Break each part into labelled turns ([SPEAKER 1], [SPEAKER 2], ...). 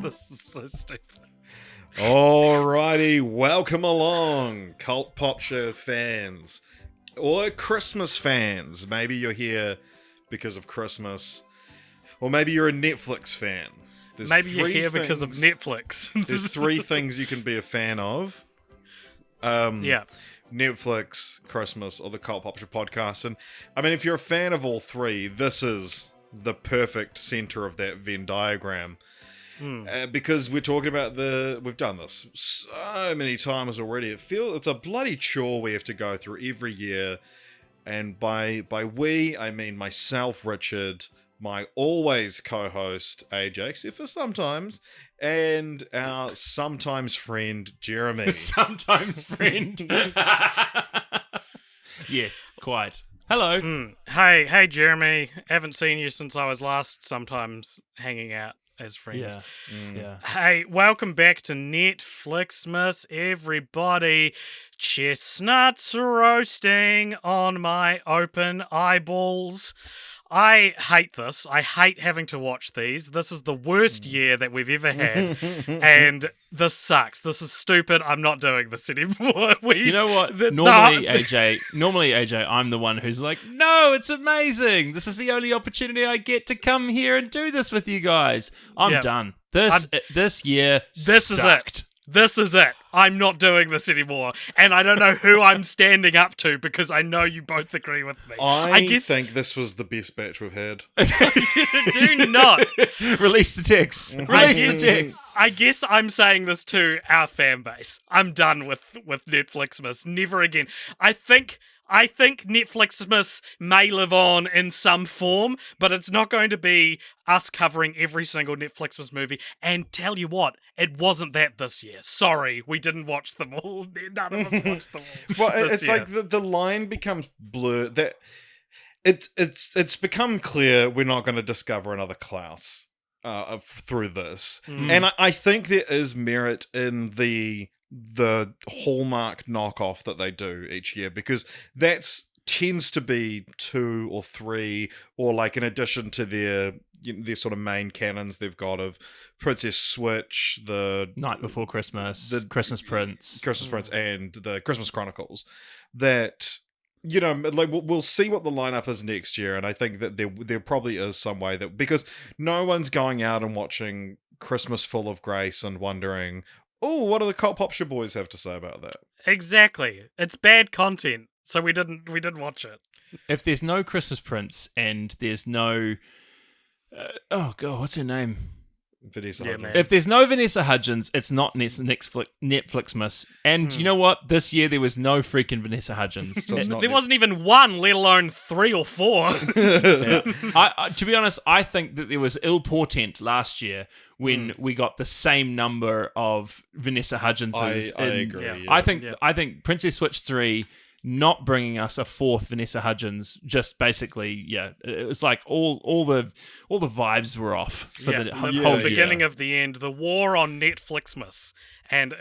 [SPEAKER 1] This is so stupid.
[SPEAKER 2] Alrighty, welcome along, Cult Popture fans. Or Christmas fans. Maybe you're here because of Christmas. Or maybe you're a Netflix fan.
[SPEAKER 1] Maybe you're here because of Netflix.
[SPEAKER 2] There's three things you can be a fan of.
[SPEAKER 1] Yeah.
[SPEAKER 2] Netflix, Christmas, or the Cult Popture podcast. And I mean, if you're a fan of all three, this is the perfect center of that Venn diagram. Because we're talking about we've done this so many times already. It's a bloody chore we have to go through every year. And by we, I mean myself, Richard, my always co-host, AJ, except for sometimes, and our sometimes friend, Jeremy.
[SPEAKER 3] Sometimes friend. Yes, quite. Hello.
[SPEAKER 1] Hey, Jeremy. Haven't seen you since I was last sometimes hanging out as friends.
[SPEAKER 3] Yeah.
[SPEAKER 1] Hey, welcome back to Netflixmas, everybody. Chestnuts roasting on my open eyeballs. I hate this. I hate having to watch these. This is the worst year that we've ever had. And this sucks. This is stupid. I'm not doing this anymore.
[SPEAKER 3] You know what? Normally, AJ, I'm the one who's like, no, it's amazing. This is the only opportunity I get to come here and do this with you guys. I'm done. This year sucked.
[SPEAKER 1] This is it. I'm not doing this anymore. And I don't know who I'm standing up to because I know you both agree with me.
[SPEAKER 2] I think this was the best batch we've had.
[SPEAKER 1] Do not.
[SPEAKER 3] Release the text. Release the text.
[SPEAKER 1] I guess I'm saying this to our fan base. I'm done with Netflixmas. Never again. I think Netflixmas may live on in some form, but it's not going to be us covering every single Netflixmas movie. And tell you what, it wasn't that this year. Sorry, we didn't watch them all. None of us watched them all.
[SPEAKER 2] Well, it's year. Like the line becomes blurred. That it's become clear we're not going to discover another Klaus through this, and I think there is merit in the Hallmark knockoff that they do each year, because tends to be 2 or 3, or like in addition to their sort of main canons they've got of Princess Switch, the
[SPEAKER 3] Night Before Christmas, the Christmas Prince,
[SPEAKER 2] and the Christmas Chronicles. That, like we'll see what the lineup is next year, and I think that there probably is some way that, because no one's going out and watching Christmas Full of Grace and wondering, oh, what do the Cult Popture boys have to say about that?
[SPEAKER 1] Exactly. It's bad content, so we didn't watch it.
[SPEAKER 3] If there's no Christmas Prince and there's no... oh, God, what's her name?
[SPEAKER 2] Vanessa Hudgens.
[SPEAKER 3] If there's no Vanessa Hudgens, it's not Netflixmas. And you know what? This year there was no freaking Vanessa Hudgens.
[SPEAKER 1] So there wasn't even one, let alone 3 or 4.
[SPEAKER 3] Yeah. To be honest, I think that there was ill portent last year when we got the same number of Vanessa Hudgenses.
[SPEAKER 2] I agree.
[SPEAKER 1] Yeah.
[SPEAKER 2] Yeah.
[SPEAKER 3] I think Princess Switch 3 not bringing us a 4th Vanessa Hudgens, just basically, it was like all the vibes were off for the whole
[SPEAKER 1] beginning of the end, the war on Netflixmas, and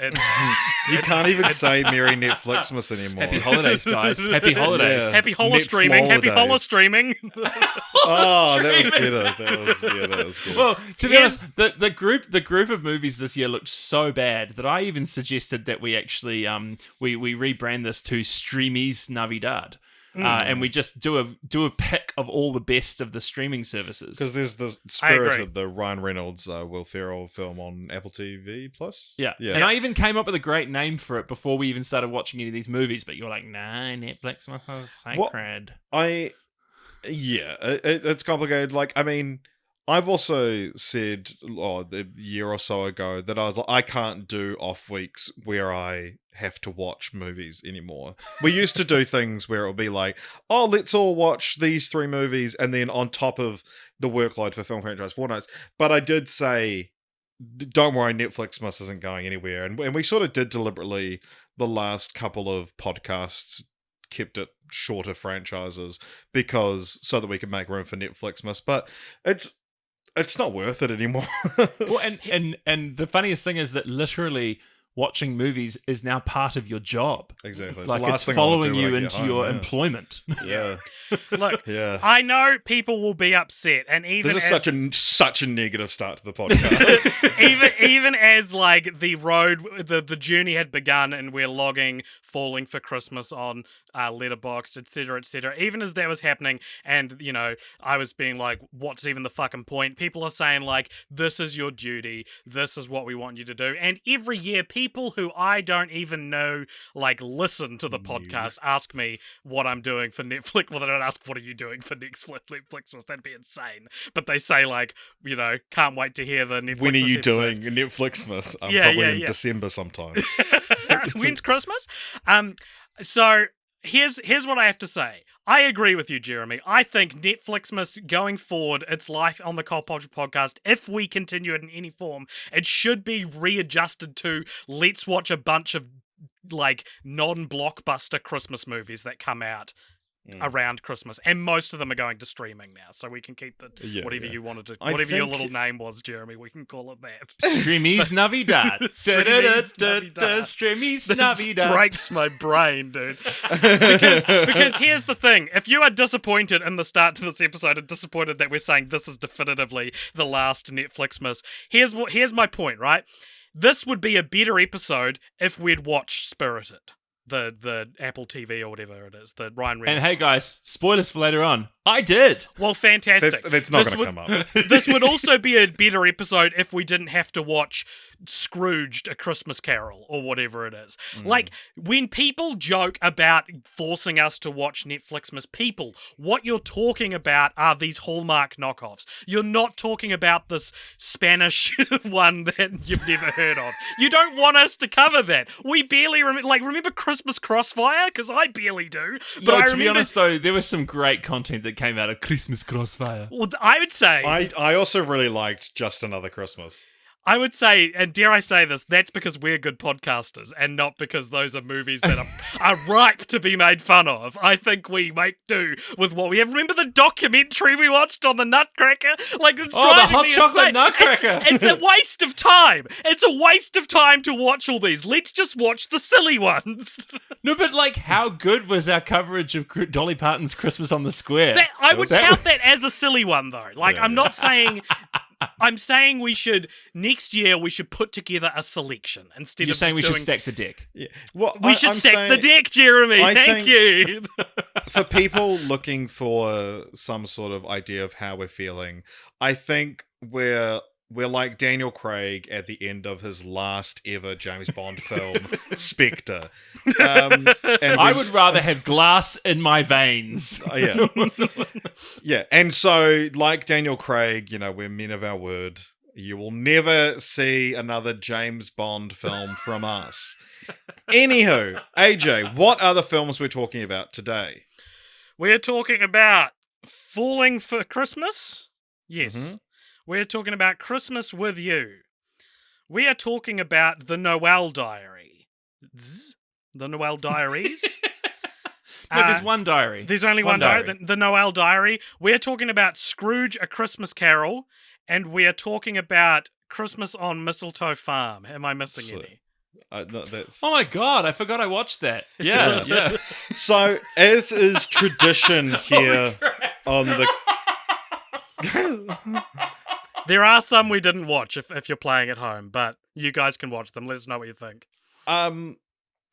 [SPEAKER 2] you can't even say Merry Netflixmas anymore.
[SPEAKER 3] Happy holidays, guys! Happy holidays!
[SPEAKER 2] Yeah.
[SPEAKER 1] Happy holostreaming! Happy holostreaming!
[SPEAKER 2] Oh, that was better. That was good.
[SPEAKER 3] Well, to be honest, the group of movies this year looked so bad that I even suggested that we actually we rebrand this to Streamies Navidad. And we just do a pick of all the best of the streaming services.
[SPEAKER 2] Because there's the Spirited, the Ryan Reynolds, Will Ferrell film on Apple TV Plus.
[SPEAKER 3] Yeah. And I even came up with a great name for it before we even started watching any of these movies. But you're like, nah, Netflix must have sacred.
[SPEAKER 2] It's complicated. Like, I mean, I've also said a year or so ago that I was like, I can't do off weeks where I have to watch movies anymore. We used to do things where it would be like, oh, let's all watch these 3 movies, and then on top of the workload for Film Franchise Fortnights. But I did say, don't worry, Netflixmas isn't going anywhere. And we sort of did deliberately, the last couple of podcasts, kept it shorter franchises so that we could make room for Netflixmas. But it's not worth it anymore.
[SPEAKER 3] Well, and the funniest thing is that literally watching movies is now part of your job.
[SPEAKER 2] Exactly.
[SPEAKER 3] Like,
[SPEAKER 2] the last
[SPEAKER 3] it's
[SPEAKER 2] thing I wanna
[SPEAKER 3] following
[SPEAKER 2] do
[SPEAKER 3] you
[SPEAKER 2] when I get
[SPEAKER 3] into
[SPEAKER 2] home,
[SPEAKER 3] your
[SPEAKER 2] yeah.
[SPEAKER 3] employment.
[SPEAKER 2] Yeah.
[SPEAKER 1] Look,
[SPEAKER 2] Yeah.
[SPEAKER 1] I know people will be upset, and even
[SPEAKER 2] This is
[SPEAKER 1] as,
[SPEAKER 2] such a negative start to the podcast.
[SPEAKER 1] even as like the road, the journey had begun, and we're logging Falling for Christmas on Letterboxd, etc. Even as that was happening, and you know, I was being like, "What's even the fucking point?" People are saying like, "This is your duty. This is what we want you to do." And every year, people who I don't even know like listen to the podcast ask me what I'm doing for Netflix. Well, they don't ask, "What are you doing for Netflixmas?" That'd be insane. But they say like, you know, can't wait to hear the Netflix.
[SPEAKER 2] When are you
[SPEAKER 1] episode.
[SPEAKER 2] doing Netflixmas?
[SPEAKER 1] Yeah,
[SPEAKER 2] Probably in
[SPEAKER 1] yeah.
[SPEAKER 2] December sometime.
[SPEAKER 1] When's Christmas? So here's what I have to say. I agree with you, Jeremy. I think Netflixmas going forward, its life on the Popture podcast, if we continue it in any form, it should be readjusted to let's watch a bunch of like non-blockbuster Christmas movies that come out around Christmas, and most of them are going to streaming now, so we can keep the whatever you wanted to, whatever your little name was, Jeremy, we can call it that.
[SPEAKER 3] Streamies Navidad. Streamies Navidad.
[SPEAKER 1] Breaks my brain, dude. Because here's the thing: if you are disappointed in the start to this episode and disappointed that we're saying this is definitively the last Netflixmas, here's my point, right? This would be a better episode if we'd watched Spirited. The Apple TV or whatever it is, the Ryan Reynolds.
[SPEAKER 3] And hey guys, spoilers for later on. I did.
[SPEAKER 1] Well, fantastic.
[SPEAKER 2] That's not going to come up.
[SPEAKER 1] This would also be a better episode if we didn't have to watch Scrooged, A Christmas Carol, or whatever it is. Like, when people joke about forcing us to watch Netflixmas, people, what you're talking about are these Hallmark knockoffs. You're not talking about this Spanish one that you've never heard of. You don't want us to cover that. We barely remember Christmas Crossfire? Because I barely do. But
[SPEAKER 3] To be honest, though, there was some great content that came out of Christmas Crossfire.
[SPEAKER 1] Well, I would say...
[SPEAKER 2] I also really liked Just Another Christmas.
[SPEAKER 1] I would say, and dare I say this, that's because we're good podcasters and not because those are movies that are ripe to be made fun of. I think we make do with what we have. Remember the documentary we watched on the Nutcracker? Like, it's
[SPEAKER 3] the hot
[SPEAKER 1] me
[SPEAKER 3] chocolate
[SPEAKER 1] insane.
[SPEAKER 3] Nutcracker.
[SPEAKER 1] It's a waste of time. It's a waste of time to watch all these. Let's just watch the silly ones.
[SPEAKER 3] No, but like, how good was our coverage of Dolly Parton's Christmas on the Square?
[SPEAKER 1] I would count that as a silly one, though. Like, I'm not saying... I'm saying next year we should put together a selection instead
[SPEAKER 3] You're
[SPEAKER 1] of
[SPEAKER 3] saying we
[SPEAKER 1] just
[SPEAKER 3] should stack the deck.
[SPEAKER 2] Yeah. Well,
[SPEAKER 1] we should stack the deck, Jeremy. Thank you.
[SPEAKER 2] For people looking for some sort of idea of how we're feeling, I think we're like Daniel Craig at the end of his last ever James Bond film, Spectre. And
[SPEAKER 3] I would rather have glass in my veins.
[SPEAKER 2] Yeah. Yeah. And so, like Daniel Craig, you know, we're men of our word. You will never see another James Bond film from us. Anywho, AJ, what other films we're talking about today?
[SPEAKER 1] We're talking about Falling for Christmas. Yes.
[SPEAKER 2] Mm-hmm.
[SPEAKER 1] We're talking about Christmas with You. We are talking about The Noel Diary. The Noel Diaries.
[SPEAKER 3] No, there's one diary.
[SPEAKER 1] There's only one diary. The Noel Diary. We're talking about Scrooge, A Christmas Carol. And we are talking about Christmas on Mistletoe Farm. Am I missing any?
[SPEAKER 2] No, that's...
[SPEAKER 3] Oh my god, I forgot I watched that. Yeah.
[SPEAKER 2] So, as is tradition here on the...
[SPEAKER 1] There are some we didn't watch if you're playing at home, but you guys can watch them. Let us know what you think.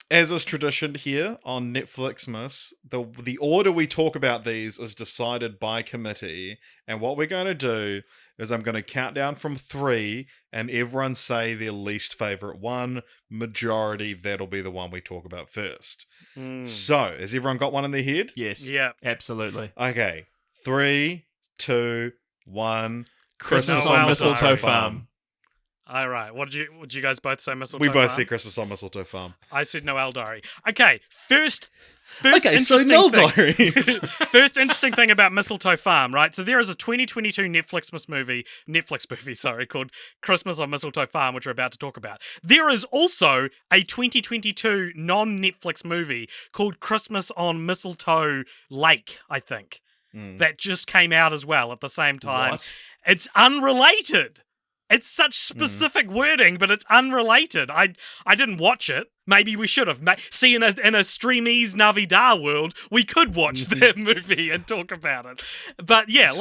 [SPEAKER 2] As is tradition here on Netflixmas, the order we talk about these is decided by committee, and what we're going to do is I'm going to count down from 3, and everyone say their least favourite one. Majority, that'll be the one we talk about first. So, has everyone got one in their head?
[SPEAKER 3] Yes.
[SPEAKER 1] Yeah.
[SPEAKER 3] Absolutely.
[SPEAKER 2] Okay. 3, 2, 1...
[SPEAKER 3] Christmas
[SPEAKER 1] Noel
[SPEAKER 3] on Mistletoe
[SPEAKER 1] Diary.
[SPEAKER 3] Farm.
[SPEAKER 1] All right. Would you guys both say Mistletoe
[SPEAKER 2] We both
[SPEAKER 1] Farm?
[SPEAKER 2] said Christmas on Mistletoe Farm.
[SPEAKER 1] I said Noel Diary. Okay. First
[SPEAKER 2] Okay, so
[SPEAKER 1] interesting
[SPEAKER 2] Noel
[SPEAKER 1] thing-
[SPEAKER 2] Diary.
[SPEAKER 1] First interesting thing about Mistletoe Farm, right? So there is a 2022 Netflix movie, called Christmas on Mistletoe Farm, which we're about to talk about. There is also a 2022 non-Netflix movie called Christmas on Mistletoe Lake, I think, that just came out as well at the same time.
[SPEAKER 3] What?
[SPEAKER 1] It's unrelated. It's such specific wording, but it's unrelated. I didn't watch it. Maybe we should have. See, in a Streamies Navidad world, we could watch that movie and talk about it. But yeah,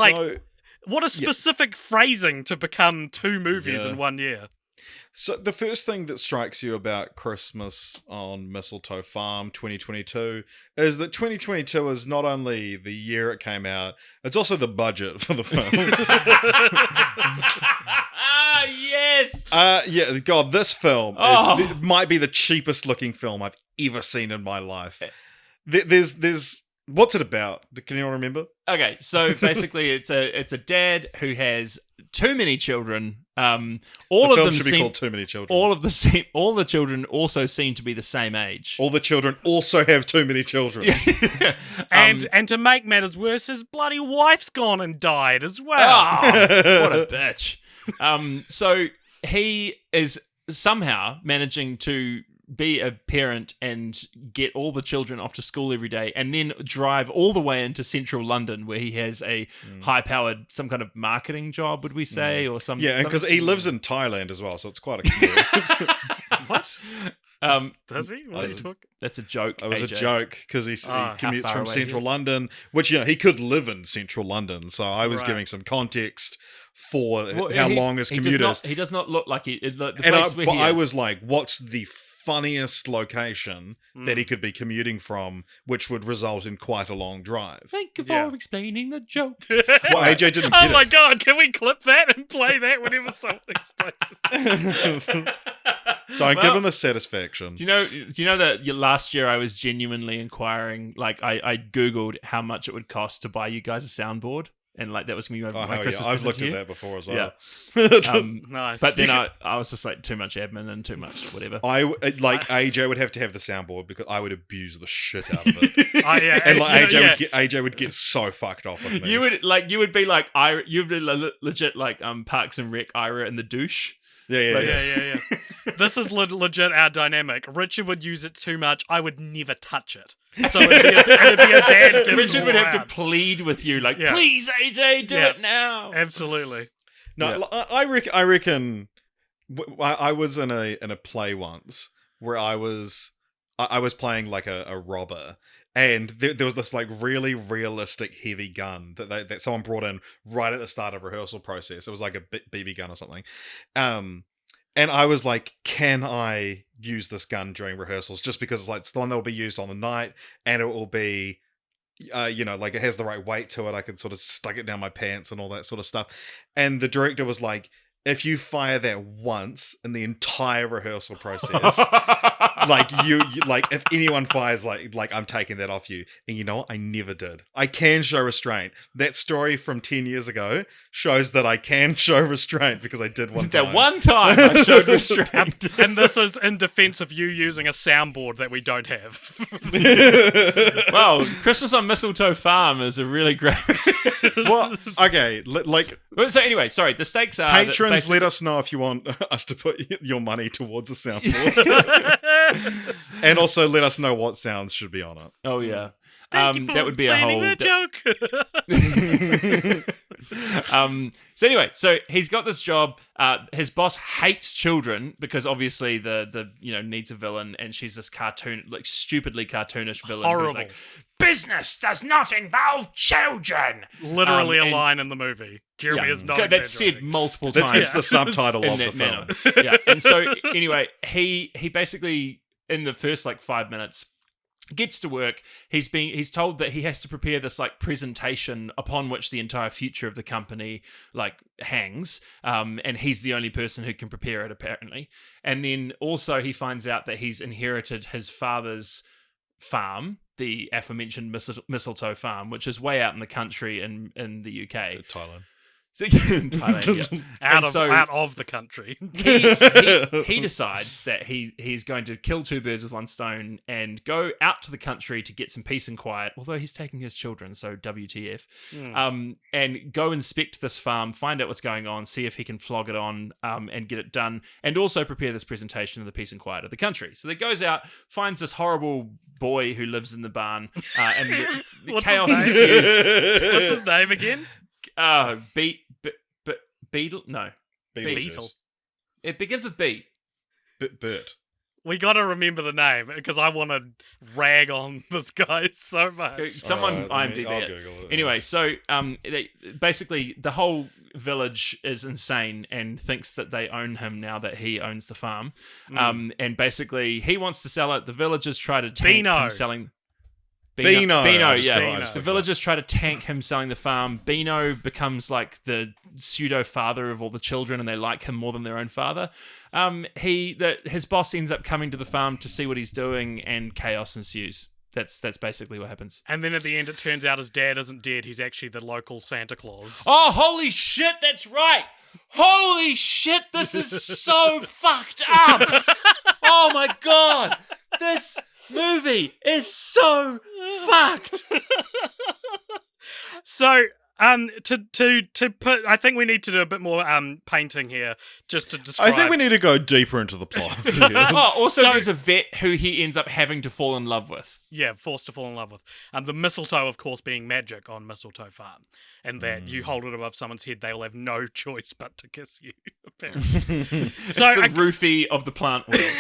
[SPEAKER 1] what a specific phrasing to become two movies in 1 year.
[SPEAKER 2] So the first thing that strikes you about Christmas on Mistletoe Farm 2022 is that 2022 is not only the year it came out, it's also the budget for the film.
[SPEAKER 3] Yes!
[SPEAKER 2] Yeah, God, this film might be the cheapest looking film I've ever seen in my life. There's what's it about? Can anyone remember?
[SPEAKER 3] Okay, so basically it's a dad who has too many children. All of them
[SPEAKER 2] should be called Too Many Children.
[SPEAKER 3] All the children also seem to be the same age.
[SPEAKER 2] All the children also have too many children.
[SPEAKER 1] And to make matters worse, his bloody wife's gone and died as well.
[SPEAKER 3] Oh, what a bitch. So he is somehow managing to be a parent and get all the children off to school every day and then drive all the way into central London where he has a high-powered, some kind of marketing job, would we say? Or some.
[SPEAKER 2] Yeah, because he lives in Thailand as well, so it's quite a commute.
[SPEAKER 1] What? Does he? What are you talking?
[SPEAKER 3] That's a joke,
[SPEAKER 2] It was
[SPEAKER 3] AJ.
[SPEAKER 2] a joke because he commutes
[SPEAKER 3] far
[SPEAKER 2] from
[SPEAKER 3] away
[SPEAKER 2] central
[SPEAKER 3] he is?
[SPEAKER 2] London, which, he could live in central London, so I was giving some context for how long his commute is.
[SPEAKER 3] He does not look like the
[SPEAKER 2] And
[SPEAKER 3] place where he is.
[SPEAKER 2] I was like, what's the funniest location that he could be commuting from, which would result in quite a long drive?
[SPEAKER 3] Thank you for explaining the joke.
[SPEAKER 2] Well, AJ didn't get
[SPEAKER 1] Oh my god, can we clip that and play that whenever someone explains it?
[SPEAKER 2] Don't give him the satisfaction.
[SPEAKER 3] Do you know that last year I was genuinely inquiring, like I Googled how much it would cost to buy you guys a soundboard? And like that was going to be my Christmas present
[SPEAKER 2] I've looked
[SPEAKER 3] to
[SPEAKER 2] at
[SPEAKER 3] you.
[SPEAKER 2] that before as well.
[SPEAKER 3] Yeah.
[SPEAKER 1] Nice.
[SPEAKER 3] But then I was just like, too much admin and too much whatever.
[SPEAKER 2] AJ would have to have the soundboard because I would abuse the shit out of it.
[SPEAKER 1] Yeah,
[SPEAKER 2] And AJ would get so fucked off with me.
[SPEAKER 3] You would be legit like Parks and Rec Ira in the douche.
[SPEAKER 2] Yeah.
[SPEAKER 1] This is legit our dynamic. Richard would use it too much. I would never touch it. So it'd be a bad gift.
[SPEAKER 3] Richard would have to
[SPEAKER 1] around.
[SPEAKER 3] plead with you, like, please, AJ, do it now.
[SPEAKER 1] Absolutely.
[SPEAKER 2] No, I reckon. I was in a play once where I was playing like a robber, and there was this like really realistic heavy gun that someone brought in right at the start of rehearsal process. It was like a BB gun or something, and I was like, can I use this gun during rehearsals? Just because it's like it's the one that will be used on the night, and it will be, like it has the right weight to it. I could sort of stuck it down my pants and all that sort of stuff. And the director was like, if you fire that once in the entire rehearsal process, like you like if anyone fires like I'm taking that off you. And you know what? I never did. I can show restraint. That story from 10 years ago shows that I can show restraint because I did one time.
[SPEAKER 3] That one time I showed restraint.
[SPEAKER 1] And this is in defense of you using a soundboard that we don't have.
[SPEAKER 3] Wow, Christmas on Mistletoe Farm is a really great.
[SPEAKER 2] Well, okay,
[SPEAKER 3] So anyway, sorry. The stakes are
[SPEAKER 2] patrons. Let us know if you want us to put your money towards a soundboard, and also let us know what sounds should be on it.
[SPEAKER 3] Oh yeah,
[SPEAKER 1] That
[SPEAKER 3] would be a whole
[SPEAKER 1] joke.
[SPEAKER 3] So anyway, so he's got this job. His boss hates children because obviously the needs a villain, and she's this stupidly cartoonish villain.
[SPEAKER 1] Horrible.
[SPEAKER 3] Who's like, business does not involve children.
[SPEAKER 1] Literally a line in the movie. Jeremy is not.
[SPEAKER 3] That's said multiple times.
[SPEAKER 2] It's the subtitle
[SPEAKER 3] in
[SPEAKER 2] of the
[SPEAKER 3] that
[SPEAKER 2] film.
[SPEAKER 3] manner. Yeah, and so anyway, he basically in the first 5 minutes gets to work. He's told that he has to prepare this presentation upon which the entire future of the company hangs, and he's the only person who can prepare it apparently. And then also he finds out that he's inherited his father's farm, the aforementioned Mistletoe Farm, which is way out in the country in the UK.
[SPEAKER 2] Thailand.
[SPEAKER 3] In Thailand, yeah.
[SPEAKER 1] Out of the country.
[SPEAKER 3] He decides that he's going to kill two birds with one stone and go out to the country to get some peace and quiet, although he's taking his children, so WTF. And go inspect this farm, find out what's going on, see if he can flog it on and get it done, and also prepare this presentation of the peace and quiet of the country. So he goes out, finds this horrible boy who lives in the barn, and the chaos ensues.
[SPEAKER 1] What's his name again?
[SPEAKER 3] Beetle? No.
[SPEAKER 2] Beetlejuice.
[SPEAKER 3] It begins with B.
[SPEAKER 2] Bert.
[SPEAKER 1] We got to remember the name because I want to rag on this guy so much.
[SPEAKER 3] Someone
[SPEAKER 2] I'll
[SPEAKER 3] IMDb it.
[SPEAKER 2] Google it.
[SPEAKER 3] Anyway, so basically the whole village is insane and thinks that they own him now that he owns the farm. And basically he wants to sell it. The villagers try to tank him selling.
[SPEAKER 2] Beano,
[SPEAKER 3] yeah.
[SPEAKER 1] Beano.
[SPEAKER 3] The villagers try to tank him selling the farm. Beano becomes like the pseudo father of all the children, and they like him more than their own father. His boss ends up coming to the farm to see what he's doing, and chaos ensues. That's basically what happens.
[SPEAKER 1] And then at the end, it turns out his dad isn't dead. He's actually the local Santa Claus.
[SPEAKER 3] Oh, holy shit! That's right. Holy shit! This is so fucked up. Oh my god! This movie is so fucked.
[SPEAKER 1] So, to put, I think we need to do a bit more painting here, just to describe.
[SPEAKER 2] I think we need to go deeper into the plot.
[SPEAKER 3] Also, there's a vet who he ends up having to fall in love with.
[SPEAKER 1] Yeah, forced to fall in love with. The mistletoe, of course, being magic on Mistletoe Farm. And that you hold it above someone's head, they will have no choice but to kiss you, apparently. So
[SPEAKER 3] it's the roofie of the plant world.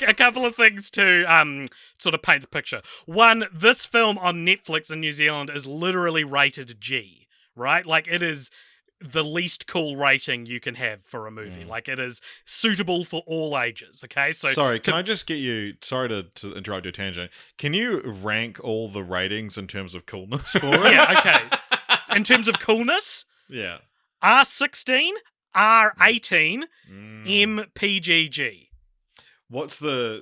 [SPEAKER 1] A couple of things to sort of paint the picture. One, this film on Netflix in New Zealand is literally rated G, right? Like, it is the least cool rating you can have for a movie. Like, it is suitable for all ages, okay? So
[SPEAKER 2] sorry, can I just get you, sorry to interrupt your tangent, can you rank all the ratings in terms of coolness for us?
[SPEAKER 1] Yeah, okay. In terms of coolness,
[SPEAKER 2] Yeah.
[SPEAKER 1] R16, R18, MPGG.
[SPEAKER 2] What's the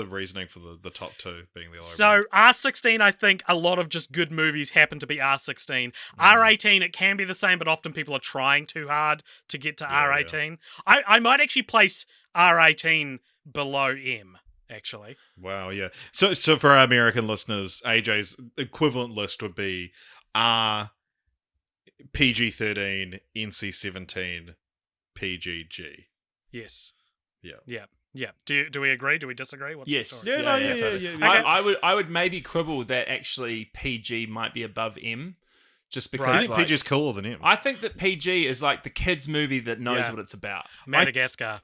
[SPEAKER 2] reasoning for the top two being the low?
[SPEAKER 1] So R16, I think a lot of just good movies happen to be R16. R18, it can be the same, but often people are trying too hard to get to R18. Yeah. I might actually place R18 below M, actually.
[SPEAKER 2] Wow, yeah. So for our American listeners, AJ's equivalent list would be R, PG-13, NC-17, PGG.
[SPEAKER 1] Yes.
[SPEAKER 2] Yeah.
[SPEAKER 1] Yeah. Yeah. Do we agree? Do we disagree? What's
[SPEAKER 3] yes.
[SPEAKER 1] the story?
[SPEAKER 2] Yeah,
[SPEAKER 3] Totally.
[SPEAKER 2] yeah.
[SPEAKER 3] I would maybe quibble that actually PG might be above M, just because
[SPEAKER 2] I think PG's cooler than M.
[SPEAKER 3] I think that PG is like the kids' movie that knows what it's about.
[SPEAKER 1] Madagascar.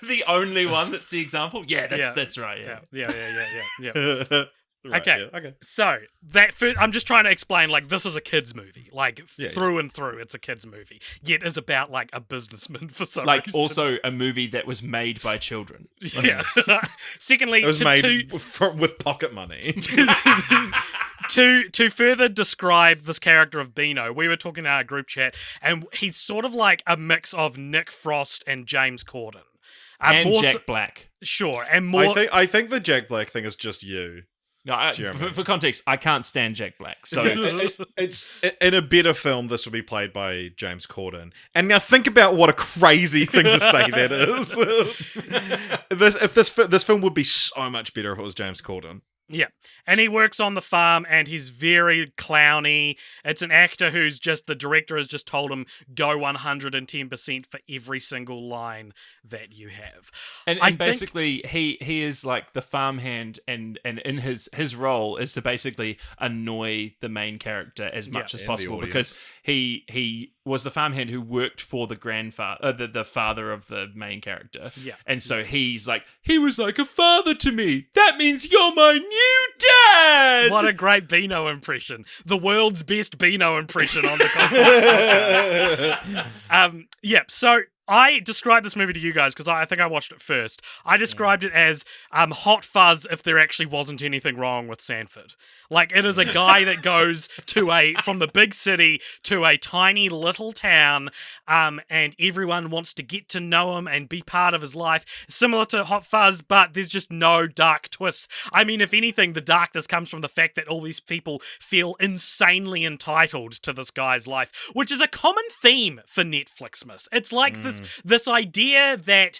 [SPEAKER 3] The only one that's the example. Yeah, that's right.
[SPEAKER 1] Yeah.
[SPEAKER 2] Right,
[SPEAKER 1] okay.
[SPEAKER 2] Yeah, okay.
[SPEAKER 1] So I'm just trying to explain, like, this is a kids movie, like through and through. It's a kids movie, yet is about like a businessman for some
[SPEAKER 3] like
[SPEAKER 1] reason.
[SPEAKER 3] also a movie that was made by children.
[SPEAKER 1] Yeah. Secondly,
[SPEAKER 2] it was made with pocket money.
[SPEAKER 1] To further describe this character of Beano, we were talking in our group chat, and he's sort of like a mix of Nick Frost and James Corden.
[SPEAKER 3] And Jack Black.
[SPEAKER 1] Sure, and more.
[SPEAKER 2] I think the Jack Black thing is just you.
[SPEAKER 3] No, for context, I can't stand Jack Black. So
[SPEAKER 2] it's in a better film. This would be played by James Corden. And now think about what a crazy thing to say that is. This film would be so much better if it was James Corden.
[SPEAKER 1] Yeah, and he works on the farm, and he's very clowny. It's an actor who's just, the director has just told him, go 110% for every single line that you have.
[SPEAKER 3] And basically, he is like the farmhand, and in his role is to basically annoy the main character as much as possible, because he was the farmhand who worked for the grandfather, the father of the main character.
[SPEAKER 1] Yeah.
[SPEAKER 3] And so he's like, he was like a father to me. That means you're my new dad.
[SPEAKER 1] What a great Beano impression. The world's best Beano impression on the podcast. So I described this movie to you guys because I think I watched it first. I described it as Hot Fuzz if there actually wasn't anything wrong with Sanford. Like, it is a guy that goes from the big city to a tiny little town, and everyone wants to get to know him and be part of his life. Similar to Hot Fuzz, but there's just no dark twist. I mean, if anything, the darkness comes from the fact that all these people feel insanely entitled to this guy's life, which is a common theme for Netflixmas. It's like this idea that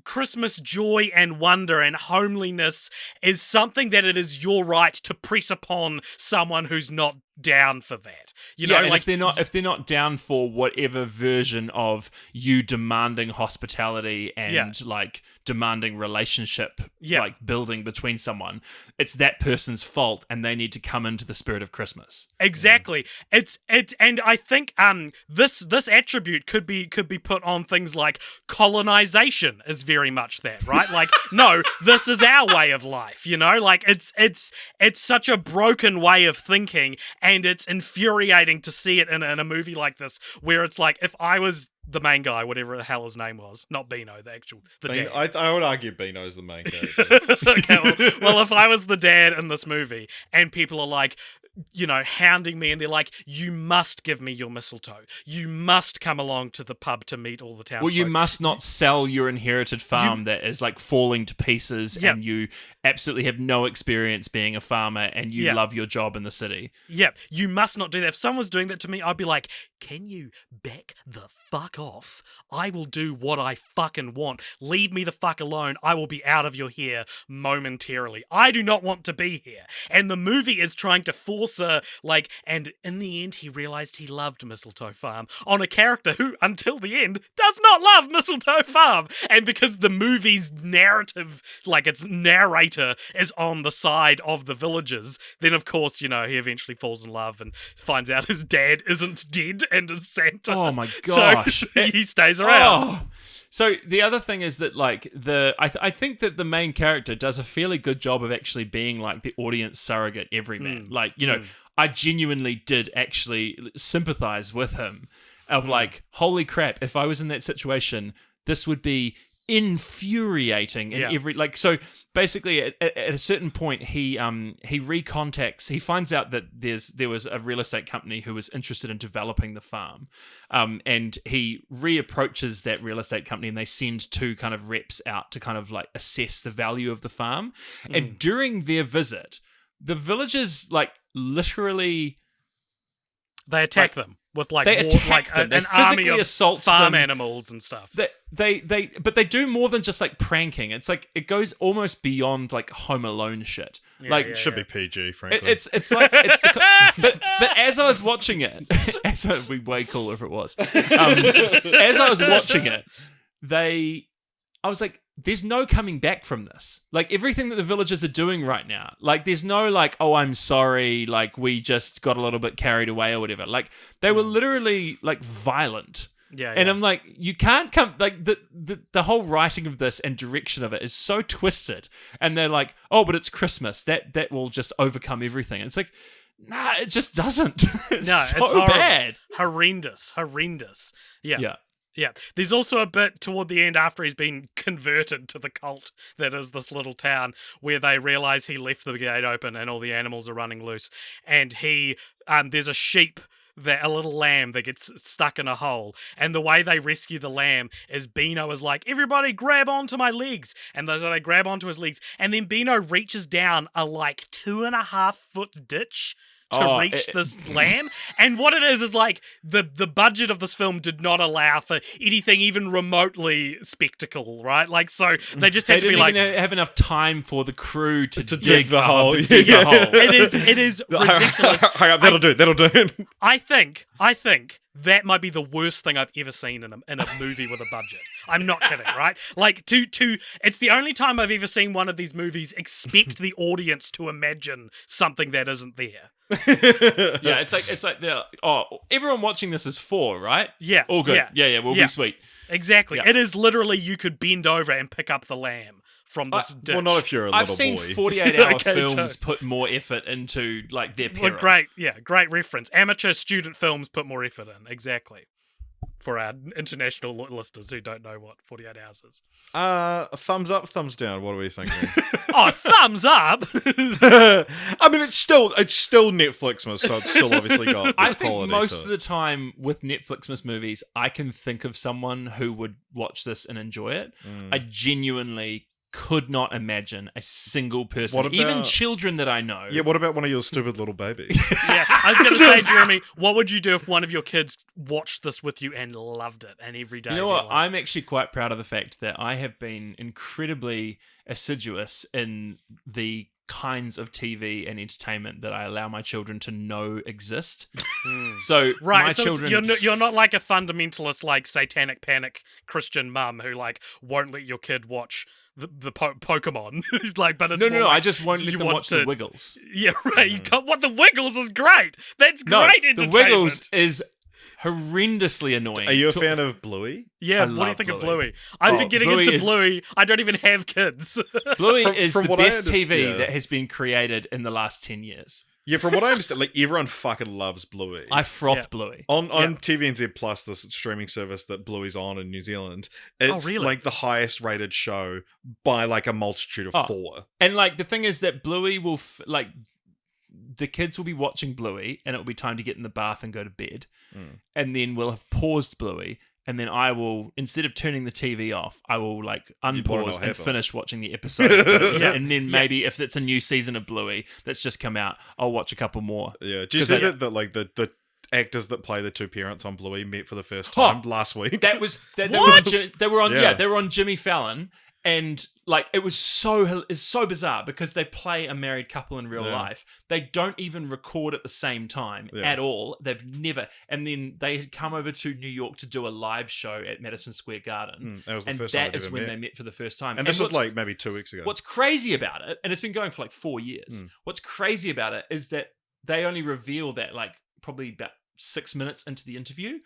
[SPEAKER 1] Christmas joy and wonder and homeliness is something that it is your right to press upon someone who's not down for that. You know,
[SPEAKER 3] and
[SPEAKER 1] like
[SPEAKER 3] if they're not down for whatever version of you demanding hospitality and like demanding relationship like building between someone, it's that person's fault and they need to come into the spirit of Christmas.
[SPEAKER 1] Exactly. It's and I think this attribute could be put on things like colonization is very much that, right? Like, no, this is our way of life, you know? Like it's such a broken way of thinking, and it's infuriating to see it in a movie like this, where it's like, if I was the main guy, whatever the hell his name was, not Beano, the dad.
[SPEAKER 2] I would argue Beano's the main character.
[SPEAKER 1] Okay, well, if I was the dad in this movie, and people are like, you know, hounding me, and they're like, you must give me your mistletoe. You must come along to the pub to meet all the townsfolk.
[SPEAKER 3] Well, you must not sell your inherited farm that is like falling to pieces, and you absolutely have no experience being a farmer, and you love your job in the city.
[SPEAKER 1] Yep, you must not do that. If someone was doing that to me, I'd be like, can you back the fuck off? I will do what I fucking want. Leave me the fuck alone. I will be out of your hair momentarily. I do not want to be here. And the movie is trying to force and in the end he realized he loved Mistletoe Farm on a character who, until the end, does not love Mistletoe Farm. And because the movie's narrative, like its narrator, is on the side of the villagers, then of course, you know, he eventually falls in love and finds out his dad isn't dead and is Santa.
[SPEAKER 3] Oh my gosh.
[SPEAKER 1] So he stays around.
[SPEAKER 3] Oh. So the other thing is that, like, I think that the main character does a fairly good job of actually being like the audience surrogate everyman. Like, you know, I genuinely did actually sympathize with him. Of like, holy crap, if I was in that situation, this would be infuriating in every, like, so basically at a certain point he finds out that there was a real estate company who was interested in developing the farm, and he reapproaches that real estate company, and they send two kind of reps out to kind of like assess the value of the farm. And during their visit, the villagers like literally
[SPEAKER 1] they attack them with like
[SPEAKER 3] they attack them. They
[SPEAKER 1] an army of
[SPEAKER 3] assault
[SPEAKER 1] farm
[SPEAKER 3] them.
[SPEAKER 1] Animals and stuff.
[SPEAKER 3] But they do more than just like pranking. It's like it goes almost beyond like Home Alone shit.
[SPEAKER 2] It should be PG, frankly.
[SPEAKER 3] It's like it's but as I was watching it, it'd be way cooler if it was. As I was watching it, I was like, there's no coming back from this. Like, everything that the villagers are doing right now, like, there's no, like, oh, I'm sorry, like, we just got a little bit carried away or whatever. Like, they were literally, like, violent.
[SPEAKER 1] Yeah.
[SPEAKER 3] And I'm like, you can't come, like, the whole writing of this and direction of it is so twisted. And they're like, oh, but it's Christmas. That will just overcome everything. And it's like, nah, it just doesn't. It's so bad.
[SPEAKER 1] Horrendous. Yeah. Yeah, there's also a bit toward the end after he's been converted to the cult that is this little town, where they realize he left the gate open and all the animals are running loose, and there's a sheep, a little lamb that gets stuck in a hole, and the way they rescue the lamb is Beano is like, everybody grab onto my legs, and so they grab onto his legs, and then Beano reaches down a like 2.5 foot ditch to reach this lamb. And what it is like the budget of this film did not allow for anything even remotely spectacle, right? Like, so they just had to be like,
[SPEAKER 3] they didn't even have enough time for the crew to
[SPEAKER 2] dig the hole.
[SPEAKER 1] Dig the hole. It is ridiculous.
[SPEAKER 2] Hang up, that'll do.
[SPEAKER 1] I think that might be the worst thing I've ever seen in a movie with a budget. I'm not kidding, right? Like, it's the only time I've ever seen one of these movies expect the audience to imagine something that isn't there.
[SPEAKER 3] Yeah, it's like everyone watching this is 4, right?
[SPEAKER 1] Yeah.
[SPEAKER 3] All good. Yeah, we'll be sweet.
[SPEAKER 1] Exactly.
[SPEAKER 3] Yeah.
[SPEAKER 1] It is literally, you could bend over and pick up the lamb from this ditch.
[SPEAKER 2] Well, not if you're a little boy.
[SPEAKER 3] I've seen 48-hour
[SPEAKER 1] Okay,
[SPEAKER 3] films put more effort into like their peril.
[SPEAKER 1] Great reference. Amateur student films put more effort in. Exactly. For our international listeners who don't know what 48 hours is.
[SPEAKER 2] Thumbs up, thumbs down. What are we thinking?
[SPEAKER 1] Thumbs up.
[SPEAKER 2] I mean, it's still Netflixmas, so it's still obviously got this
[SPEAKER 3] I think
[SPEAKER 2] quality
[SPEAKER 3] most
[SPEAKER 2] to
[SPEAKER 3] of the time with Netflixmas movies, I can think of someone who would watch this and enjoy it. I genuinely could not imagine a single person, even children that I know.
[SPEAKER 2] Yeah, what about one of your stupid little babies?
[SPEAKER 1] Yeah, I was going to say, Jeremy, what would you do if one of your kids watched this with you and loved it, and every day?
[SPEAKER 3] You know what? I'm actually quite proud of the fact that I have been incredibly assiduous in the kinds of TV and entertainment that I allow my children to know exist. So
[SPEAKER 1] Right,
[SPEAKER 3] my
[SPEAKER 1] so
[SPEAKER 3] children,
[SPEAKER 1] you're not like a fundamentalist, like satanic panic Christian mum who like won't let your kid watch the Pokemon, like. But it's
[SPEAKER 3] no,
[SPEAKER 1] more
[SPEAKER 3] I
[SPEAKER 1] like
[SPEAKER 3] just won't let
[SPEAKER 1] you
[SPEAKER 3] them
[SPEAKER 1] want
[SPEAKER 3] watch
[SPEAKER 1] to-
[SPEAKER 3] the Wiggles.
[SPEAKER 1] Yeah, right. You can't, what the Wiggles is great. That's
[SPEAKER 3] No,
[SPEAKER 1] great
[SPEAKER 3] the
[SPEAKER 1] entertainment.
[SPEAKER 3] Wiggles is horrendously annoying.
[SPEAKER 2] Are you a fan of Bluey?
[SPEAKER 1] Yeah,
[SPEAKER 3] I
[SPEAKER 1] what do you
[SPEAKER 3] love
[SPEAKER 1] think of
[SPEAKER 3] Bluey.
[SPEAKER 1] Bluey? I've been getting
[SPEAKER 3] Bluey
[SPEAKER 1] into
[SPEAKER 3] is-
[SPEAKER 1] Bluey. I don't even have kids.
[SPEAKER 3] Bluey
[SPEAKER 2] From-
[SPEAKER 3] is
[SPEAKER 2] from
[SPEAKER 3] the
[SPEAKER 2] what I
[SPEAKER 3] best TV
[SPEAKER 2] understand-
[SPEAKER 3] that has been created in the last 10 years.
[SPEAKER 2] Yeah, from what I understand, like everyone fucking loves Bluey.
[SPEAKER 3] I froth
[SPEAKER 1] Yeah.
[SPEAKER 3] Bluey.
[SPEAKER 2] On
[SPEAKER 1] Yeah.
[SPEAKER 2] TVNZ Plus, this streaming service that Bluey's on in New Zealand, it's
[SPEAKER 1] really?
[SPEAKER 2] like the highest rated show by like a multitude of 4.
[SPEAKER 3] And like the thing is that Bluey will the kids will be watching Bluey and it'll be time to get in the bath and go to bed. And then we'll have paused Bluey. And then I will, instead of turning the TV off, I will like
[SPEAKER 2] wanna know
[SPEAKER 3] unpause
[SPEAKER 2] what
[SPEAKER 3] and
[SPEAKER 2] happens.
[SPEAKER 3] finish watching the episode. And then maybe if it's a new season of Bluey that's just come out, I'll watch a couple more.
[SPEAKER 2] Yeah, do you
[SPEAKER 3] 'Cause
[SPEAKER 2] see
[SPEAKER 3] I-
[SPEAKER 2] that like the actors that play the two parents on Bluey met for the first time last week?
[SPEAKER 3] That was they
[SPEAKER 1] What?
[SPEAKER 3] were on
[SPEAKER 2] Yeah.
[SPEAKER 3] they were on Jimmy Fallon, and like it's so bizarre because they play a married couple in real
[SPEAKER 2] Yeah.
[SPEAKER 3] life. They don't even record at the same time at all. They've never, and then they had come over to New York to do a live show at Madison Square Garden,
[SPEAKER 2] That was the
[SPEAKER 3] and
[SPEAKER 2] first time
[SPEAKER 3] that
[SPEAKER 2] they'd
[SPEAKER 3] is
[SPEAKER 2] ever
[SPEAKER 3] when
[SPEAKER 2] met.
[SPEAKER 3] they met for the first time.
[SPEAKER 2] And this was
[SPEAKER 3] what's-
[SPEAKER 2] like maybe 2 weeks ago.
[SPEAKER 3] What's crazy about it, and it's been going for like 4 years. What's crazy about it is that they only reveal that like probably about 6 minutes into the interview.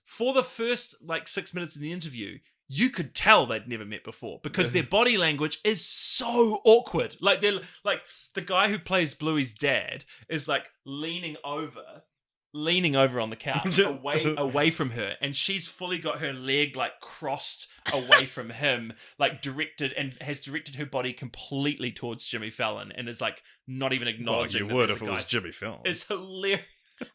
[SPEAKER 3] For the first like 6 minutes in the interview, you could tell they'd never met before because their body language is so awkward. Like they're like the guy who plays Bluey's dad is like leaning over on the couch away from her, and she's fully got her leg like crossed away from him, like has directed her body completely towards Jimmy Fallon, and is like not even
[SPEAKER 2] well,
[SPEAKER 3] acknowledging.
[SPEAKER 2] you
[SPEAKER 3] that
[SPEAKER 2] would
[SPEAKER 3] there's
[SPEAKER 2] if
[SPEAKER 3] a
[SPEAKER 2] it
[SPEAKER 3] guy.
[SPEAKER 2] was Jimmy Fallon.
[SPEAKER 3] It's hilarious.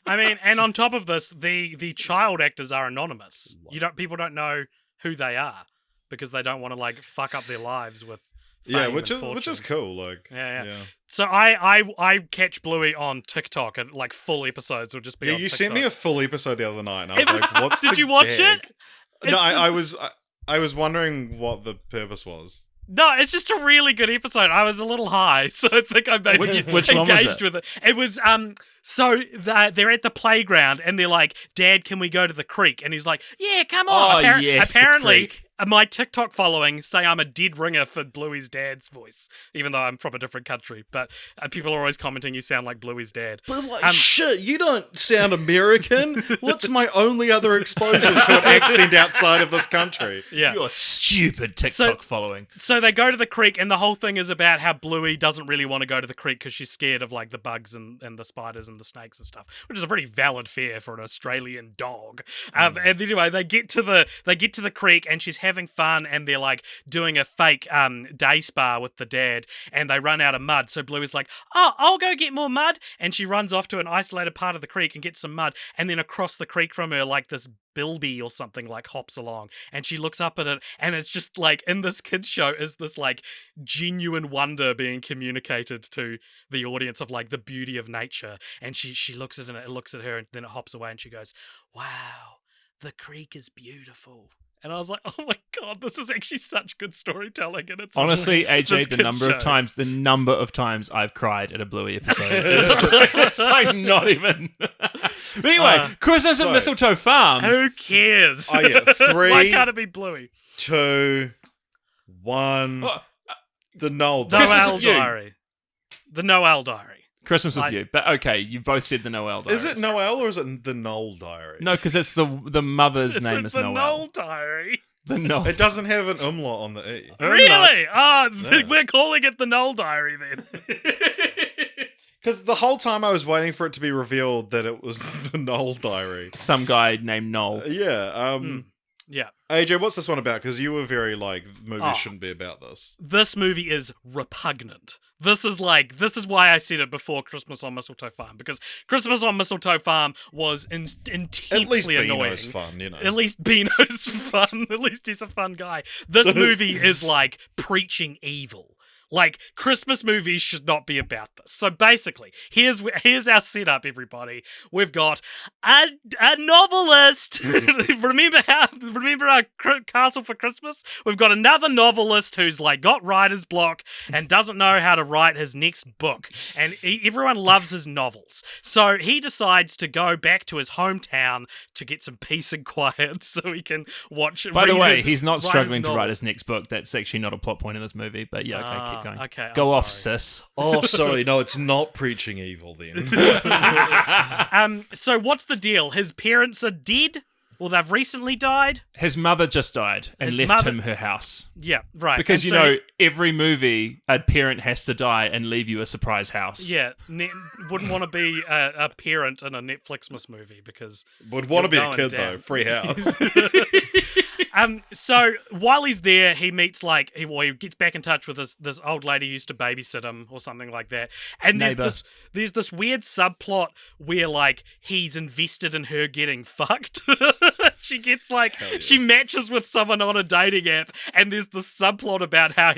[SPEAKER 1] I mean, and on top of this, the child actors are anonymous. People don't know who they are because they don't want to like fuck up their lives with fame
[SPEAKER 2] which
[SPEAKER 1] and
[SPEAKER 2] is
[SPEAKER 1] fortune.
[SPEAKER 2] cool. Like,
[SPEAKER 1] Yeah. So I catch Bluey on TikTok, and like full episodes will just be.
[SPEAKER 2] Yeah,
[SPEAKER 1] on
[SPEAKER 2] you
[SPEAKER 1] TikTok.
[SPEAKER 2] sent me a full episode the other night, and I was like, "What's
[SPEAKER 1] Did
[SPEAKER 2] the
[SPEAKER 1] you watch
[SPEAKER 2] gag?
[SPEAKER 1] it?
[SPEAKER 2] No,
[SPEAKER 1] It's
[SPEAKER 2] I was wondering what the purpose was.
[SPEAKER 1] No, it's just a really good episode. I was a little high, so I think I maybe
[SPEAKER 3] Which one was
[SPEAKER 1] engaged
[SPEAKER 3] it?
[SPEAKER 1] with it. It was so they're at the playground and they're like, "Dad, can we go to the creek?" And he's like, "Yeah, come on."
[SPEAKER 3] Oh, yes, the
[SPEAKER 1] apparently,
[SPEAKER 3] creek.
[SPEAKER 1] my TikTok following say I'm a dead ringer for Bluey's dad's voice, even though I'm from a different country. But people are always commenting, "You sound like Bluey's dad."
[SPEAKER 2] But like, shit, you don't sound American. What's my only other exposure to an accent outside of this country?
[SPEAKER 1] Yeah.
[SPEAKER 3] Your stupid TikTok following.
[SPEAKER 1] So they go to the creek, and the whole thing is about how Bluey doesn't really want to go to the creek because she's scared of like the bugs and the spiders and the snakes and stuff, which is a pretty valid fear for an Australian dog. And anyway, they get to the creek, and she's having fun, and they're like doing a fake day spa with the dad, and they run out of mud. So Bluey's like, "Oh, I'll go get more mud," and she runs off to an isolated part of the creek and gets some mud, and then across the creek from her, like this bilby or something like hops along, and she looks up at it, and it's just like in this kids show is this like genuine wonder being communicated to the audience of like the beauty of nature, and she looks at it looks at her, and then it hops away, and she goes, "Wow, the creek is beautiful." And I was like, "Oh my god, this is actually such good storytelling!" And it's
[SPEAKER 3] Honestly,
[SPEAKER 1] this
[SPEAKER 3] AJ, the
[SPEAKER 1] kids'
[SPEAKER 3] number of times I've cried at a Bluey episode. It's like not even. But anyway, Christmas at
[SPEAKER 2] so-
[SPEAKER 3] Mistletoe Farm.
[SPEAKER 1] Who cares?
[SPEAKER 2] Oh yeah,
[SPEAKER 1] Why
[SPEAKER 2] 3,
[SPEAKER 1] can't it be Bluey?
[SPEAKER 2] 2, 1.
[SPEAKER 3] Oh,
[SPEAKER 2] The Noel
[SPEAKER 3] Christmas
[SPEAKER 1] Noel
[SPEAKER 3] with you.
[SPEAKER 1] Diary. The Noel Diary.
[SPEAKER 3] Christmas with
[SPEAKER 1] I-
[SPEAKER 3] you. But okay, you both said the Noel Diary.
[SPEAKER 2] Is it Noel or is it the Noel Diary?
[SPEAKER 3] No, because it's the mother's name is
[SPEAKER 1] the
[SPEAKER 3] Noel.
[SPEAKER 1] Noel Diary.
[SPEAKER 3] The Noel.
[SPEAKER 2] It doesn't have an umlaut on the E.
[SPEAKER 1] Really?
[SPEAKER 2] Yeah.
[SPEAKER 1] We're calling it the Noel Diary then.
[SPEAKER 2] Because the whole time I was waiting for it to be revealed that it was the Noel Diary.
[SPEAKER 3] Some guy named Noel.
[SPEAKER 2] Yeah.
[SPEAKER 1] Yeah.
[SPEAKER 2] AJ, what's this one about? Because you were very like, movies
[SPEAKER 1] Oh.
[SPEAKER 2] shouldn't be about this.
[SPEAKER 1] This movie is repugnant. This is why I said it before Christmas on Mistletoe Farm, because Christmas on Mistletoe Farm was intensely
[SPEAKER 2] At least
[SPEAKER 1] annoying.
[SPEAKER 2] Beano's fun, you know.
[SPEAKER 1] At least Beano's fun. At least he's a fun guy. This movie is like preaching evil. Like, Christmas movies should not be about this. So basically, here's our setup, everybody. We've got a novelist. remember our Castle for Christmas? We've got another novelist who's like got writer's block and doesn't know how to write his next book. And everyone loves his novels. So he decides to go back to his hometown to get some peace and quiet so he can watch.
[SPEAKER 3] By the way, he's not struggling to write his next book. That's actually not a plot point in this movie. But yeah, okay, keep going.
[SPEAKER 1] Okay,
[SPEAKER 3] go off,
[SPEAKER 1] sorry.
[SPEAKER 3] sis.
[SPEAKER 2] Oh, sorry. No, it's not preaching evil then.
[SPEAKER 1] So what's the deal? His parents are dead? Well, they've recently died?
[SPEAKER 3] His mother just died and left him her house.
[SPEAKER 1] Yeah, right.
[SPEAKER 3] Because, every movie, a parent has to die and leave you a surprise house.
[SPEAKER 1] Yeah, wouldn't want to be a parent in a Netflixmas movie because...
[SPEAKER 2] Would want to be a kid, though. Free house.
[SPEAKER 1] So while he's there, he meets he gets back in touch with this old lady who used to babysit him or something like that. And there's this weird subplot where he's invested in her getting fucked. She gets she matches with someone on a dating app, and there's this subplot about how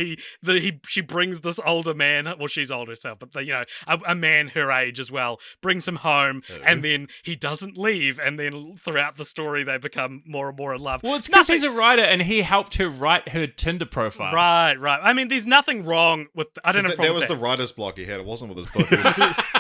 [SPEAKER 1] she brings this older man, well, she's older herself, but a man her age as well, brings him home, and then he doesn't leave, and then throughout the story they become more and more in love.
[SPEAKER 3] Well, it's because he's a writer and he helped her write her Tinder profile.
[SPEAKER 1] Right. I mean, there's nothing wrong with... I don't know.
[SPEAKER 2] That was the writer's block he had. It wasn't with his book.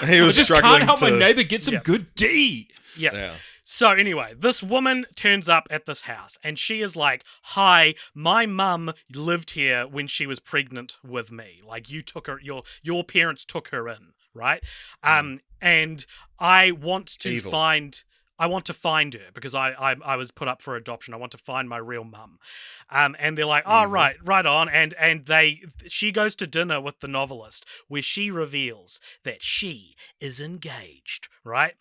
[SPEAKER 2] He was
[SPEAKER 3] just
[SPEAKER 2] struggling
[SPEAKER 3] can't help my neighbor get some good D.
[SPEAKER 1] Yeah. So anyway, this woman turns up at this house and she is like, "Hi, my mum lived here when she was pregnant with me. Like, you took her, your parents took her in, right? And I want to find her because I was put up for adoption. I want to find my real mum." And they're like, "Oh, right on." And she goes to dinner with the novelist where she reveals that she is engaged, right?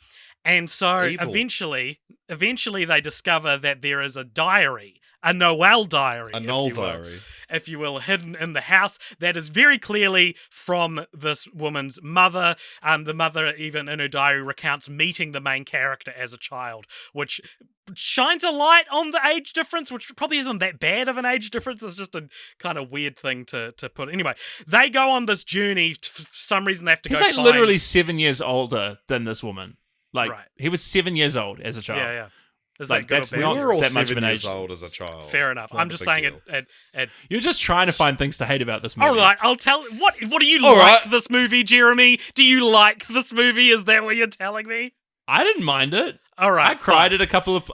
[SPEAKER 1] And so eventually they discover that there is a diary, a Noel diary, if you will, hidden in the house that is very clearly from this woman's mother. The mother, even in her diary, recounts meeting the main character as a child, which shines a light on the age difference, which probably isn't that bad of an age difference. It's just a kind of weird thing to put. Anyway, they go on this journey. For some reason, they have to go
[SPEAKER 3] He's literally 7 years older than this woman. He was 7 years old as a child.
[SPEAKER 1] Yeah. Is
[SPEAKER 3] that good?
[SPEAKER 2] We were all
[SPEAKER 3] that much
[SPEAKER 2] 7
[SPEAKER 3] of an
[SPEAKER 2] years
[SPEAKER 3] age.
[SPEAKER 2] old as a child.
[SPEAKER 1] Fair enough. I'm just saying it.
[SPEAKER 3] You're just trying to find things to hate about this movie.
[SPEAKER 1] All right, I'll tell. What do you this movie, Jeremy? Do you like this movie? Is that what you're telling me?
[SPEAKER 3] I didn't mind it.
[SPEAKER 1] All right,
[SPEAKER 3] I cried at a couple of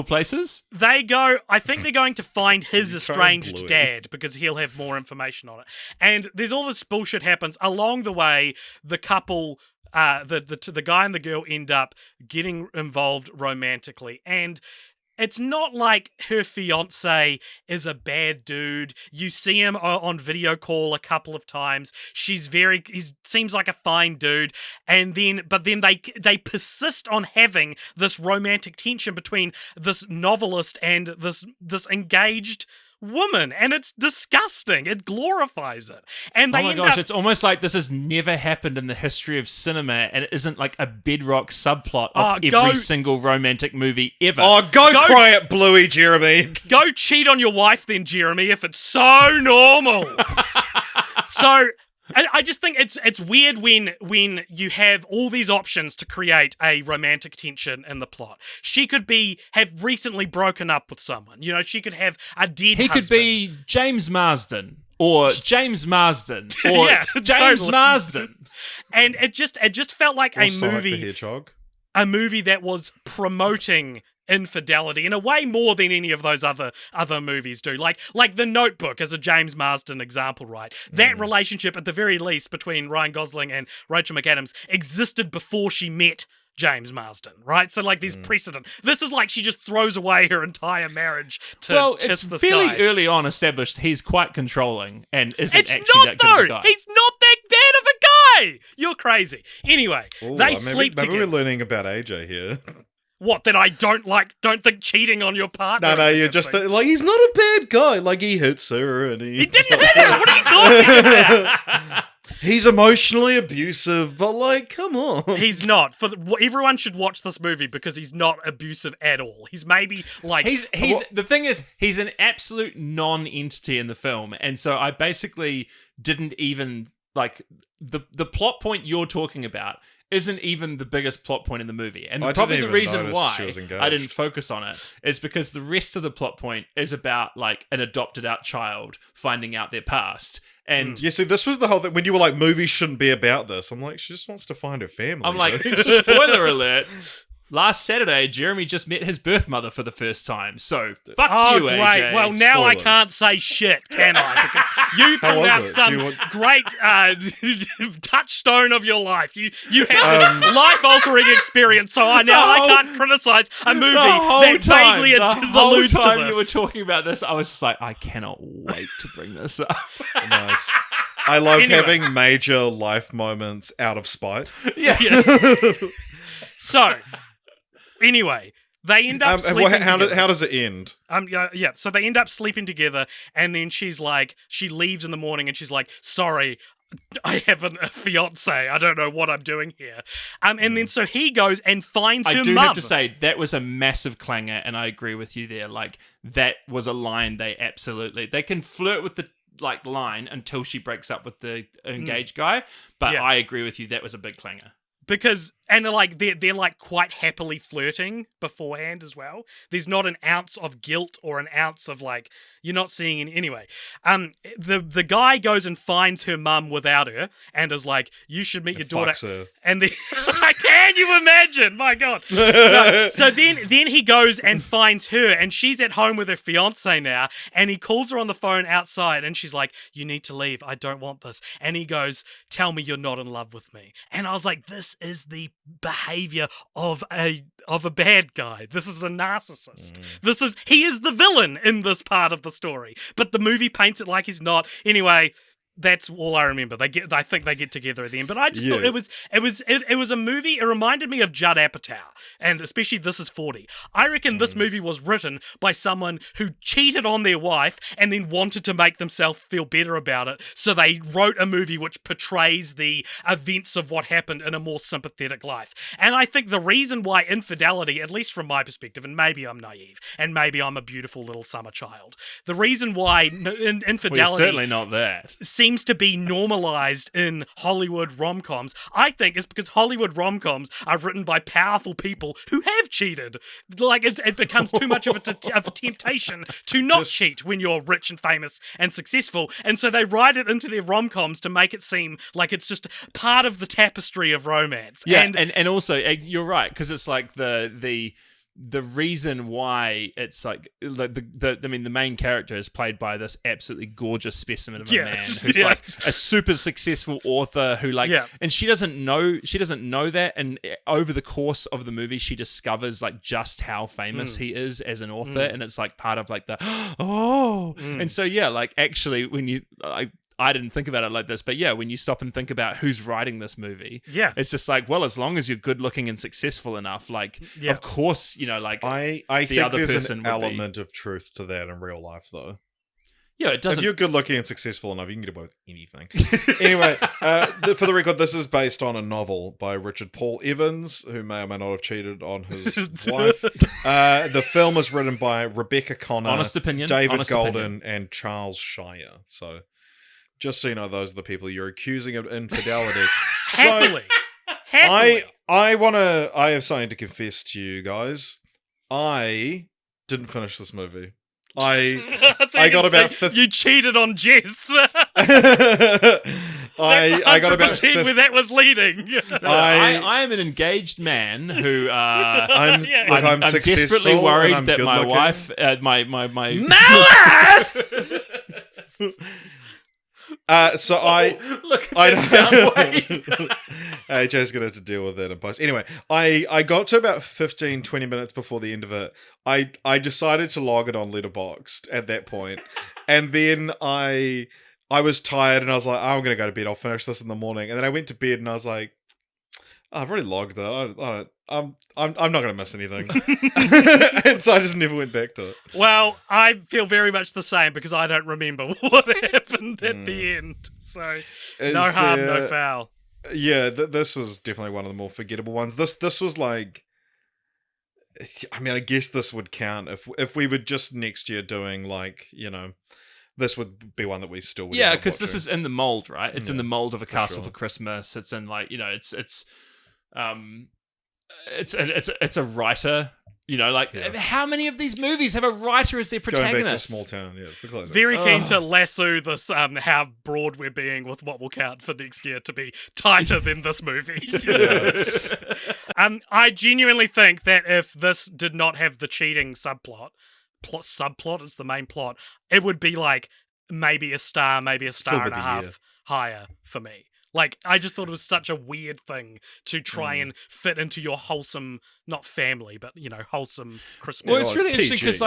[SPEAKER 3] places.
[SPEAKER 1] They go. I think they're going to find his estranged dad because he'll have more information on it. And there's all this bullshit happens along the way. The couple. The guy and the girl end up getting involved romantically, and it's not like her fiance is a bad dude. You see him on video call a couple of times. He seems like a fine dude, but then they persist on having this romantic tension between this novelist and this engaged woman, and it's disgusting. It glorifies it. And they
[SPEAKER 3] it's almost like this has never happened in the history of cinema, and it isn't like a bedrock subplot of every single romantic movie ever.
[SPEAKER 2] Go cry at Bluey, Jeremy.
[SPEAKER 1] Go cheat on your wife then, Jeremy, if it's so normal. So I just think it's weird when you have all these options to create a romantic tension in the plot. She could have recently broken up with someone. She could have a dead husband.
[SPEAKER 3] Could be James Marsden or James Marsden or James Marsden.
[SPEAKER 1] And it just felt like a
[SPEAKER 2] Sonic
[SPEAKER 1] movie.
[SPEAKER 2] the Hedgehog.
[SPEAKER 1] A movie that was promoting infidelity in a way more than any of those other movies do. Like The Notebook is a James Marsden example, right? That relationship, at the very least, between Ryan Gosling and Rachel McAdams existed before she met James Marsden, right? So there's precedent. This is like she just throws away her entire marriage to kiss this guy.
[SPEAKER 3] It's fairly early on established he's quite controlling and isn't
[SPEAKER 1] it's
[SPEAKER 3] actually
[SPEAKER 1] not,
[SPEAKER 3] that good of a guy.
[SPEAKER 1] He's not that bad of a guy! You're crazy. Anyway, they sleep together.
[SPEAKER 2] Maybe we're learning about AJ here.
[SPEAKER 1] What, that I don't think cheating on your partner?
[SPEAKER 2] No, you're just he's not a bad guy. He hits her and
[SPEAKER 1] he didn't hit her. What are you talking about?
[SPEAKER 2] He's emotionally abusive, but like, come on.
[SPEAKER 1] He's not. Everyone should watch this movie because he's not abusive at all. He's maybe like
[SPEAKER 3] he's the thing is he's an absolute non-entity in the film, and so I basically didn't even like the plot point you're talking about isn't even the biggest plot point in the movie. And probably the reason why I didn't focus on it is because the rest of the plot point is about like an adopted out child finding out their past. And
[SPEAKER 2] yeah, see, this was the whole thing. When you were like, movies shouldn't be about this, I'm like, she just wants to find her family.
[SPEAKER 3] I'm like, spoiler alert. Last Saturday, Jeremy just met his birth mother for the first time. So, fuck you,
[SPEAKER 1] great.
[SPEAKER 3] AJ.
[SPEAKER 1] Well, now
[SPEAKER 2] Spoilers.
[SPEAKER 1] I can't say shit, can I? Because you pulled out some great touchstone of your life. You had this life-altering experience, so I can't criticize a movie that vaguely alludes to this.
[SPEAKER 3] The whole time you were talking about this, I was just like, I cannot wait to bring this up.
[SPEAKER 2] Nice. I love having major life moments out of spite.
[SPEAKER 3] Yeah.
[SPEAKER 1] So, anyway, they end up sleeping together.
[SPEAKER 2] How does it end?
[SPEAKER 1] So they end up sleeping together, and then she leaves in the morning, and she's like, sorry, I have a fiance. I don't know what I'm doing here. And then so he goes and finds her mum.
[SPEAKER 3] I do have to say, that was a massive clanger, and I agree with you there. Like, that was a line they can flirt with the like line until she breaks up with the engaged guy, but I agree with you, that was a big clanger.
[SPEAKER 1] Because they're like quite happily flirting beforehand as well. There's not an ounce of guilt or an ounce of like you're not seeing any anyway. The guy goes and finds her mum without her and is like, you should meet your daughter.
[SPEAKER 2] Fucks her.
[SPEAKER 1] And then can you imagine? My God. No. So then he goes and finds her, and she's at home with her fiance now, and he calls her on the phone outside, and she's like, you need to leave. I don't want this. And he goes, tell me you're not in love with me. And I was like, this is the behavior of a bad guy. This is a narcissist. He is the villain in this part of the story, but the movie paints it like he's not. Anyway, that's all I remember. I think they get together at the end, but I just thought it was a movie. It reminded me of Judd Apatow, and especially This Is 40. I reckon this movie was written by someone who cheated on their wife and then wanted to make themselves feel better about it, so they wrote a movie which portrays the events of what happened in a more sympathetic life. And I think the reason why infidelity, at least from my perspective, and maybe I'm naive, and maybe I'm a beautiful little summer child, the reason why infidelity
[SPEAKER 3] well, you're certainly not that.
[SPEAKER 1] Seems to be normalized in Hollywood rom-coms, I think, is because Hollywood rom-coms are written by powerful people who have cheated. Like, it becomes too much of a temptation to not cheat when you're rich and famous and successful, and so they write it into their rom-coms to make it seem like it's just part of the tapestry of romance.
[SPEAKER 3] Yeah, and also, you're right, because it's like the reason why it's like the main character is played by this absolutely gorgeous specimen of a man who's like a super successful author who and she doesn't know that, and over the course of the movie she discovers like just how famous he is as an author, and it's like part of like the and so like actually when you I didn't think about it like this, but when you stop and think about who's writing this movie, it's just like, well, as long as you're good looking and successful enough, like, of course, like
[SPEAKER 2] I
[SPEAKER 3] the
[SPEAKER 2] think
[SPEAKER 3] other
[SPEAKER 2] there's
[SPEAKER 3] person
[SPEAKER 2] an element of truth to that in real life, though.
[SPEAKER 3] Yeah, it doesn't.
[SPEAKER 2] If you're good looking and successful enough, you can get away with anything. Anyway, for the record, this is based on a novel by Richard Paul Evans, who may or may not have cheated on his wife. The film is written by Rebecca Connor,
[SPEAKER 3] Honest opinion,
[SPEAKER 2] David Golden, and Charles Shire. So, just so you know, those are the people you're accusing of infidelity.
[SPEAKER 1] Happily.
[SPEAKER 2] I have something to confess to you guys. I didn't finish this movie. I got about 50.
[SPEAKER 1] You cheated on Jess.
[SPEAKER 2] I got about
[SPEAKER 1] 50 where that was leading.
[SPEAKER 3] I am an engaged man who
[SPEAKER 2] I'm successful,
[SPEAKER 3] desperately worried
[SPEAKER 2] and
[SPEAKER 3] that
[SPEAKER 2] I'm
[SPEAKER 3] my
[SPEAKER 2] good-looking.
[SPEAKER 3] wife my
[SPEAKER 2] So I
[SPEAKER 3] look at that sound wave.
[SPEAKER 2] AJ's gonna have to deal with that in post. Anyway, I got to about 15-20 minutes before the end of it. I decided to log it on Letterboxd at that point, and then I was tired and I was like, I'm gonna go to bed. I'll finish this in the morning. And then I went to bed and I was like, I've already logged that. I'm not gonna miss anything, and so I just never went back to it.
[SPEAKER 1] Well, I feel very much the same because I don't remember what happened at the end. So no harm, no foul.
[SPEAKER 2] Yeah, this was definitely one of the more forgettable ones. This was like, I mean, I guess this would count if we were just next year doing like, this would be one that we still would.
[SPEAKER 3] Yeah, because this is in the mold, right? It's in the mold of A Castle
[SPEAKER 2] sure.
[SPEAKER 3] for Christmas. It's in like it's a writer. How many of these movies have a writer as their protagonist?
[SPEAKER 2] Going back to Small Town, yeah, it's a closer.
[SPEAKER 1] Very keen to lasso this, how broad we're being with what will count for next year to be tighter than this movie. I genuinely think that if this did not have the cheating subplot is the main plot, it would be like maybe a star and a half higher for me. Like, I just thought it was such a weird thing to try and fit into your wholesome, not family, but, wholesome Christmas.
[SPEAKER 3] Well, it's really
[SPEAKER 2] PG,
[SPEAKER 3] interesting because,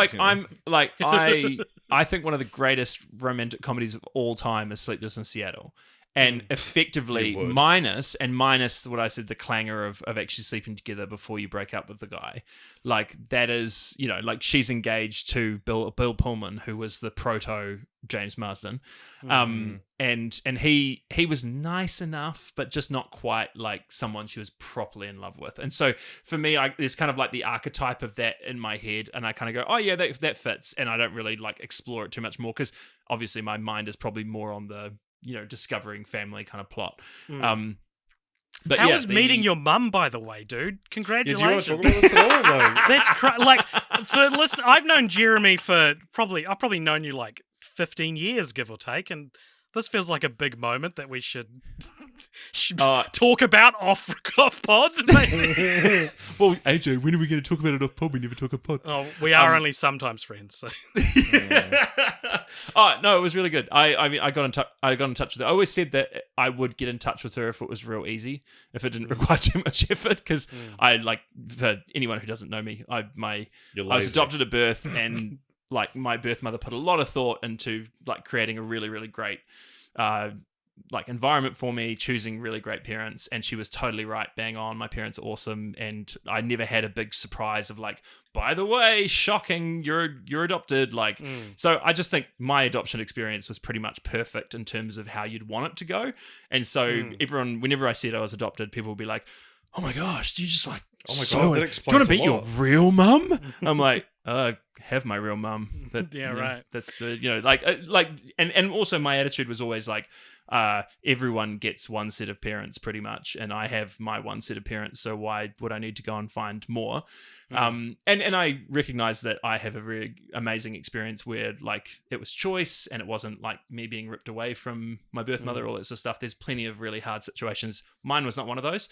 [SPEAKER 3] I think one of the greatest romantic comedies of all time is Sleepless in Seattle. And effectively, minus what I said, the clangor of actually sleeping together before you break up with the guy. Like, that is, like, she's engaged to Bill Pullman, who was the proto James Marsden. And he was nice enough, but just not quite like someone she was properly in love with. And so for me, there's kind of like the archetype of that in my head, and I kind of go, oh yeah, that fits. And I don't really like explore it too much more because obviously my mind is probably more on the discovering family kind of plot. But
[SPEAKER 1] how was meeting your mum, by the way, dude? Congratulations.
[SPEAKER 2] Yeah, do you want to talk about this at all?
[SPEAKER 1] That's for listen. I've known Jeremy for I've probably known you like 15 years, give or take, and this feels like a big moment that we should talk about off pod.
[SPEAKER 3] Well, AJ, when are we going to talk about it off pod? We never talk off pod.
[SPEAKER 1] Oh, we are only sometimes friends. So.
[SPEAKER 3] Oh no, it was really good. I mean, I got in touch with her. I always said that I would get in touch with her if it was real easy, if it didn't require too much effort. Because I for anyone who doesn't know me, I was adopted at birth, and like my birth mother put a lot of thought into like creating a really, really great like environment for me, choosing really great parents, and she was totally right, bang on. My parents are awesome, and I never had a big surprise of like, by the way, shocking, you're adopted. Like, so I just think my adoption experience was pretty much perfect in terms of how you'd want it to go. And so everyone, whenever I said I was adopted, people would be like, "Oh my gosh, do you just like,
[SPEAKER 2] oh my god, that explains
[SPEAKER 3] do you want to
[SPEAKER 2] a
[SPEAKER 3] meet your
[SPEAKER 2] lot."
[SPEAKER 3] real mum?" I'm like, have my real mum.
[SPEAKER 1] Right.
[SPEAKER 3] That's the and also my attitude was always like, everyone gets one set of parents pretty much, and I have my one set of parents, so why would I need to go and find more? And I recognize that I have a really amazing experience where like it was choice, and it wasn't like me being ripped away from my birth mother, all that sort of stuff. There's plenty of really hard situations. Mine was not one of those.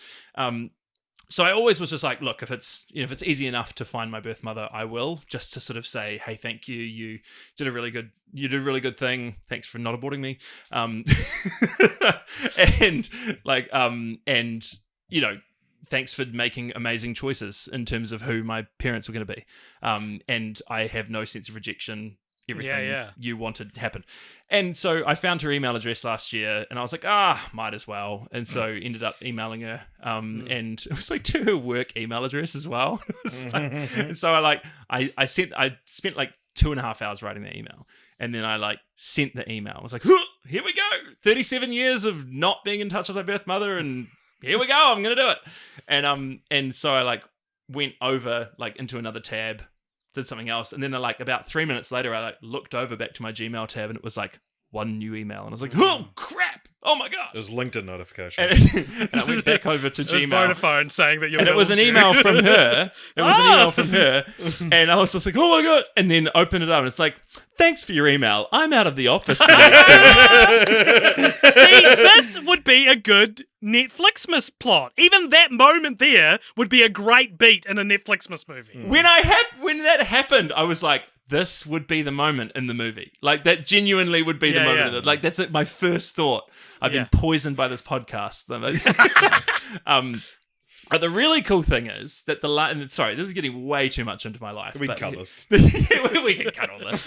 [SPEAKER 3] So I always was just like, look, if it's easy enough to find my birth mother, I will, just to sort of say, hey, thank you. You did a really good thing. Thanks for not aborting me. And thanks for making amazing choices in terms of who my parents were going to be. And I have no sense of rejection. Everything you wanted happened. And so I found her email address last year, and I was like, might as well. And so ended up emailing her. And it was like to her work email address as well. And so I spent like 2.5 hours writing the email. And then I like sent the email. I was like, here we go. 37 years of not being in touch with my birth mother, and here we go. I'm going to do it. And so I like went over like into another tab, did something else, and then like about 3 minutes later I like looked over back to my Gmail tab, and it was like one new email, and I was like, oh crap, oh my god,
[SPEAKER 2] it was LinkedIn notification.
[SPEAKER 3] And I went back over to Gmail.
[SPEAKER 1] It was Vodafone saying that
[SPEAKER 3] and it was an email from her. And I was just like, oh my god, and then opened it up, and it's like, thanks for your email, I'm out of the office for the next 7 weeks.
[SPEAKER 1] See, this would be a good Netflixmas plot. Even that moment there would be a great beat in a Netflixmas movie.
[SPEAKER 3] When that happened, I was like, this would be the moment in the movie. Like, that genuinely would be the moment.
[SPEAKER 1] Yeah.
[SPEAKER 3] Like, that's my first thought. I've been poisoned by this podcast. But the really cool thing is that sorry, this is getting way too much into my life.
[SPEAKER 2] We can cut this.
[SPEAKER 3] We can cut all this.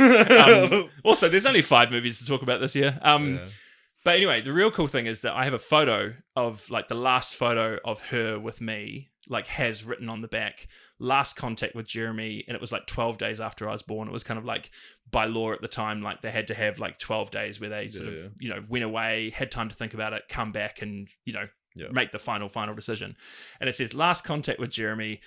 [SPEAKER 3] Also, there's only 5 movies to talk about this year. But anyway, the real cool thing is that I have a photo of like the last photo of her with me, like has written on the back, last contact with Jeremy, and it was like 12 days after I was born. It was kind of like by law at the time, like they had to have like 12 days where they sort of, went away, had time to think about it, come back and, make the final decision. And it says last contact with Jeremy,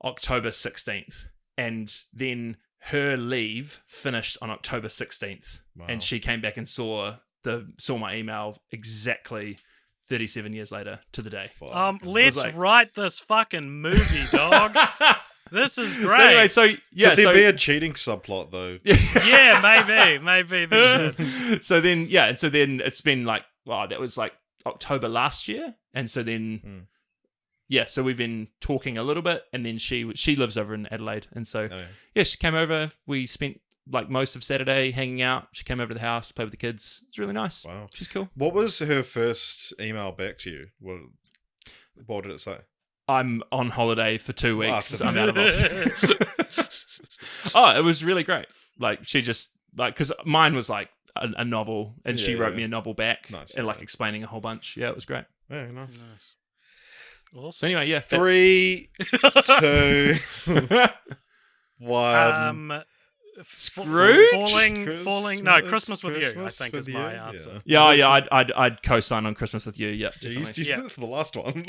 [SPEAKER 3] October 16th. And then her leave finished on October 16th.
[SPEAKER 2] Wow.
[SPEAKER 3] And she came back and saw my email exactly 37 years later to the day.
[SPEAKER 1] Let's write this fucking movie, dog. This is great.
[SPEAKER 3] So anyway,
[SPEAKER 2] Could there be a cheating subplot though?
[SPEAKER 1] Yeah, maybe.
[SPEAKER 3] So then it's been like, wow, that was like October last year, and so then so we've been talking a little bit, and then she lives over in Adelaide, and so she came over. We spent like most of Saturday hanging out. She came over to the house, played with the kids. It's really nice. Wow, she's cool.
[SPEAKER 2] What was her first email back to you? What did it say?
[SPEAKER 3] I'm on holiday for 2 weeks. I'm out of office. Oh, it was really great. Like she just because mine was like a novel, and she wrote me a novel back, and like explaining a whole bunch. Yeah, it was great.
[SPEAKER 2] Yeah, nice.
[SPEAKER 3] Awesome. So anyway,
[SPEAKER 2] 3, 2, 1.
[SPEAKER 3] Scrooge?
[SPEAKER 1] Falling. No, Christmas with You, I think is my answer.
[SPEAKER 3] Yeah, I'd co-sign on Christmas with You. Yeah,
[SPEAKER 2] you did it for the last one.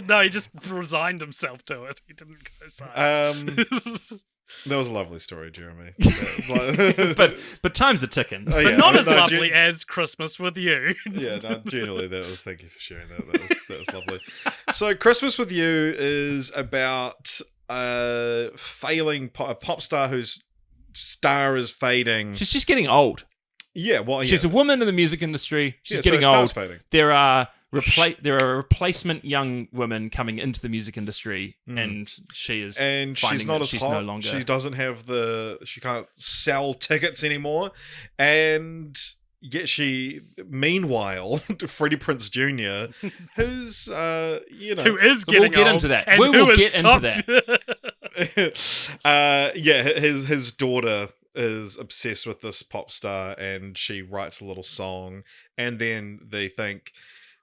[SPEAKER 1] No, he just resigned himself to it. He didn't co-sign.
[SPEAKER 2] That was a lovely story, Jeremy.
[SPEAKER 3] but time's are ticking.
[SPEAKER 1] But not as lovely as Christmas with You.
[SPEAKER 2] Yeah, no, generally that was. Thank you for sharing that. That was lovely. So, Christmas with You is about a failing pop star whose star is fading.
[SPEAKER 3] She's just getting old.
[SPEAKER 2] Yeah, well,
[SPEAKER 3] she's a woman in the music industry. She's getting old.
[SPEAKER 2] Fading.
[SPEAKER 3] There are replacement young women coming into the music industry, and she's not as hot. No longer.
[SPEAKER 2] She doesn't have she can't sell tickets anymore, and yet meanwhile, Freddie Prinze Jr., who's who is
[SPEAKER 3] we'll
[SPEAKER 2] getting
[SPEAKER 3] get
[SPEAKER 2] old,
[SPEAKER 3] into that. We will get into
[SPEAKER 2] that. His daughter is obsessed with this pop star, and she writes a little song, and then they think.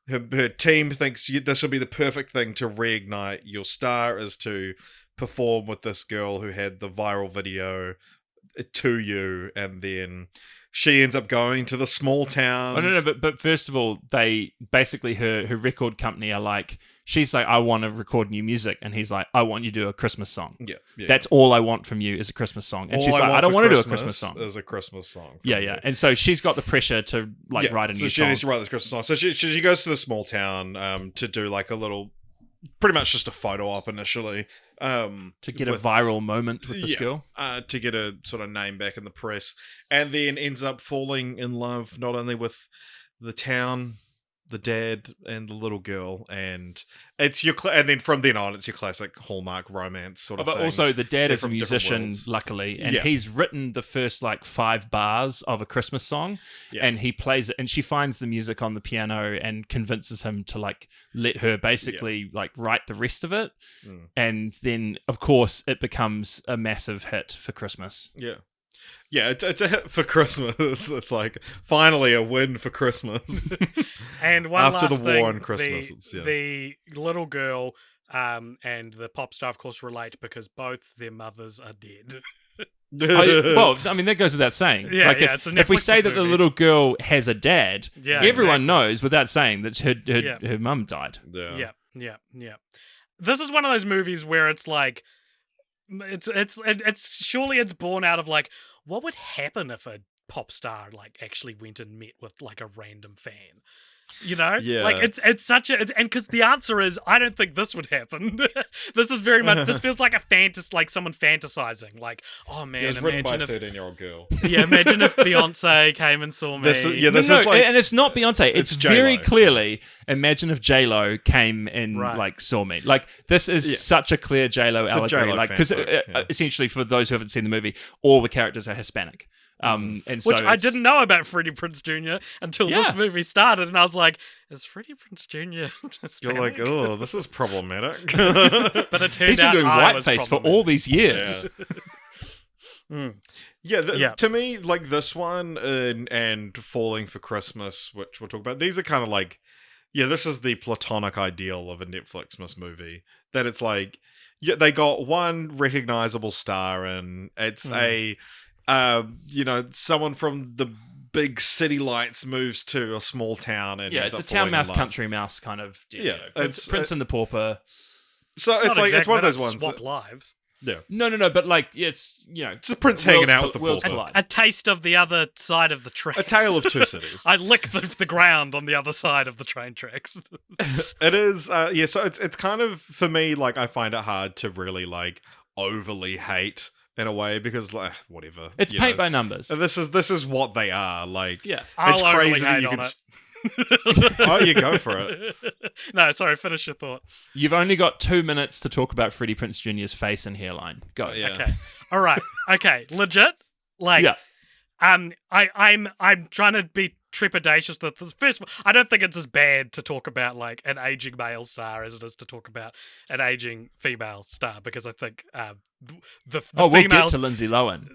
[SPEAKER 2] Her team thinks this will be the perfect thing to reignite your star, is to perform with this girl who had the viral video to you, and then she ends up going to the small town.
[SPEAKER 3] Oh, no, but first of all, they basically her record company are like, she's like, I want to record new music, and he's like, I want you to do a Christmas song.
[SPEAKER 2] Yeah.
[SPEAKER 3] That's all I want from you is a Christmas song. And she's like, I don't want to do a Christmas song.
[SPEAKER 2] Is a Christmas song.
[SPEAKER 3] Yeah. And so she's got the pressure to write a new song. So
[SPEAKER 2] she needs to write this Christmas song. So she goes to the small town to do like a little, pretty much just a photo op initially.
[SPEAKER 3] To get a viral moment with this girl.
[SPEAKER 2] To get a sort of name back in the press. And then ends up falling in love not only with the town, the dad, and the little girl, and it's and then from then on it's your classic Hallmark romance sort of thing.
[SPEAKER 3] But also the dad is a musician, luckily, and he's written the first like 5 bars of a Christmas song, and he plays it, and she finds the music on the piano and convinces him to like let her basically like write the rest of it, and then of course it becomes a massive hit for Christmas.
[SPEAKER 2] Yeah, it's a hit for Christmas. It's like finally a win for Christmas.
[SPEAKER 1] And one
[SPEAKER 2] after
[SPEAKER 1] last
[SPEAKER 2] the war
[SPEAKER 1] thing,
[SPEAKER 2] on Christmas,
[SPEAKER 1] the little girl and the pop star, of course, relate because both their mothers are dead.
[SPEAKER 3] Well, I mean that goes without saying.
[SPEAKER 1] Yeah,
[SPEAKER 3] like if we say that the little girl has a dad, everyone knows without saying that her mum died.
[SPEAKER 1] Yeah. This is one of those movies where it's like, it's surely it's born out of like, what would happen if a pop star like actually went and met with like a random fan? You know?
[SPEAKER 2] Yeah.
[SPEAKER 1] Like it's such a, and because the answer is, I don't think this would happen. This is very much, this feels like like someone fantasizing. Like, oh man,
[SPEAKER 2] it's written by a 13-year-old girl.
[SPEAKER 1] Yeah, imagine if Beyonce came and saw me.
[SPEAKER 2] This is like,
[SPEAKER 3] and it's not Beyonce. It's very
[SPEAKER 2] J-Lo.
[SPEAKER 3] Clearly, imagine if J-Lo came and like saw me. Like this is such a clear J-Lo allegory. Like because essentially, for those who haven't seen the movie, all the characters are Hispanic. And so
[SPEAKER 1] which I didn't know about Freddie Prinze Jr. until this movie started, and I was like, "Is Freddie Prinze Jr. Hispanic?"
[SPEAKER 2] You're like, "Oh, this is problematic."
[SPEAKER 1] But it turned
[SPEAKER 3] he's been
[SPEAKER 1] out
[SPEAKER 3] doing whiteface for all these years.
[SPEAKER 2] Yeah,
[SPEAKER 1] Yeah.
[SPEAKER 2] to me, like this one and Falling for Christmas, which we'll talk about, these are kind of like, yeah, this is the platonic ideal of a Netflixmas movie. That it's like, yeah, they got one recognizable star, and it's someone from the big city lights moves to a small town, and
[SPEAKER 3] Yeah,
[SPEAKER 2] ends
[SPEAKER 3] it's a
[SPEAKER 2] up
[SPEAKER 3] town
[SPEAKER 2] falling in
[SPEAKER 3] mouse,
[SPEAKER 2] love.
[SPEAKER 3] country mouse kind of deal.
[SPEAKER 2] Yeah,
[SPEAKER 3] Prince and the Pauper.
[SPEAKER 2] So it's
[SPEAKER 1] Not
[SPEAKER 2] like
[SPEAKER 1] exactly,
[SPEAKER 2] it's one of
[SPEAKER 1] they
[SPEAKER 2] those
[SPEAKER 1] don't
[SPEAKER 2] ones.
[SPEAKER 1] swap
[SPEAKER 2] That,
[SPEAKER 1] lives.
[SPEAKER 2] yeah,
[SPEAKER 3] No, but like it's
[SPEAKER 2] it's a prince hanging out with the
[SPEAKER 3] worlds
[SPEAKER 2] pauper.
[SPEAKER 3] collide.
[SPEAKER 1] A taste of the other side of the tracks.
[SPEAKER 2] A tale of two cities.
[SPEAKER 1] I lick the ground on the other side of the train tracks.
[SPEAKER 2] It is, yeah. So it's kind of, for me, like, I find it hard to really like overly hate in a way, because like whatever.
[SPEAKER 3] It's paint by numbers.
[SPEAKER 2] And this is what they are. Like,
[SPEAKER 3] Yeah.
[SPEAKER 2] it's
[SPEAKER 1] I'll
[SPEAKER 2] crazy
[SPEAKER 1] overly
[SPEAKER 2] that
[SPEAKER 1] hate
[SPEAKER 2] you
[SPEAKER 1] on
[SPEAKER 2] can.
[SPEAKER 1] it.
[SPEAKER 2] Oh, you go for it.
[SPEAKER 1] No, sorry, finish your thought.
[SPEAKER 3] You've only got 2 minutes to talk about Freddie Prinze Jr.'s face and hairline. Go.
[SPEAKER 2] Yeah.
[SPEAKER 1] Okay. All right. Okay. Legit. Like,
[SPEAKER 3] Yeah.
[SPEAKER 1] I'm trying to be trepidatious with this. First of all, I don't think it's as bad to talk about like an aging male star as it is to talk about an aging female star, because I think the
[SPEAKER 3] We'll
[SPEAKER 1] female
[SPEAKER 3] get to Lindsay Lohan.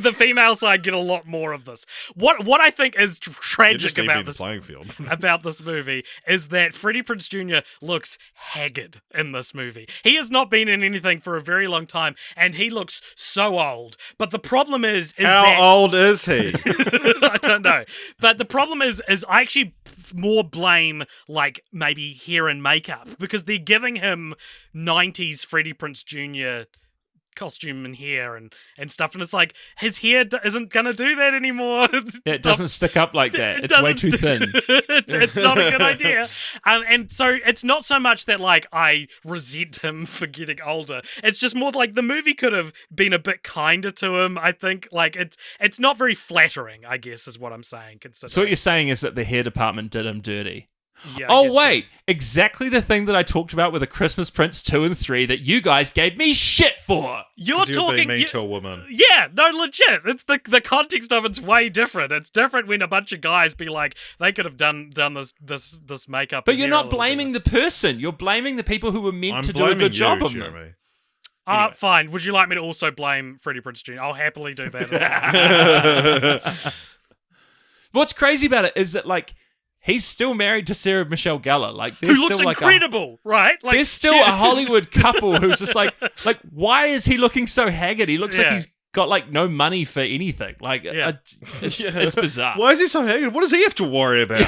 [SPEAKER 1] the female side get a lot more of this. What I think is
[SPEAKER 2] You're
[SPEAKER 1] tragic
[SPEAKER 2] just leaving
[SPEAKER 1] about
[SPEAKER 2] the
[SPEAKER 1] this
[SPEAKER 2] playing field.
[SPEAKER 1] about this movie is that Freddie Prinze Jr. looks haggard in this movie. He has not been in anything for a very long time, and he looks so old. But the problem is
[SPEAKER 2] How
[SPEAKER 1] that
[SPEAKER 2] old is he?
[SPEAKER 1] I don't know. But the problem is I actually more blame like maybe hair and makeup, because they're giving him 90s Freddie Prinze Jr. costume and hair and stuff, and it's like his hair isn't gonna do that anymore.
[SPEAKER 3] It doesn't stick up like that.
[SPEAKER 1] It
[SPEAKER 3] It's way
[SPEAKER 1] doesn't
[SPEAKER 3] too thin.
[SPEAKER 1] it's not a good idea. And so it's not so much that like I resent him for getting older. It's just more like the movie could have been a bit kinder to him. I think like it's not very flattering, I guess, is what I'm saying.
[SPEAKER 3] So what you're saying is that the hair department did him dirty.
[SPEAKER 1] Yeah, I
[SPEAKER 3] Oh,
[SPEAKER 1] guess so.
[SPEAKER 3] wait. Exactly the thing that I talked about with The Christmas Prince 2 and 3 that you guys gave me shit for.
[SPEAKER 1] You're
[SPEAKER 2] 'Cause
[SPEAKER 1] talking
[SPEAKER 2] being mean to a woman.
[SPEAKER 1] Yeah, no, legit. It's the context of it's way different. It's different when a bunch of guys be like, they could have done this makeup.
[SPEAKER 3] But
[SPEAKER 1] and
[SPEAKER 3] you're
[SPEAKER 1] hair a
[SPEAKER 3] not
[SPEAKER 1] little
[SPEAKER 3] blaming
[SPEAKER 1] better.
[SPEAKER 3] the person. You're blaming the people who were meant
[SPEAKER 2] I'm
[SPEAKER 3] to do a
[SPEAKER 2] blaming
[SPEAKER 3] good job
[SPEAKER 2] you,
[SPEAKER 3] of them.
[SPEAKER 2] Jeremy.
[SPEAKER 3] Anyway.
[SPEAKER 1] Fine. Would you like me to also blame Freddie Prinze Jr.? I'll happily do that.
[SPEAKER 3] What's crazy about it is that, like, he's still married to Sarah Michelle Gellar. Like,
[SPEAKER 1] Who
[SPEAKER 3] there's
[SPEAKER 1] looks
[SPEAKER 3] still like
[SPEAKER 1] incredible, right? Like,
[SPEAKER 3] there's still a Hollywood couple who's just like, why is he looking so haggard? He looks like
[SPEAKER 1] Yeah.
[SPEAKER 3] he's got like no money for anything. Like,
[SPEAKER 1] Yeah.
[SPEAKER 3] it's bizarre.
[SPEAKER 2] Why is he so haggard? What does he have to worry about?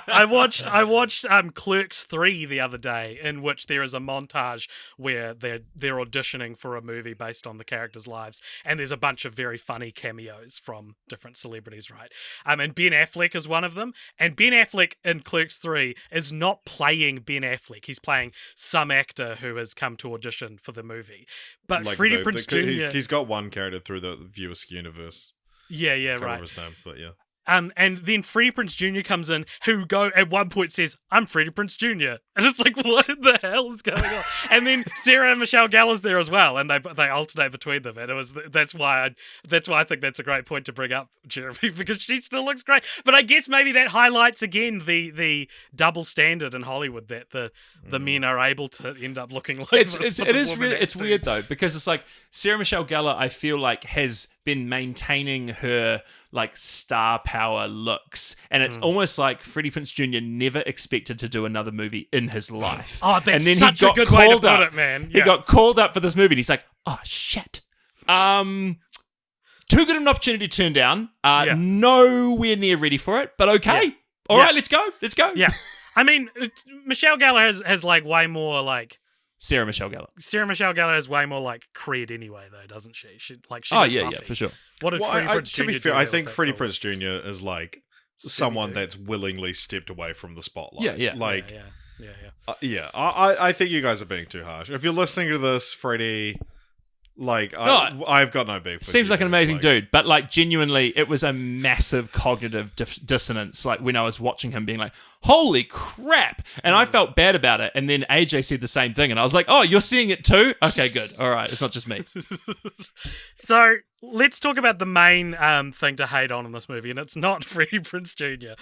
[SPEAKER 1] I watched Clerks 3 the other day, in which there is a montage where they're auditioning for a movie based on the characters' lives, and there's a bunch of very funny cameos from different celebrities, right? And Ben Affleck is one of them. And Ben Affleck in Clerks 3 is not playing Ben Affleck; he's playing some actor who has come to audition for the movie. But
[SPEAKER 2] Like
[SPEAKER 1] Freddie Prinze Jr.
[SPEAKER 2] he's got one character through the Viewer's universe.
[SPEAKER 1] Yeah,
[SPEAKER 2] Can't
[SPEAKER 1] right.
[SPEAKER 2] remember his name, but yeah.
[SPEAKER 1] And then Freddie Prinze Jr. comes in, who at one point says, "I'm Freddie Prinze Jr." And it's like, what the hell is going on? And then Sarah and Michelle Gellar's there as well, and they alternate between them. And that's why I think that's a great point to bring up, Jeremy, because she still looks great. But I guess maybe that highlights again the double standard in Hollywood, that the men are able to end up looking like this.
[SPEAKER 3] It's weird though, because it's like Sarah Michelle Gellar, I feel like, has been maintaining her like star power looks, and it's almost like Freddie Prinze Jr. never expected to do another movie in his life.
[SPEAKER 1] Oh, that's
[SPEAKER 3] and then
[SPEAKER 1] such
[SPEAKER 3] he
[SPEAKER 1] a
[SPEAKER 3] got
[SPEAKER 1] good way to
[SPEAKER 3] called
[SPEAKER 1] put
[SPEAKER 3] up.
[SPEAKER 1] it, man.
[SPEAKER 3] He
[SPEAKER 1] Yeah.
[SPEAKER 3] got called up for this movie, and he's like, "Oh shit." Too good an opportunity to turn down.
[SPEAKER 1] Yeah.
[SPEAKER 3] Nowhere near ready for it, but okay.
[SPEAKER 1] Yeah.
[SPEAKER 3] All
[SPEAKER 1] Yeah.
[SPEAKER 3] right, let's go.
[SPEAKER 1] Yeah. I mean, Michelle Gellar has like way more like
[SPEAKER 3] Sarah Michelle Gellar.
[SPEAKER 1] Sarah Michelle Gellar has way more like cred anyway, though, doesn't she? She
[SPEAKER 3] Oh
[SPEAKER 1] did
[SPEAKER 3] yeah,
[SPEAKER 1] Buffy.
[SPEAKER 3] yeah, for sure.
[SPEAKER 1] What did
[SPEAKER 2] Well,
[SPEAKER 1] Freddie Prinze
[SPEAKER 2] to be
[SPEAKER 1] Jr.
[SPEAKER 2] fair,
[SPEAKER 1] do
[SPEAKER 2] I
[SPEAKER 1] that
[SPEAKER 2] think
[SPEAKER 1] was that
[SPEAKER 2] Freddie
[SPEAKER 1] cool?
[SPEAKER 2] Prinze Jr. is like someone that's willingly stepped away from the spotlight.
[SPEAKER 3] Yeah, yeah.
[SPEAKER 2] Like,
[SPEAKER 1] Yeah.
[SPEAKER 2] I think you guys are being too harsh. If you're listening to this, Freddie, like, I've got no beef with
[SPEAKER 3] Seems
[SPEAKER 2] you,
[SPEAKER 3] like an amazing
[SPEAKER 2] like-
[SPEAKER 3] dude, but like genuinely, it was a massive cognitive dissonance. Like when I was watching him, being like, "Holy crap!" and I felt bad about it. And then AJ said the same thing, and I was like, "Oh, you're seeing it too? Okay, good. All right, it's not just me."
[SPEAKER 1] So let's talk about the main thing to hate on in this movie, and it's not Freddie Prinze Jr.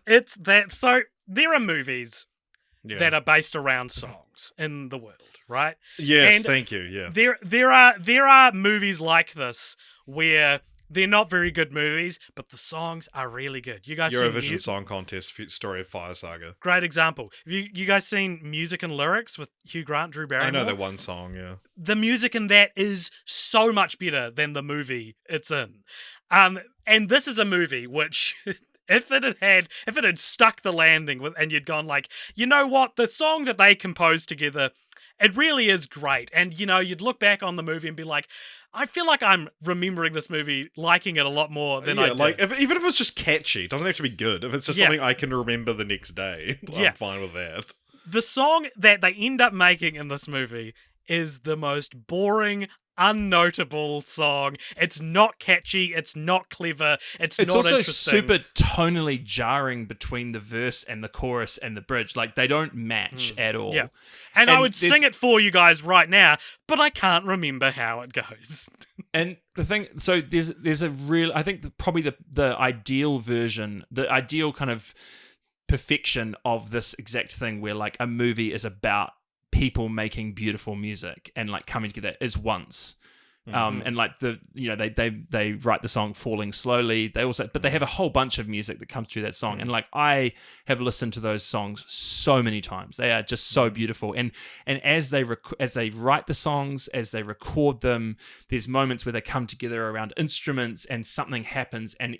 [SPEAKER 1] It's that. So there are movies
[SPEAKER 2] Yeah.
[SPEAKER 1] that are based around songs in the world, right?
[SPEAKER 2] Yes,
[SPEAKER 1] And
[SPEAKER 2] thank you. Yeah.
[SPEAKER 1] there are movies like this where they're not very good movies, but the songs are really good. You guys
[SPEAKER 2] Eurovision
[SPEAKER 1] seen
[SPEAKER 2] Song Contest Story of Fire Saga.
[SPEAKER 1] Great example. Have you guys seen Music and Lyrics with Hugh Grant, Drew Barrymore?
[SPEAKER 2] I know that one song, yeah.
[SPEAKER 1] The music in that is so much better than the movie it's in. And this is a movie which if it had stuck the landing with, and you'd gone like, you know what, the song that they composed together, it really is great. And you'd look back on the movie and be like, I feel like I'm remembering this movie, liking it a lot more than I did.
[SPEAKER 2] Like even if it's just catchy, it doesn't have to be good. If it's just something I can remember the next day, I'm fine with that.
[SPEAKER 1] The song that they end up making in this movie is the most boring, unnotable song. It's not catchy. It's not clever. It's not
[SPEAKER 3] also
[SPEAKER 1] interesting.
[SPEAKER 3] super tonally jarring between the verse and the chorus and the bridge. Like, they don't match at all.
[SPEAKER 1] Yeah. And I would sing it for you guys right now, but I can't remember how it goes.
[SPEAKER 3] And the thing, so there's a real, I think probably the ideal version, the ideal kind of perfection of this exact thing where like a movie is about people making beautiful music and like coming together is Once. And like they write the song Falling Slowly. But they have a whole bunch of music that comes through that song. And like, I have listened to those songs so many times. They are just so beautiful. And as they write the songs, as they record them, there's moments where they come together around instruments and something happens, and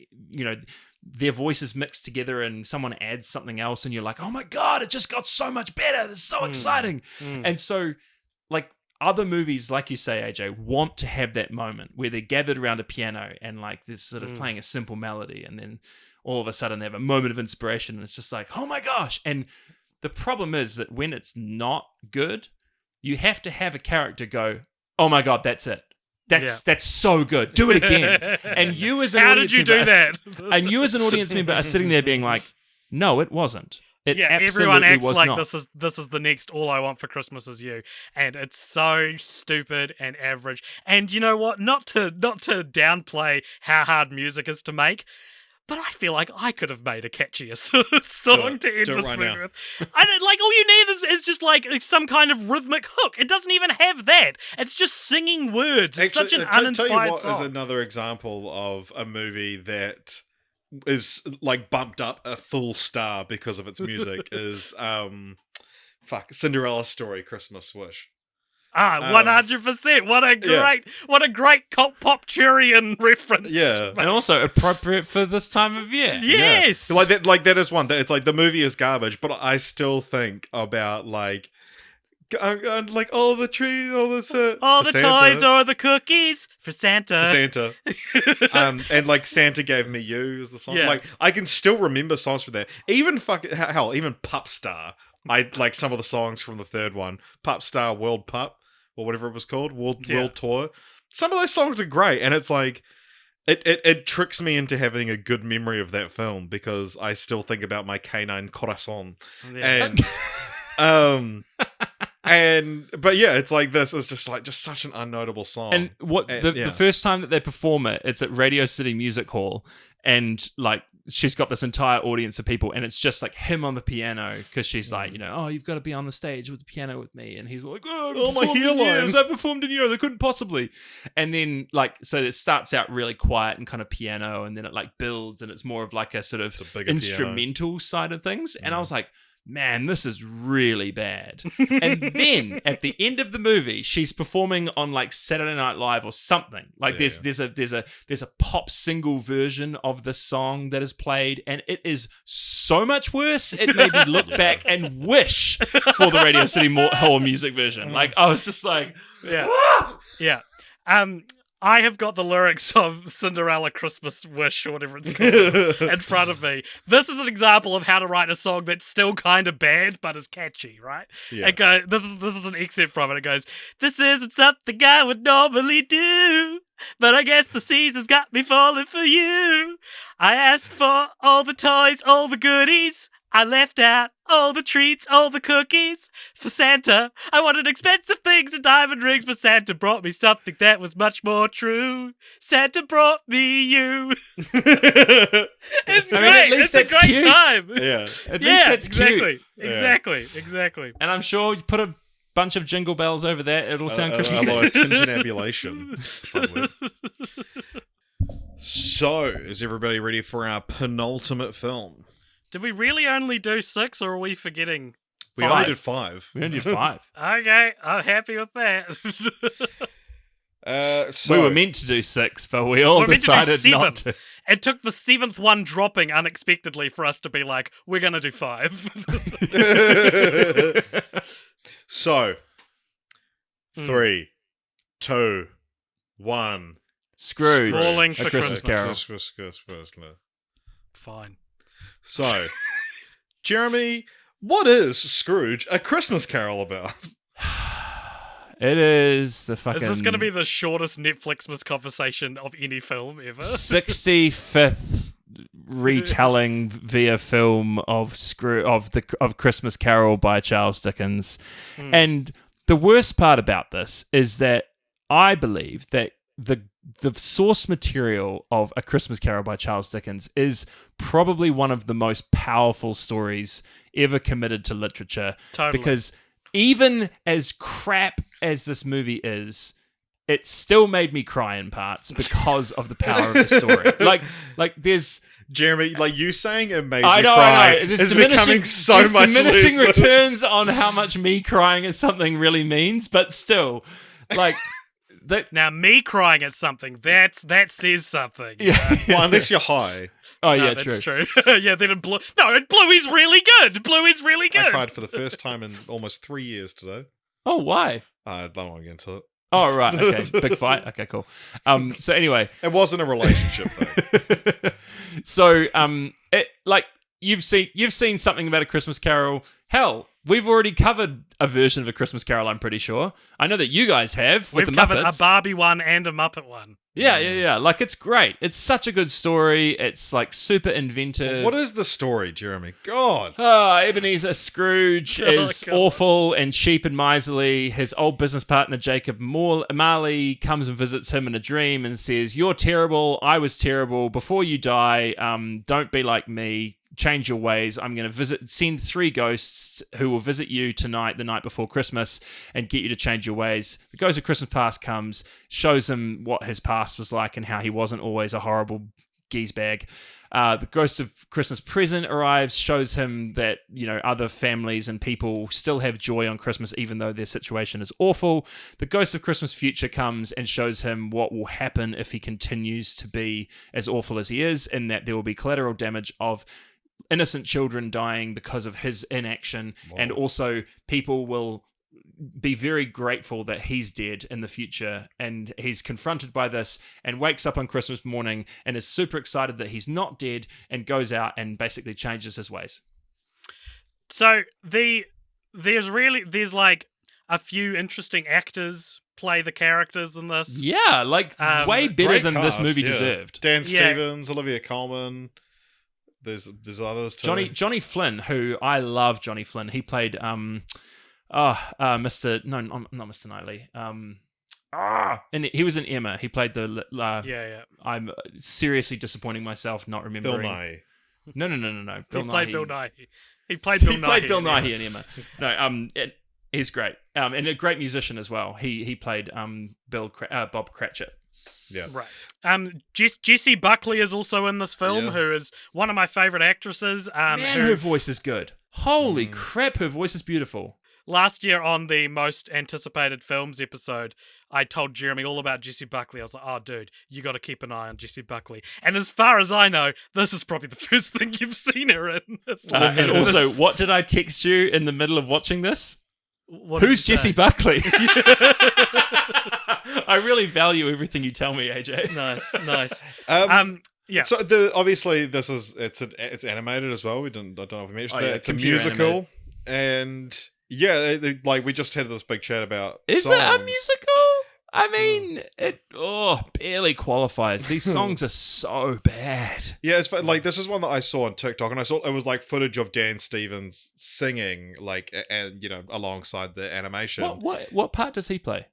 [SPEAKER 3] their voices mix together and someone adds something else, and you're like, oh my God, it just got so much better. This is so exciting. And so like, other movies, like you say, AJ, want to have that moment where they're gathered around a piano and like they're sort of playing a simple melody, and then all of a sudden they have a moment of inspiration, and it's just like, oh my gosh. And the problem is that when it's not good, you have to have a character go, oh my God, that's it. That's so good. Do it again. And you as an
[SPEAKER 1] How
[SPEAKER 3] audience
[SPEAKER 1] did you
[SPEAKER 3] member,
[SPEAKER 1] do that?
[SPEAKER 3] and you as an audience member are sitting there being like, no, it wasn't. It
[SPEAKER 1] everyone
[SPEAKER 3] absolutely
[SPEAKER 1] acts
[SPEAKER 3] was
[SPEAKER 1] like
[SPEAKER 3] not.
[SPEAKER 1] this is the next All I Want for Christmas Is You, and it's so stupid and average. And you know what? Not to downplay how hard music is to make, but I feel like I could have made a catchier song to end this movie with. I don't, like, all you need is just like some kind of rhythmic hook. It doesn't even have that. It's just singing words. It's such an uninspired
[SPEAKER 2] tell you what
[SPEAKER 1] song.
[SPEAKER 2] is another example of a movie that is like bumped up a full star because of its music is Cinderella Story Christmas Wish.
[SPEAKER 1] 100%. What a great cult Popturian reference.
[SPEAKER 2] Yeah.
[SPEAKER 3] And also appropriate for this time of year.
[SPEAKER 1] Yes.
[SPEAKER 2] Yeah. That is one. It's like the movie is garbage, but I still think about like all the trees, all the
[SPEAKER 1] toys or the cookies for Santa.
[SPEAKER 2] And like Santa Gave Me You is the song.
[SPEAKER 1] Yeah.
[SPEAKER 2] Like, I can still remember songs from that. Even even Pup Star. I like some of the songs from the third one. Pup Star World Pup, or whatever it was called, World Tour. Some of those songs are great, and it's like it tricks me into having a good memory of that film because I still think about my canine corazon.
[SPEAKER 1] Yeah.
[SPEAKER 2] But yeah, it's like this is just such an unnotable song.
[SPEAKER 3] And the first time that they perform it's at Radio City Music Hall, and like she's got this entire audience of people, and it's just like him on the piano because she's like, oh, you've got to be on the stage with the piano with me, and he's like, oh
[SPEAKER 2] my hairline.
[SPEAKER 3] I performed in Europe, they couldn't possibly. And then like, so it starts out really quiet and kind of piano, and then it like builds, and it's more of like a sort of instrumental side of things. And I was like, man, this is really bad. And then at the end of the movie, she's performing on like Saturday Night Live or something. Like there's a pop single version of the song that is played, and it is so much worse. It made me look back and wish for the Radio City Hall music version. Like, I was just like,
[SPEAKER 1] yeah. I have got the lyrics of Cinderella Christmas Wish, or whatever it's called, in front of me. This is an example of how to write a song that's still kind of bad, but is catchy, right?
[SPEAKER 2] Yeah.
[SPEAKER 1] It goes, this is an excerpt from it. It goes, "This isn't something I would normally do, but I guess the season's got me falling for you. I asked for all the toys, all the goodies. I left out all the treats, all the cookies. For Santa, I wanted expensive things and diamond rings, but Santa brought me something that was much more true. Santa brought me you." It's great.
[SPEAKER 3] At least
[SPEAKER 1] it's a great time.
[SPEAKER 2] Yeah.
[SPEAKER 3] At least that's
[SPEAKER 1] exactly.
[SPEAKER 3] cute.
[SPEAKER 1] Exactly.
[SPEAKER 3] And I'm sure you put bunch of jingle bells over that. It'll sound
[SPEAKER 2] A
[SPEAKER 3] Christmassy.
[SPEAKER 2] lot of tintinnabulation. Fun word. So, is everybody ready for our penultimate film?
[SPEAKER 1] Did we really only do 6, or are we forgetting?
[SPEAKER 2] We
[SPEAKER 3] 5.
[SPEAKER 2] only did 5.
[SPEAKER 3] We only did 5.
[SPEAKER 1] Okay, I'm happy with that.
[SPEAKER 2] So
[SPEAKER 3] We were meant to do 6, but we all
[SPEAKER 1] We're meant to do
[SPEAKER 3] decided not
[SPEAKER 1] 7.
[SPEAKER 3] to.
[SPEAKER 1] It took the 7th one dropping unexpectedly for us to be like, we're going to do 5.
[SPEAKER 2] So, 3, 2, 1.
[SPEAKER 3] Scrooge.
[SPEAKER 1] Falling
[SPEAKER 3] A
[SPEAKER 1] for
[SPEAKER 3] Christmas
[SPEAKER 1] Christmas.
[SPEAKER 3] Carol.
[SPEAKER 1] Fine.
[SPEAKER 2] So, Jeremy, what is Scrooge, A Christmas Carol about?
[SPEAKER 3] It is the fucking...
[SPEAKER 1] Is this going to be the shortest Netflixmas conversation of any film ever?
[SPEAKER 3] 65th retelling via film of Christmas Carol by Charles Dickens. And the worst part about this is that I believe that the source material of A Christmas Carol by Charles Dickens is probably one of the most powerful stories ever committed to literature.
[SPEAKER 1] Totally.
[SPEAKER 3] Because even as crap as this movie is, it still made me cry in parts because of the power of the story. Like there's...
[SPEAKER 2] Jeremy, like you saying it made
[SPEAKER 3] I
[SPEAKER 2] me
[SPEAKER 3] know.
[SPEAKER 2] cry
[SPEAKER 3] There's
[SPEAKER 2] is becoming so
[SPEAKER 3] there's
[SPEAKER 2] much
[SPEAKER 3] diminishing
[SPEAKER 2] less.
[SPEAKER 3] returns on how much me crying at something really means, but still, like...
[SPEAKER 1] Now, me crying at something, that says something.
[SPEAKER 2] Well, unless you're high.
[SPEAKER 3] Oh,
[SPEAKER 1] No,
[SPEAKER 3] yeah,
[SPEAKER 1] that's
[SPEAKER 3] true.
[SPEAKER 1] Yeah, then Bluey's really good. Bluey's really
[SPEAKER 2] I
[SPEAKER 1] good.
[SPEAKER 2] cried for the first time in almost 3 years today.
[SPEAKER 3] Oh, why?
[SPEAKER 2] I don't want to get into it.
[SPEAKER 3] Oh, right. Okay. Big fight. Okay, cool. So anyway.
[SPEAKER 2] It wasn't a relationship thing.
[SPEAKER 3] So, it like you've seen something about A Christmas Carol. Hell, we've already covered a version of A Christmas Carol, I'm pretty sure. I know that you guys have with
[SPEAKER 1] We've
[SPEAKER 3] the
[SPEAKER 1] covered
[SPEAKER 3] Muppets.
[SPEAKER 1] a Barbie one and a Muppet one.
[SPEAKER 3] Yeah. Like, it's great. It's such a good story. It's, like, super inventive.
[SPEAKER 2] What is the story, Jeremy? God.
[SPEAKER 3] Ebenezer Scrooge is
[SPEAKER 1] God.
[SPEAKER 3] awful and cheap and miserly. His old business partner, Jacob Marley, comes and visits him in a dream and says, "You're terrible. I was terrible. Before you die, don't be like me. Change your ways. I'm going to send 3 ghosts who will visit you tonight, the night before Christmas, and get you to change your ways." The Ghost of Christmas Past comes, shows him what his past was like and how he wasn't always a horrible geezebag. The Ghost of Christmas Present arrives, shows him that, other families and people still have joy on Christmas even though their situation is awful. The Ghost of Christmas Future comes and shows him what will happen if he continues to be as awful as he is, and that there will be collateral damage of innocent children dying because of his inaction.
[SPEAKER 2] Whoa.
[SPEAKER 3] And also people will be very grateful that he's dead in the future, and he's confronted by this and wakes up on Christmas morning and is super excited that he's not dead and goes out and basically changes his ways.
[SPEAKER 1] So there's like a few interesting actors play the characters in this.
[SPEAKER 3] Yeah, like way better
[SPEAKER 2] Great
[SPEAKER 3] than this
[SPEAKER 2] cast,
[SPEAKER 3] movie
[SPEAKER 2] yeah.
[SPEAKER 3] deserved.
[SPEAKER 2] Dan
[SPEAKER 1] Yeah.
[SPEAKER 2] Stevens, Olivia Colman. There's others too.
[SPEAKER 3] Johnny Flynn, who I love. Johnny Flynn, he played Mr. No, not Mr. Knightley. And he was in Emma. He played the.
[SPEAKER 1] Yeah.
[SPEAKER 3] I'm seriously disappointing myself not remembering.
[SPEAKER 2] Bill Nye.
[SPEAKER 3] No.
[SPEAKER 1] He played Bill Nighy. He played Bill Nighy
[SPEAKER 3] in Emma. No, he's great. And a great musician as well. He played Bob Cratchit.
[SPEAKER 2] Yeah.
[SPEAKER 1] Right. Jessie Buckley is also in this film,
[SPEAKER 2] Yeah.
[SPEAKER 1] who is one of my favorite actresses.
[SPEAKER 3] Man, her voice is good. Holy crap, her voice is beautiful.
[SPEAKER 1] Last year on the most anticipated films episode, I told Jeremy all about Jessie Buckley. I was like, "Oh, dude, you got to keep an eye on Jessie Buckley." And as far as I know, this is probably the first thing you've seen her in. It's like-
[SPEAKER 3] And also, what did I text you in the middle of watching this?
[SPEAKER 1] What did
[SPEAKER 3] Who's
[SPEAKER 1] you
[SPEAKER 3] Jessie
[SPEAKER 1] say?
[SPEAKER 3] Buckley? I really value everything you tell me, AJ.
[SPEAKER 1] Nice. Yeah.
[SPEAKER 2] So obviously this is it's animated as well. I don't know if we mentioned
[SPEAKER 3] Oh,
[SPEAKER 2] that.
[SPEAKER 3] yeah,
[SPEAKER 2] It's a
[SPEAKER 3] computer
[SPEAKER 2] musical, and yeah, like we just had this big chat about.
[SPEAKER 3] Is
[SPEAKER 2] songs.
[SPEAKER 3] it a musical? I mean, it barely qualifies. These songs are so bad.
[SPEAKER 2] Yeah, it's like this is one that I saw on TikTok, and I saw it was like footage of Dan Stevens singing, like, and alongside the animation.
[SPEAKER 3] What part does he play?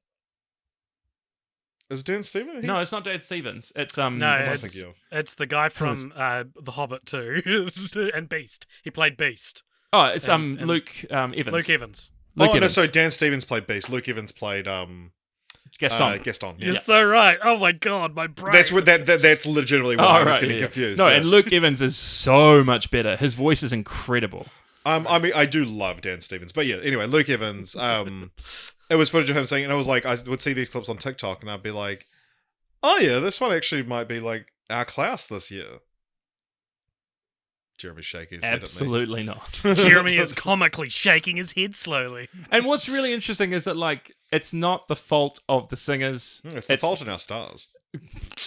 [SPEAKER 2] Is it Dan Stevens?
[SPEAKER 3] No, it's not Dad Stevens. It's
[SPEAKER 1] No,
[SPEAKER 2] I
[SPEAKER 1] it's,
[SPEAKER 2] think you.
[SPEAKER 1] it's the guy from The Hobbit too, and Beast. He played Beast.
[SPEAKER 3] Oh, it's
[SPEAKER 1] and
[SPEAKER 3] Luke Evans.
[SPEAKER 1] Luke Evans.
[SPEAKER 3] Luke
[SPEAKER 2] no,
[SPEAKER 3] Evans.
[SPEAKER 2] sorry, Dan Stevens played Beast. Luke Evans played
[SPEAKER 3] Gaston.
[SPEAKER 2] Gaston.
[SPEAKER 1] You're
[SPEAKER 2] Yeah.
[SPEAKER 1] so right. Oh my god, my brain.
[SPEAKER 2] That's legitimately why I was getting confused.
[SPEAKER 3] No,
[SPEAKER 2] yeah.
[SPEAKER 3] and Luke Evans is so much better. His voice is incredible.
[SPEAKER 2] I mean, I do love Dan Stevens, but yeah. Anyway, Luke Evans. It was footage of him saying, and I was like, I would see these clips on TikTok, and I'd be like, oh yeah, this one actually might be like our class this year. Jeremy shaking his head at me.
[SPEAKER 3] Absolutely not.
[SPEAKER 1] Jeremy is comically shaking his head slowly.
[SPEAKER 3] And what's really interesting is that, like, it's not the fault of the singers.
[SPEAKER 2] It's the fault in our stars.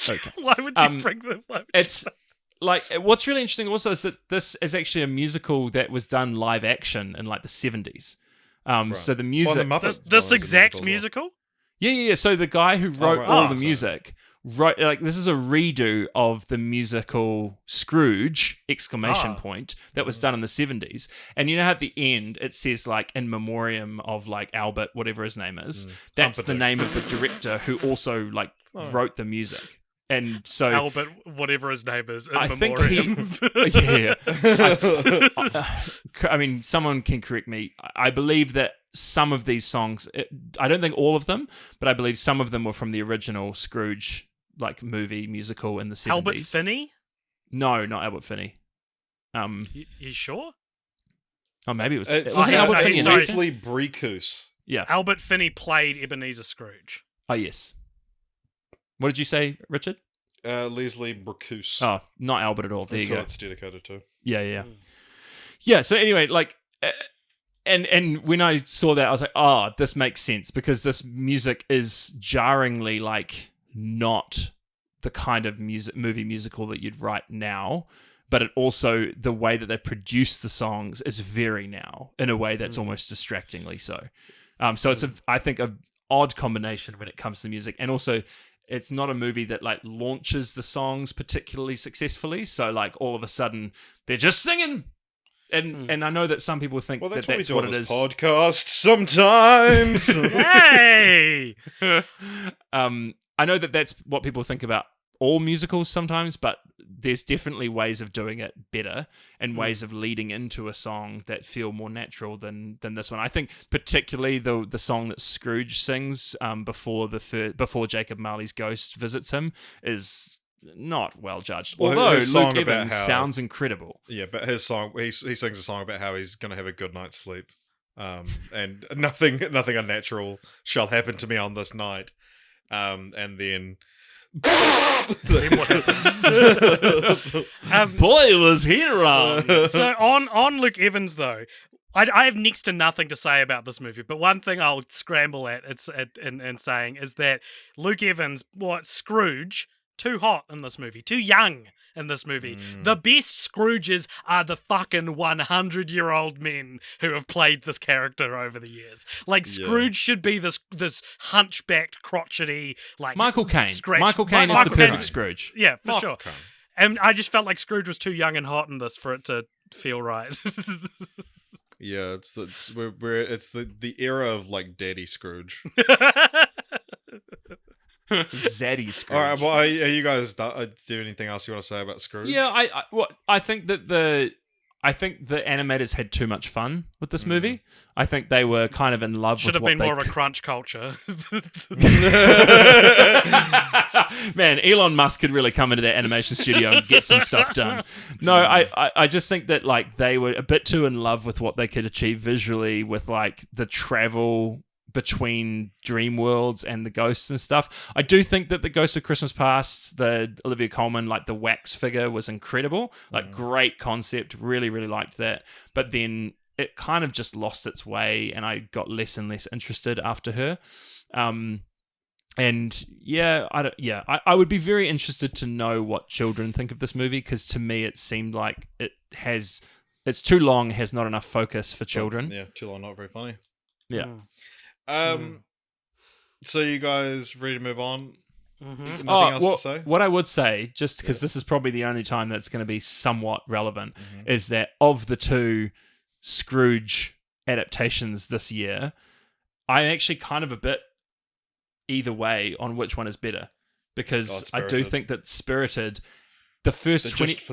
[SPEAKER 3] Okay.
[SPEAKER 1] Why would you bring them up?
[SPEAKER 3] It's like, what's really interesting also is that this is actually a musical that was done live action in like the 70s. So the music,
[SPEAKER 2] Well, the Muppet
[SPEAKER 1] This
[SPEAKER 2] one is a
[SPEAKER 1] exact
[SPEAKER 2] musical as
[SPEAKER 1] musical?
[SPEAKER 3] yeah. So the guy who wrote
[SPEAKER 2] right.
[SPEAKER 3] all
[SPEAKER 2] Oh,
[SPEAKER 3] the
[SPEAKER 2] sorry.
[SPEAKER 3] music wrote, like, this is a redo of the musical Scrooge ! That was done in the 70s. And you know how at the end it says like in memoriam of like Albert, whatever his name is. That's the
[SPEAKER 2] Humperdinck.
[SPEAKER 3] name of the director who also like wrote the music. And so
[SPEAKER 1] Albert, whatever his name is, in
[SPEAKER 3] I think
[SPEAKER 1] memoriam.
[SPEAKER 3] I mean, someone can correct me. I believe that some of these songs, I don't think all of them, but I believe some of them were from the original Scrooge like movie musical in the 70s.
[SPEAKER 1] Albert Finney?
[SPEAKER 3] No, not Albert Finney.
[SPEAKER 1] You sure?
[SPEAKER 3] Oh, maybe it was.
[SPEAKER 2] It's
[SPEAKER 3] Wasn't Albert Finney in
[SPEAKER 1] sorry.
[SPEAKER 3] that?
[SPEAKER 2] Leslie Bricus.
[SPEAKER 3] Yeah.
[SPEAKER 1] Albert Finney played Ebenezer Scrooge.
[SPEAKER 3] Oh, yes. What did you say, Richard?
[SPEAKER 2] Leslie Bricus.
[SPEAKER 3] Oh, not Albert at all. There
[SPEAKER 2] That's
[SPEAKER 3] you
[SPEAKER 2] who
[SPEAKER 3] go.
[SPEAKER 2] it's dedicated to.
[SPEAKER 3] Yeah. Yeah, so anyway, like, and when I saw that, I was like, oh, this makes sense, because this music is jarringly, like, not the kind of movie musical that you'd write now, but it also, the way that they produce the songs is very now, in a way that's almost distractingly so. So it's, I think, a odd combination when it comes to music, and also it's not a movie that like launches the songs particularly successfully. So like all of a sudden they're just singing, and I know that some people think
[SPEAKER 2] Well, that's
[SPEAKER 3] that that's what
[SPEAKER 2] what
[SPEAKER 3] it
[SPEAKER 2] we do
[SPEAKER 3] is.
[SPEAKER 2] on this podcast sometimes.
[SPEAKER 1] Hey!
[SPEAKER 3] I know that that's what people think about all musicals sometimes, but there's definitely ways of doing it better and ways of leading into a song that feel more natural than this one. I think particularly the song that Scrooge sings before Jacob Marley's ghost visits him is not well judged.
[SPEAKER 2] Well,
[SPEAKER 3] Although
[SPEAKER 2] his song
[SPEAKER 3] Luke
[SPEAKER 2] about
[SPEAKER 3] Evans
[SPEAKER 2] how-
[SPEAKER 3] sounds incredible.
[SPEAKER 2] Yeah, but his song, he sings a song about how he's going to have a good night's sleep, and nothing unnatural shall happen to me on this night, and then.
[SPEAKER 3] Boy, was he wrong.
[SPEAKER 1] So on Luke Evans though, I have next to nothing to say about this movie, but one thing I'll scramble at in saying is that Luke Evans, Scrooge, too hot in this movie, too young in this movie. The best Scrooges are the fucking 100-year-old men who have played this character over the years. Like, Scrooge should be this hunchbacked, crotchety, like
[SPEAKER 3] Michael Caine.
[SPEAKER 1] scratch-
[SPEAKER 3] Michael Caine is the
[SPEAKER 1] Michael
[SPEAKER 3] perfect
[SPEAKER 1] Caine's-
[SPEAKER 3] Scrooge.
[SPEAKER 1] Yeah, for
[SPEAKER 2] Michael
[SPEAKER 1] sure.
[SPEAKER 2] Caine.
[SPEAKER 1] And I just felt like Scrooge was too young and hot in this for it to feel right.
[SPEAKER 2] Yeah, it's the era of like Daddy Scrooge.
[SPEAKER 3] Zaddy Scrooge.
[SPEAKER 2] All right, well, are you guys do you have anything else you want to say about Scrooge?
[SPEAKER 3] Yeah, I think that the animators had too much fun with this movie. I think they were kind of in love
[SPEAKER 1] Should
[SPEAKER 3] with
[SPEAKER 1] have
[SPEAKER 3] what
[SPEAKER 1] been
[SPEAKER 3] they
[SPEAKER 1] more of a crunch culture.
[SPEAKER 3] Man, Elon Musk could really come into that animation studio and get some stuff done. No, I just think that like they were a bit too in love with what they could achieve visually with like the travel between dream worlds and the ghosts and stuff. I do think that the Ghost of Christmas Past, the Olivia Colman, like the wax figure was incredible. Like great concept, really, really liked that. But then it kind of just lost its way and I got less and less interested after her. And yeah, I would be very interested to know what children think of this movie, because to me it seemed like it's too long, has not enough focus for children.
[SPEAKER 2] Yeah, too long, not very funny.
[SPEAKER 3] Yeah.
[SPEAKER 2] So you guys ready to move on? Nothing
[SPEAKER 3] Oh,
[SPEAKER 2] else
[SPEAKER 3] well,
[SPEAKER 2] to say?
[SPEAKER 3] what I would say, just because this is probably the only time that's going to be somewhat relevant, is that of the two Scrooge adaptations this year, I'm actually kind of a bit either way on which one is better, because I do
[SPEAKER 2] Spirited.
[SPEAKER 3] think that Spirited, the first 20...
[SPEAKER 2] Just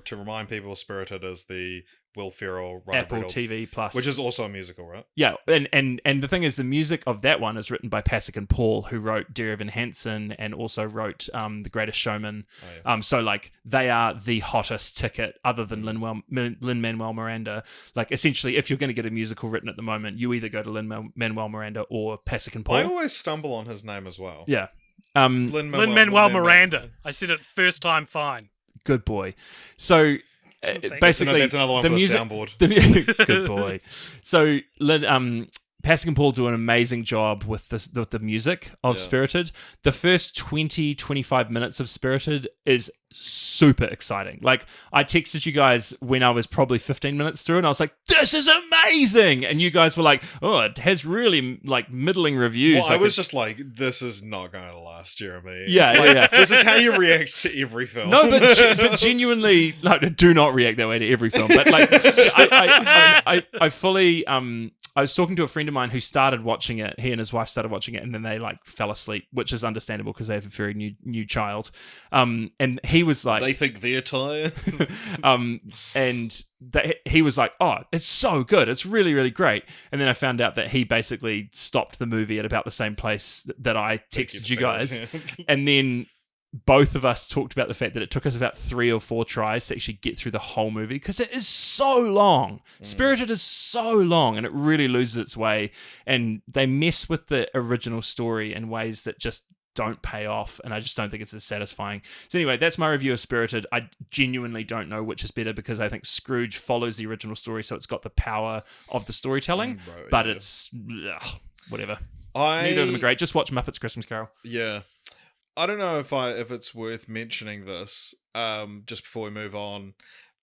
[SPEAKER 2] to remind people, Spirited is the Will Ferrell, Ryan
[SPEAKER 3] Apple
[SPEAKER 2] Reynolds,
[SPEAKER 3] TV Plus,
[SPEAKER 2] which is also a musical, right?
[SPEAKER 3] yeah, and the thing is, the music of that one is written by Pasek and Paul, who wrote Dear Evan Hansen and also wrote The Greatest Showman.
[SPEAKER 2] Oh, yeah.
[SPEAKER 3] So like they are the hottest ticket, other than Lin-Manuel Miranda. Like essentially, if you're going to get a musical written at the moment, you either go to Lin-Manuel Miranda or Pasek and Paul.
[SPEAKER 2] I always stumble on his name as well.
[SPEAKER 3] Yeah.
[SPEAKER 1] Lin-Manuel Miranda. I said it first time fine.
[SPEAKER 3] Good boy. So basically,
[SPEAKER 2] that's another one
[SPEAKER 3] the
[SPEAKER 2] for
[SPEAKER 3] music,
[SPEAKER 2] the soundboard.
[SPEAKER 3] good boy. So Pasek and Paul do an amazing job with the music of Spirited. The first 20-25 minutes of Spirited is super exciting. Like, I texted you guys when I was probably 15 minutes through, and I was like, this is amazing! And you guys were like, oh, it has really, like, middling reviews.
[SPEAKER 2] Well,
[SPEAKER 3] like,
[SPEAKER 2] I was just like, this is not going to last, Jeremy.
[SPEAKER 3] Yeah,
[SPEAKER 2] like,
[SPEAKER 3] yeah.
[SPEAKER 2] This is how you react to every film.
[SPEAKER 3] No, but genuinely, like, do not react that way to every film. But, like, I fully... I was talking to a friend of mine who started watching it. He and his wife started watching it, and then they like fell asleep, which is understandable because they have a very new child. And he was like,
[SPEAKER 2] they think they're tired.
[SPEAKER 3] He was like, oh, it's so good. It's really, really great. And then I found out that he basically stopped the movie at about the same place that I texted you guys. And then both of us talked about the fact that it took us about 3 or 4 tries to actually get through the whole movie because it is so long. Spirited is so long and it really loses its way. And they mess with the original story in ways that just don't pay off, and I just don't think it's as satisfying. So anyway, that's my review of Spirited. I genuinely don't know which is better because I think Scrooge follows the original story, so it's got the power of the storytelling, but it's whatever. Neither of them are great. Just watch Muppets Christmas Carol.
[SPEAKER 2] Yeah. I don't know if it's worth mentioning this just before we move on.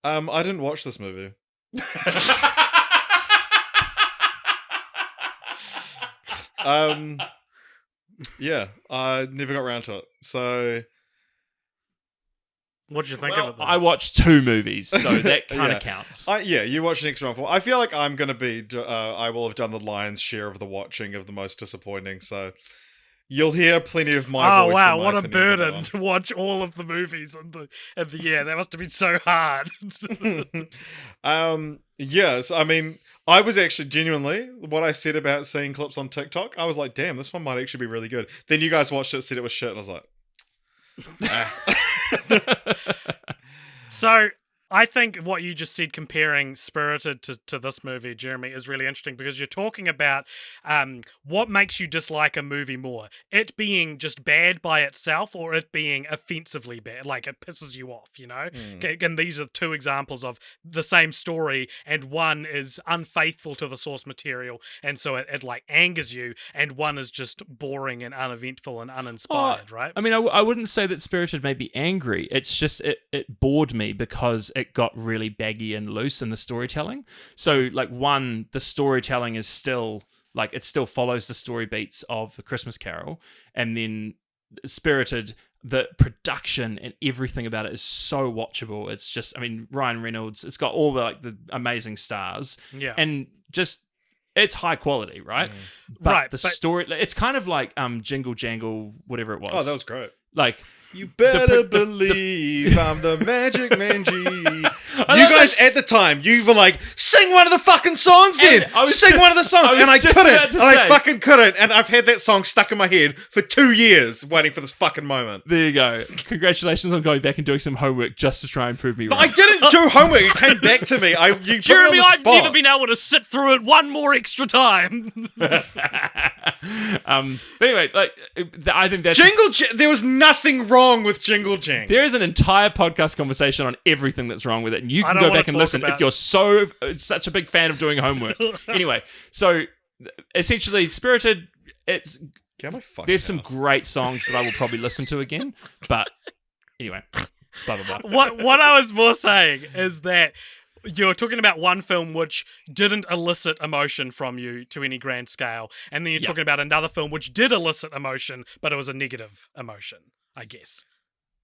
[SPEAKER 2] I didn't watch this movie. Yeah, I never got around to it. So,
[SPEAKER 1] what did you think of it? Then?
[SPEAKER 3] I watched 2 movies, so that kind of counts.
[SPEAKER 2] You watched Next Round 4. I feel like I'm gonna be. I will have done the lion's share of the watching of the most disappointing. So. You'll hear plenty of my voice. Oh wow,
[SPEAKER 1] what a burden to watch all of the movies in the year. That must have been so hard.
[SPEAKER 2] Yes, I mean, I was actually genuinely what I said about seeing clips on TikTok. I was like, damn, this one might actually be really good. Then you guys watched it, said it was shit, and I was like,
[SPEAKER 1] So I think what you just said, comparing Spirited to this movie, Jeremy, is really interesting because you're talking about what makes you dislike a movie more. It being just bad by itself or it being offensively bad, like it pisses you off, you know? And these are 2 examples of the same story, and one is unfaithful to the source material, and so it like angers you, and one is just boring and uneventful and uninspired, right?
[SPEAKER 3] I mean, I wouldn't say that Spirited made me angry. It's just, it bored me because it got really baggy and loose in the storytelling. So, like, the storytelling is still, like, it still follows the story beats of A Christmas Carol. And then Spirited, the production and everything about it is so watchable. It's just, I mean, Ryan Reynolds, it's got all the amazing stars. Yeah. And just, it's high quality, right? But the story, it's kind of like Jingle Jangle, whatever it was.
[SPEAKER 2] Oh, that was great.
[SPEAKER 3] Like,
[SPEAKER 2] you better believe I'm the Magic Man G. You guys at the time, you were like, sing one of the fucking songs then! Sing one of the songs! And I couldn't! And I fucking couldn't! And I've had that song stuck in my head for 2 years waiting for this fucking moment.
[SPEAKER 3] There you go. Congratulations on going back and doing some homework just to try and prove me wrong.
[SPEAKER 2] But I didn't do homework. It came back to me.
[SPEAKER 1] Jeremy, I've never been able to sit through it one more extra time.
[SPEAKER 3] But anyway, like, I think that's...
[SPEAKER 2] There was nothing wrong with Jingle Jang.
[SPEAKER 3] There is an entire podcast conversation on everything that's wrong with it, and you can go back and listen if you're such a big fan of doing homework. Anyway, so essentially, Spirited, there's some great songs that I will probably listen to again, but anyway, blah blah blah.
[SPEAKER 1] What I was more saying is that you're talking about one film which didn't elicit emotion from you to any grand scale, and then you're talking about another film which did elicit emotion, but it was a negative emotion, I guess,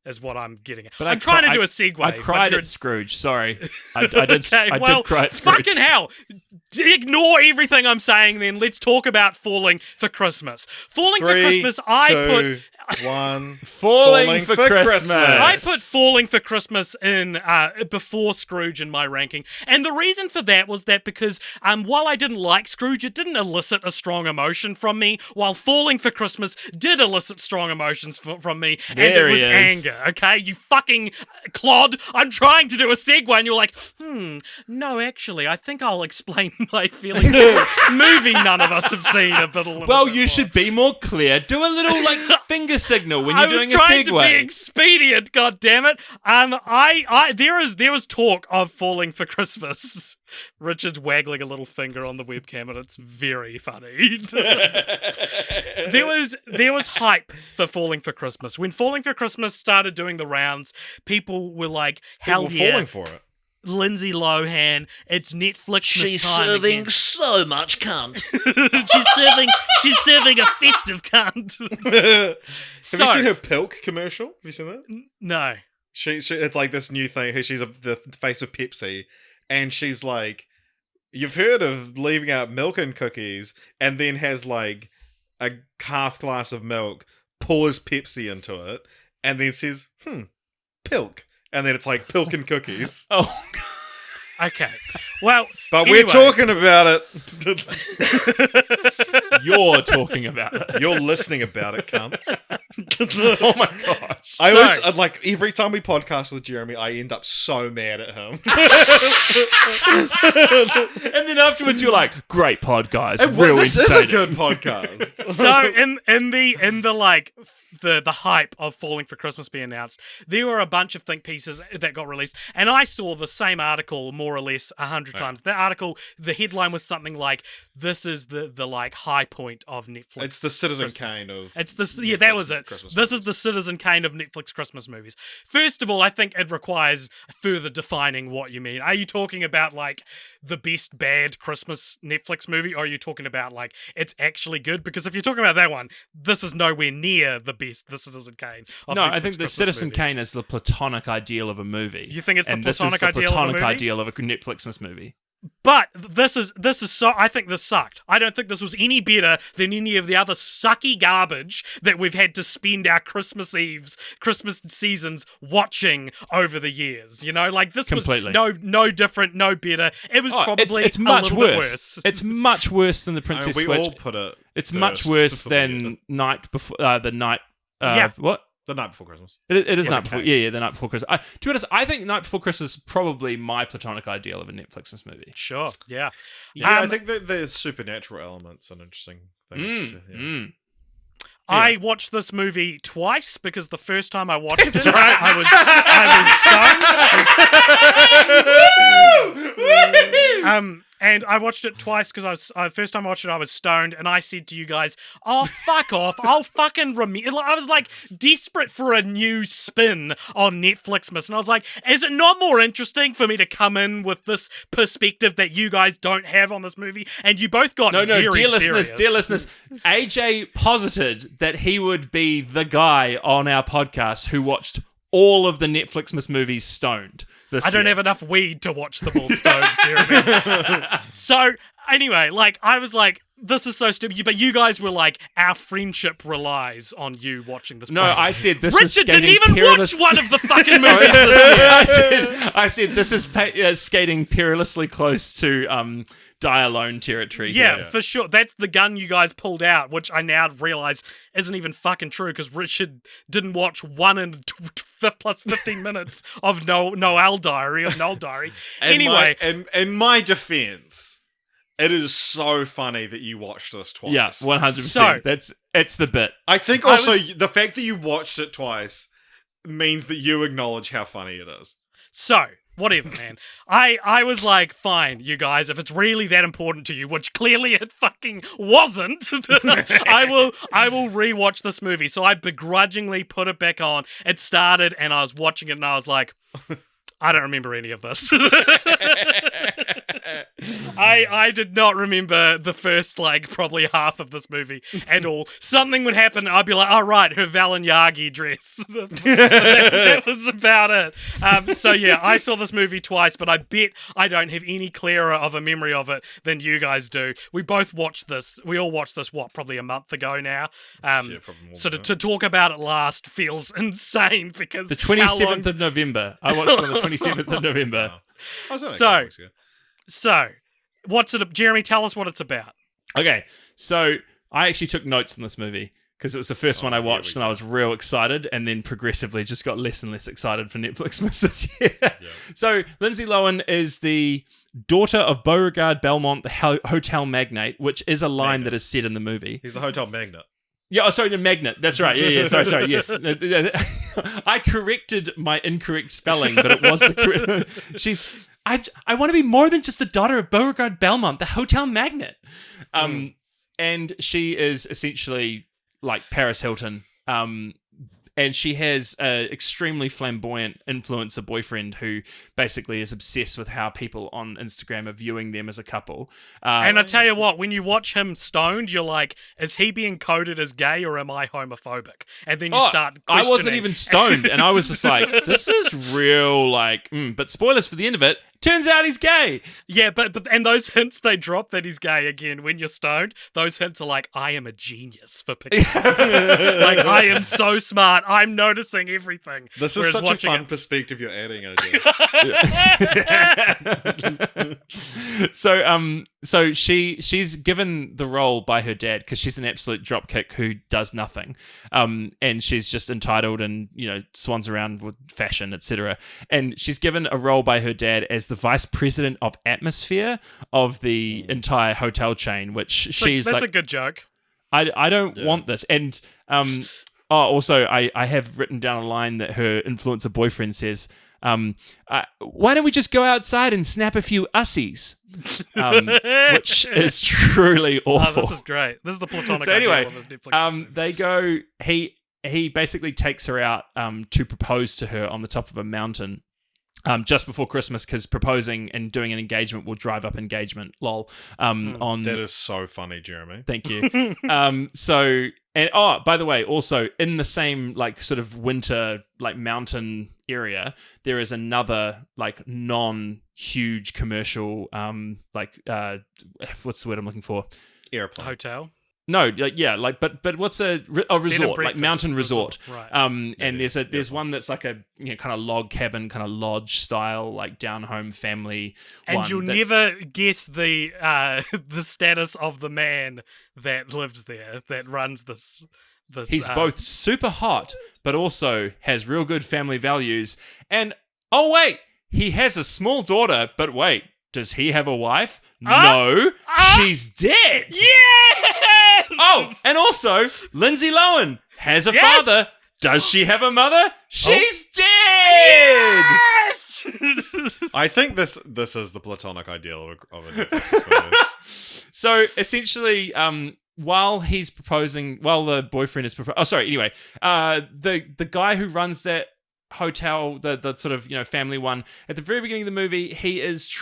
[SPEAKER 1] is what I'm getting at. But I'm trying to do a segue.
[SPEAKER 3] I cried at Scrooge, sorry. I did cry at Scrooge.
[SPEAKER 1] Fucking hell. Ignore everything I'm saying then. Let's talk about Falling for Christmas. For Christmas,
[SPEAKER 2] 1.
[SPEAKER 3] Falling for Christmas.
[SPEAKER 1] I put Falling for Christmas in before Scrooge in my ranking. And the reason for that was that because while I didn't like Scrooge, it didn't elicit a strong emotion from me, while Falling for Christmas did elicit strong emotions from me. And
[SPEAKER 3] There
[SPEAKER 1] it was
[SPEAKER 3] he is.
[SPEAKER 1] anger, okay? You fucking clod. I'm trying to do a segue and you're like, no, actually, I think I'll explain my feelings. Movie none of us have seen a little
[SPEAKER 3] Well,
[SPEAKER 1] bit
[SPEAKER 3] you
[SPEAKER 1] more.
[SPEAKER 3] should be more clear. Do a little finger signal when you're doing a
[SPEAKER 1] I was trying to be
[SPEAKER 3] segue.
[SPEAKER 1] expedient, goddammit. There was talk of Falling for Christmas. Richard's waggling a little finger on the webcam, and it's very funny. there was hype for Falling for Christmas. When Falling for Christmas started doing the rounds, people were like, "Hell
[SPEAKER 2] People
[SPEAKER 1] yeah!"
[SPEAKER 2] falling for it.
[SPEAKER 1] Lindsay Lohan, it's Netflix.
[SPEAKER 4] She's
[SPEAKER 1] time
[SPEAKER 4] serving
[SPEAKER 1] again.
[SPEAKER 4] so much cunt.
[SPEAKER 1] she's serving a festive cunt.
[SPEAKER 2] Have you seen her Pilk commercial? Have you seen that?
[SPEAKER 1] No.
[SPEAKER 2] She it's like this new thing. She's the face of Pepsi, and she's like, you've heard of leaving out milk and cookies, and then has like a half glass of milk, pours Pepsi into it, and then says, Pilk. And then it's like Pilk and cookies.
[SPEAKER 3] Oh,
[SPEAKER 1] Okay. Well,
[SPEAKER 2] But
[SPEAKER 1] anyway.
[SPEAKER 2] we're talking about it.
[SPEAKER 3] you're talking about it.
[SPEAKER 2] You're listening about it, cunt.
[SPEAKER 3] Oh my gosh.
[SPEAKER 2] I always, like, every time we podcast with Jeremy, I end up so mad at him.
[SPEAKER 3] And then afterwards, you're like, "Great pod, guys.
[SPEAKER 2] And
[SPEAKER 3] Real
[SPEAKER 2] this is a
[SPEAKER 3] entertaining."
[SPEAKER 2] good podcast.
[SPEAKER 1] So in the like the hype of Falling for Christmas being announced, there were a bunch of think pieces that got released, and I saw the same article more or less 100 times. That article, the headline was something like, "This is the like high point of Netflix."
[SPEAKER 2] It's the Citizen
[SPEAKER 1] Christmas.
[SPEAKER 2] Kane of.
[SPEAKER 1] It's this,
[SPEAKER 2] Netflix
[SPEAKER 1] yeah, that was it.
[SPEAKER 2] Christmas
[SPEAKER 1] This is
[SPEAKER 2] movies.
[SPEAKER 1] the Citizen Kane of Netflix Christmas movies. First of all, I think it requires further defining what you mean. Are you talking about like the best bad Christmas Netflix movie, or are you talking about like it's actually good? Because if you're talking about that one, this is nowhere near the best The Citizen Kane of
[SPEAKER 3] No,
[SPEAKER 1] Netflix
[SPEAKER 3] I think the
[SPEAKER 1] Christmas
[SPEAKER 3] Citizen
[SPEAKER 1] movies.
[SPEAKER 3] Kane is the platonic ideal of a movie.
[SPEAKER 1] You think it's the
[SPEAKER 3] and this
[SPEAKER 1] platonic
[SPEAKER 3] is the
[SPEAKER 1] ideal of a
[SPEAKER 3] platonic
[SPEAKER 1] movie?
[SPEAKER 3] ideal of a Netflixmas movie.
[SPEAKER 1] But this is so. I think this sucked. I don't think this was any better than any of the other sucky garbage that we've had to spend our Christmas Eves, Christmas seasons watching over the years. You know, like this
[SPEAKER 3] Completely.
[SPEAKER 1] was no different, no better. It was probably
[SPEAKER 3] it's much
[SPEAKER 1] a little bit
[SPEAKER 3] worse.
[SPEAKER 1] worse.
[SPEAKER 3] It's much worse than the
[SPEAKER 2] I mean,
[SPEAKER 3] Princess
[SPEAKER 2] we
[SPEAKER 3] Switch.
[SPEAKER 2] all put it.
[SPEAKER 3] It's
[SPEAKER 2] first
[SPEAKER 3] much worse
[SPEAKER 2] before we did
[SPEAKER 3] than
[SPEAKER 2] it.
[SPEAKER 3] Night Before the Night.
[SPEAKER 1] Yeah.
[SPEAKER 3] What?
[SPEAKER 2] The Night Before Christmas.
[SPEAKER 3] It is
[SPEAKER 2] Yeah,
[SPEAKER 3] Night Before.
[SPEAKER 2] okay.
[SPEAKER 3] Yeah, the Night Before Christmas. To be honest, I think Night Before Christmas is probably my platonic ideal of a Netflixmas movie.
[SPEAKER 1] Sure, yeah.
[SPEAKER 2] Yeah, I think that the supernatural element's an interesting thing.
[SPEAKER 1] I watched this movie twice because the first time I watched it, I was stoned. And I watched it twice because first time I watched it, I was stoned, and I said to you guys, "Oh, fuck off! I'll fucking remember." I was like desperate for a new spin on Netflixmas, and I was like, "Is it not more interesting for me to come in with this perspective that you guys don't have on this movie?" And you both got
[SPEAKER 3] No,
[SPEAKER 1] very
[SPEAKER 3] dear
[SPEAKER 1] serious.
[SPEAKER 3] listeners, AJ posited that he would be the guy on our podcast who watched all of the Netflixmas movies stoned this
[SPEAKER 1] I don't
[SPEAKER 3] year.
[SPEAKER 1] have enough weed to watch them all stoned, Jeremy. So, anyway, like, I was like, this is so stupid. But you guys were like, our friendship relies on you watching this
[SPEAKER 3] No,
[SPEAKER 1] movie.
[SPEAKER 3] I said this is
[SPEAKER 1] Richard
[SPEAKER 3] skating
[SPEAKER 1] didn't even
[SPEAKER 3] perilous-
[SPEAKER 1] watch one of the fucking movies this year.
[SPEAKER 3] I said this is skating perilously close to die alone territory.
[SPEAKER 1] Yeah,
[SPEAKER 3] here.
[SPEAKER 1] for sure. That's the gun you guys pulled out, which I now realize isn't even fucking true because Richard didn't watch 1 and plus 15 minutes of Noel Diary. Anyway.
[SPEAKER 2] in my defense, it is so funny that you watched this twice.
[SPEAKER 3] Yeah, 100%.
[SPEAKER 1] So-
[SPEAKER 3] It's the bit.
[SPEAKER 2] I think
[SPEAKER 1] I
[SPEAKER 2] also
[SPEAKER 1] was-
[SPEAKER 2] the fact that you watched it twice means that you acknowledge how funny it is.
[SPEAKER 1] So, whatever, man. I was like, fine, you guys, if it's really that important to you, which clearly it fucking wasn't, I will rewatch this movie. So I begrudgingly put it back on. It started and I was watching it and I was like, I don't remember any of this. I did not remember the first, like, probably half of this movie at all. Something would happen, and I'd be like, oh, right, her Valinyagi dress. that was about it. So, yeah, I saw this movie twice, but I bet I don't have any clearer of a memory of it than you guys do. We both watched this. We all watched this, probably a month ago now.
[SPEAKER 2] Probably more
[SPEAKER 1] So
[SPEAKER 2] than
[SPEAKER 1] to talk about it last feels insane because
[SPEAKER 3] The 27th of November. I watched it on the 27th of November.
[SPEAKER 2] Wow. I was only a
[SPEAKER 1] So-
[SPEAKER 2] couple weeks ago.
[SPEAKER 1] So, what's it? Jeremy, tell us what it's about.
[SPEAKER 3] Okay, so I actually took notes on this movie because it was the first one I
[SPEAKER 2] here we
[SPEAKER 3] watched, and
[SPEAKER 2] go.
[SPEAKER 3] I was real excited, and then progressively just got less and less excited for Netflixmas this year.
[SPEAKER 2] Yeah.
[SPEAKER 3] So Lindsay Lohan is the daughter of Beauregard Belmont, the hotel magnate, which is a line that is said in the movie.
[SPEAKER 2] He's the hotel magnet.
[SPEAKER 3] Yeah, oh, sorry, the magnet. That's right. Yeah, sorry, yes. I corrected my incorrect spelling, but it was the correct. I want to be more than just the daughter of Beauregard Belmont, the hotel magnate. And she is essentially like Paris Hilton. And she has an extremely flamboyant influencer boyfriend who basically is obsessed with how people on Instagram are viewing them as a couple.
[SPEAKER 1] And I tell you what, when you watch him stoned, you're like, is he being coded as gay or am I homophobic? And then you start
[SPEAKER 3] I wasn't
[SPEAKER 1] questioning.
[SPEAKER 3] even stoned, and I was just like, this is real, like, but spoilers for the end of it. Turns out he's gay.
[SPEAKER 1] Yeah, but and those hints they drop that he's gay again when you're stoned, those hints are like, I am a genius for picking up on this. Like, I am so smart. I'm noticing everything.
[SPEAKER 2] This is
[SPEAKER 1] Whereas
[SPEAKER 2] such a
[SPEAKER 1] watching
[SPEAKER 2] fun
[SPEAKER 1] it-
[SPEAKER 2] perspective you're adding, OJ.
[SPEAKER 3] So she's given the role by her dad because she's an absolute dropkick who does nothing, and she's just entitled and swans around with fashion, etc. And she's given a role by her dad as the vice president of atmosphere of the entire hotel chain, which she's
[SPEAKER 1] That's
[SPEAKER 3] like,
[SPEAKER 1] a good joke.
[SPEAKER 3] I don't want this. And also I have written down a line that her influencer boyfriend says, why don't we just go outside and snap a few ussies? Which is truly awful.
[SPEAKER 1] Oh, this is great. This is the platonic
[SPEAKER 3] So anyway,
[SPEAKER 1] ideal of a Netflix movie.
[SPEAKER 3] they go, he basically takes her out to propose to her on the top of a mountain. Just before Christmas, because proposing and doing an engagement will drive up engagement. Lol. On
[SPEAKER 2] That is so funny, Jeremy.
[SPEAKER 3] Thank you. By the way, also in the same like sort of winter like mountain area, there is another like non-huge commercial what's the word I'm looking for?
[SPEAKER 2] Airplane.
[SPEAKER 1] Hotel.
[SPEAKER 3] No, but what's a resort, like
[SPEAKER 1] breakfast
[SPEAKER 3] mountain resort.
[SPEAKER 1] Right.
[SPEAKER 3] And there's one that's like a kind of log cabin, kind of lodge style, like down home family.
[SPEAKER 1] And
[SPEAKER 3] one
[SPEAKER 1] you'll
[SPEAKER 3] that's-
[SPEAKER 1] never guess the the status of the man that lives there, that runs this.
[SPEAKER 3] He's both super hot, but also has real good family values. And oh wait, he has a small daughter. But wait, does he have a wife? No, she's dead.
[SPEAKER 1] Yes!
[SPEAKER 3] Oh, and also, Lindsay Lohan has a
[SPEAKER 1] Yes!
[SPEAKER 3] father. Does she have a mother? She's dead!
[SPEAKER 1] Yes!
[SPEAKER 2] I think this is the platonic ideal of a Netflix movie.
[SPEAKER 3] So, essentially, while the boyfriend is proposing... anyway. The guy who runs that hotel, the sort of, family one, at the very beginning of the movie, he's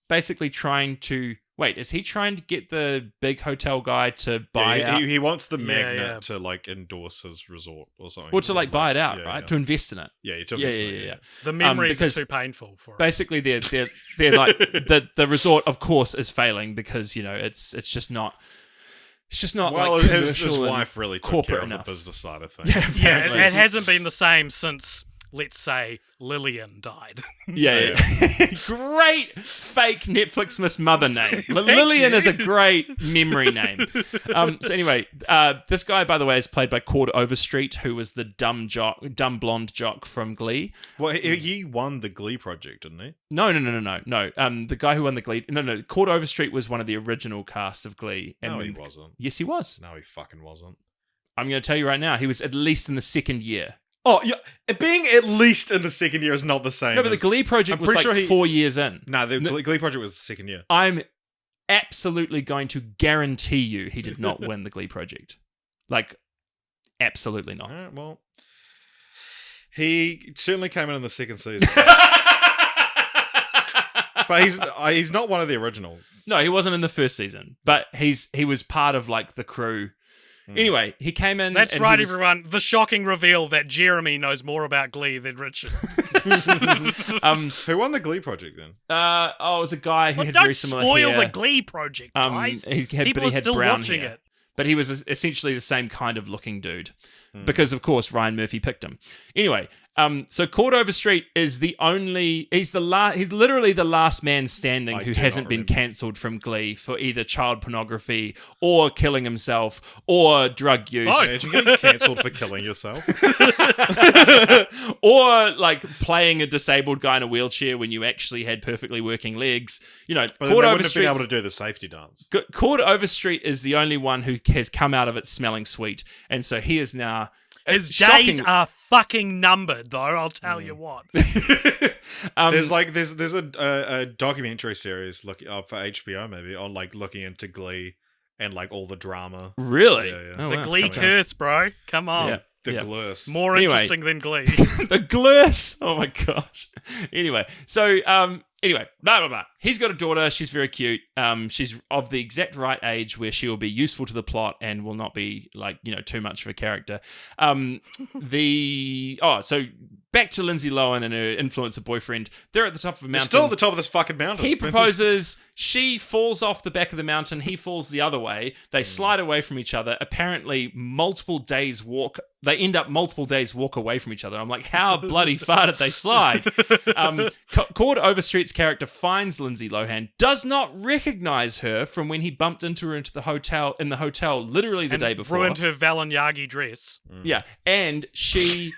[SPEAKER 3] basically trying to... Wait, is he trying to get the big hotel guy to buy out?
[SPEAKER 2] He wants the magnet
[SPEAKER 1] yeah.
[SPEAKER 2] to like endorse his resort or something.
[SPEAKER 3] Or to like buy it out,
[SPEAKER 2] Yeah,
[SPEAKER 3] right?
[SPEAKER 2] yeah.
[SPEAKER 3] To invest in it.
[SPEAKER 2] Yeah, he took
[SPEAKER 3] Yeah.
[SPEAKER 1] The memories are
[SPEAKER 3] because
[SPEAKER 1] too painful for it.
[SPEAKER 3] Basically, they're like the resort, of course, is failing because it's just not. It's just not
[SPEAKER 2] Well,
[SPEAKER 3] like
[SPEAKER 2] his
[SPEAKER 3] commercial and
[SPEAKER 2] wife really took
[SPEAKER 3] corporate
[SPEAKER 2] care
[SPEAKER 3] enough.
[SPEAKER 2] of the business side of things.
[SPEAKER 1] Yeah,
[SPEAKER 3] apparently.
[SPEAKER 1] it hasn't been the same since, let's say, Lillian died.
[SPEAKER 3] Yeah. Great fake Netflixmas mother name. Lillian is a great memory name. So anyway, this guy, by the way, is played by Cord Overstreet, who was the dumb blonde jock from Glee.
[SPEAKER 2] Well, he won the Glee project, didn't he?
[SPEAKER 3] No. The guy who won the Glee. No. Cord Overstreet was one of the original cast of Glee.
[SPEAKER 2] No, he wasn't.
[SPEAKER 3] Yes, he was.
[SPEAKER 2] No, he fucking wasn't.
[SPEAKER 3] I'm going to tell you right now, he was at least in the second year.
[SPEAKER 2] Oh, yeah. Being at least in the second year is not the same.
[SPEAKER 3] No, but the Glee project
[SPEAKER 2] I'm
[SPEAKER 3] was like
[SPEAKER 2] pretty sure
[SPEAKER 3] 4 years in.
[SPEAKER 2] No, the Glee project was the second year.
[SPEAKER 3] I'm absolutely going to guarantee you he did not win the Glee project. Like, absolutely not.
[SPEAKER 2] Well, He certainly came in the second season. But he's not one of the original.
[SPEAKER 3] No, he wasn't in the first season, but he was part of like the crew. Anyway, he came in.
[SPEAKER 1] That's
[SPEAKER 3] and
[SPEAKER 1] right,
[SPEAKER 3] he was-
[SPEAKER 1] everyone. The shocking reveal that Jeremy knows more about Glee than Richard.
[SPEAKER 2] Who won the Glee project then?
[SPEAKER 3] it was a guy who had
[SPEAKER 1] Don't
[SPEAKER 3] very similar
[SPEAKER 1] spoil
[SPEAKER 3] hair.
[SPEAKER 1] the Glee project, guys.
[SPEAKER 3] But
[SPEAKER 1] People
[SPEAKER 3] he
[SPEAKER 1] are
[SPEAKER 3] had
[SPEAKER 1] still
[SPEAKER 3] brown
[SPEAKER 1] watching
[SPEAKER 3] hair.
[SPEAKER 1] it.
[SPEAKER 3] But he was essentially the same kind of looking dude. Because, of course, Ryan Murphy picked him. Anyway, so Cord Overstreet is he's literally the last man standing who hasn't been cancelled from Glee for either child pornography or killing himself or drug use.
[SPEAKER 2] Imagine getting cancelled for killing yourself.
[SPEAKER 3] Or like playing a disabled guy in a wheelchair when you actually had perfectly working legs. You know,
[SPEAKER 2] But they wouldn't have been able to do the safety dance.
[SPEAKER 3] Cord Overstreet is the only one who has come out of it smelling sweet. And so he is now...
[SPEAKER 1] His
[SPEAKER 3] shocking-
[SPEAKER 1] days are fucking numbered, though, I'll tell you what.
[SPEAKER 2] There's a documentary series for HBO maybe on like looking into Glee and like all the drama.
[SPEAKER 3] Really?
[SPEAKER 2] Yeah.
[SPEAKER 3] Oh,
[SPEAKER 1] The
[SPEAKER 3] wow.
[SPEAKER 1] Glee curse, bro. Come on.
[SPEAKER 3] Yeah.
[SPEAKER 2] The
[SPEAKER 3] Yeah.
[SPEAKER 2] glurse.
[SPEAKER 1] More
[SPEAKER 3] Anyway.
[SPEAKER 1] interesting than Glee.
[SPEAKER 3] The glurse. Oh my gosh. Anyway, so blah blah blah. He's got a daughter. She's very cute. She's of the exact right age where she will be useful to the plot and will not be like too much of a character. So back to Lindsay Lohan and her influencer boyfriend. They're at the top of a
[SPEAKER 2] They're
[SPEAKER 3] mountain.
[SPEAKER 2] still at the top of this fucking mountain.
[SPEAKER 3] He proposes. She falls off the back of the mountain. He falls the other way. They slide away from each other. Apparently, multiple days walk. They end up multiple days walk away from each other. I'm like, how bloody far did they slide? Cord Overstreet's character finds Lindsay Lohan, does not recognize her from when he bumped into her in the hotel literally the day before.
[SPEAKER 1] Ruined her Valinyagi dress.
[SPEAKER 3] Yeah, and she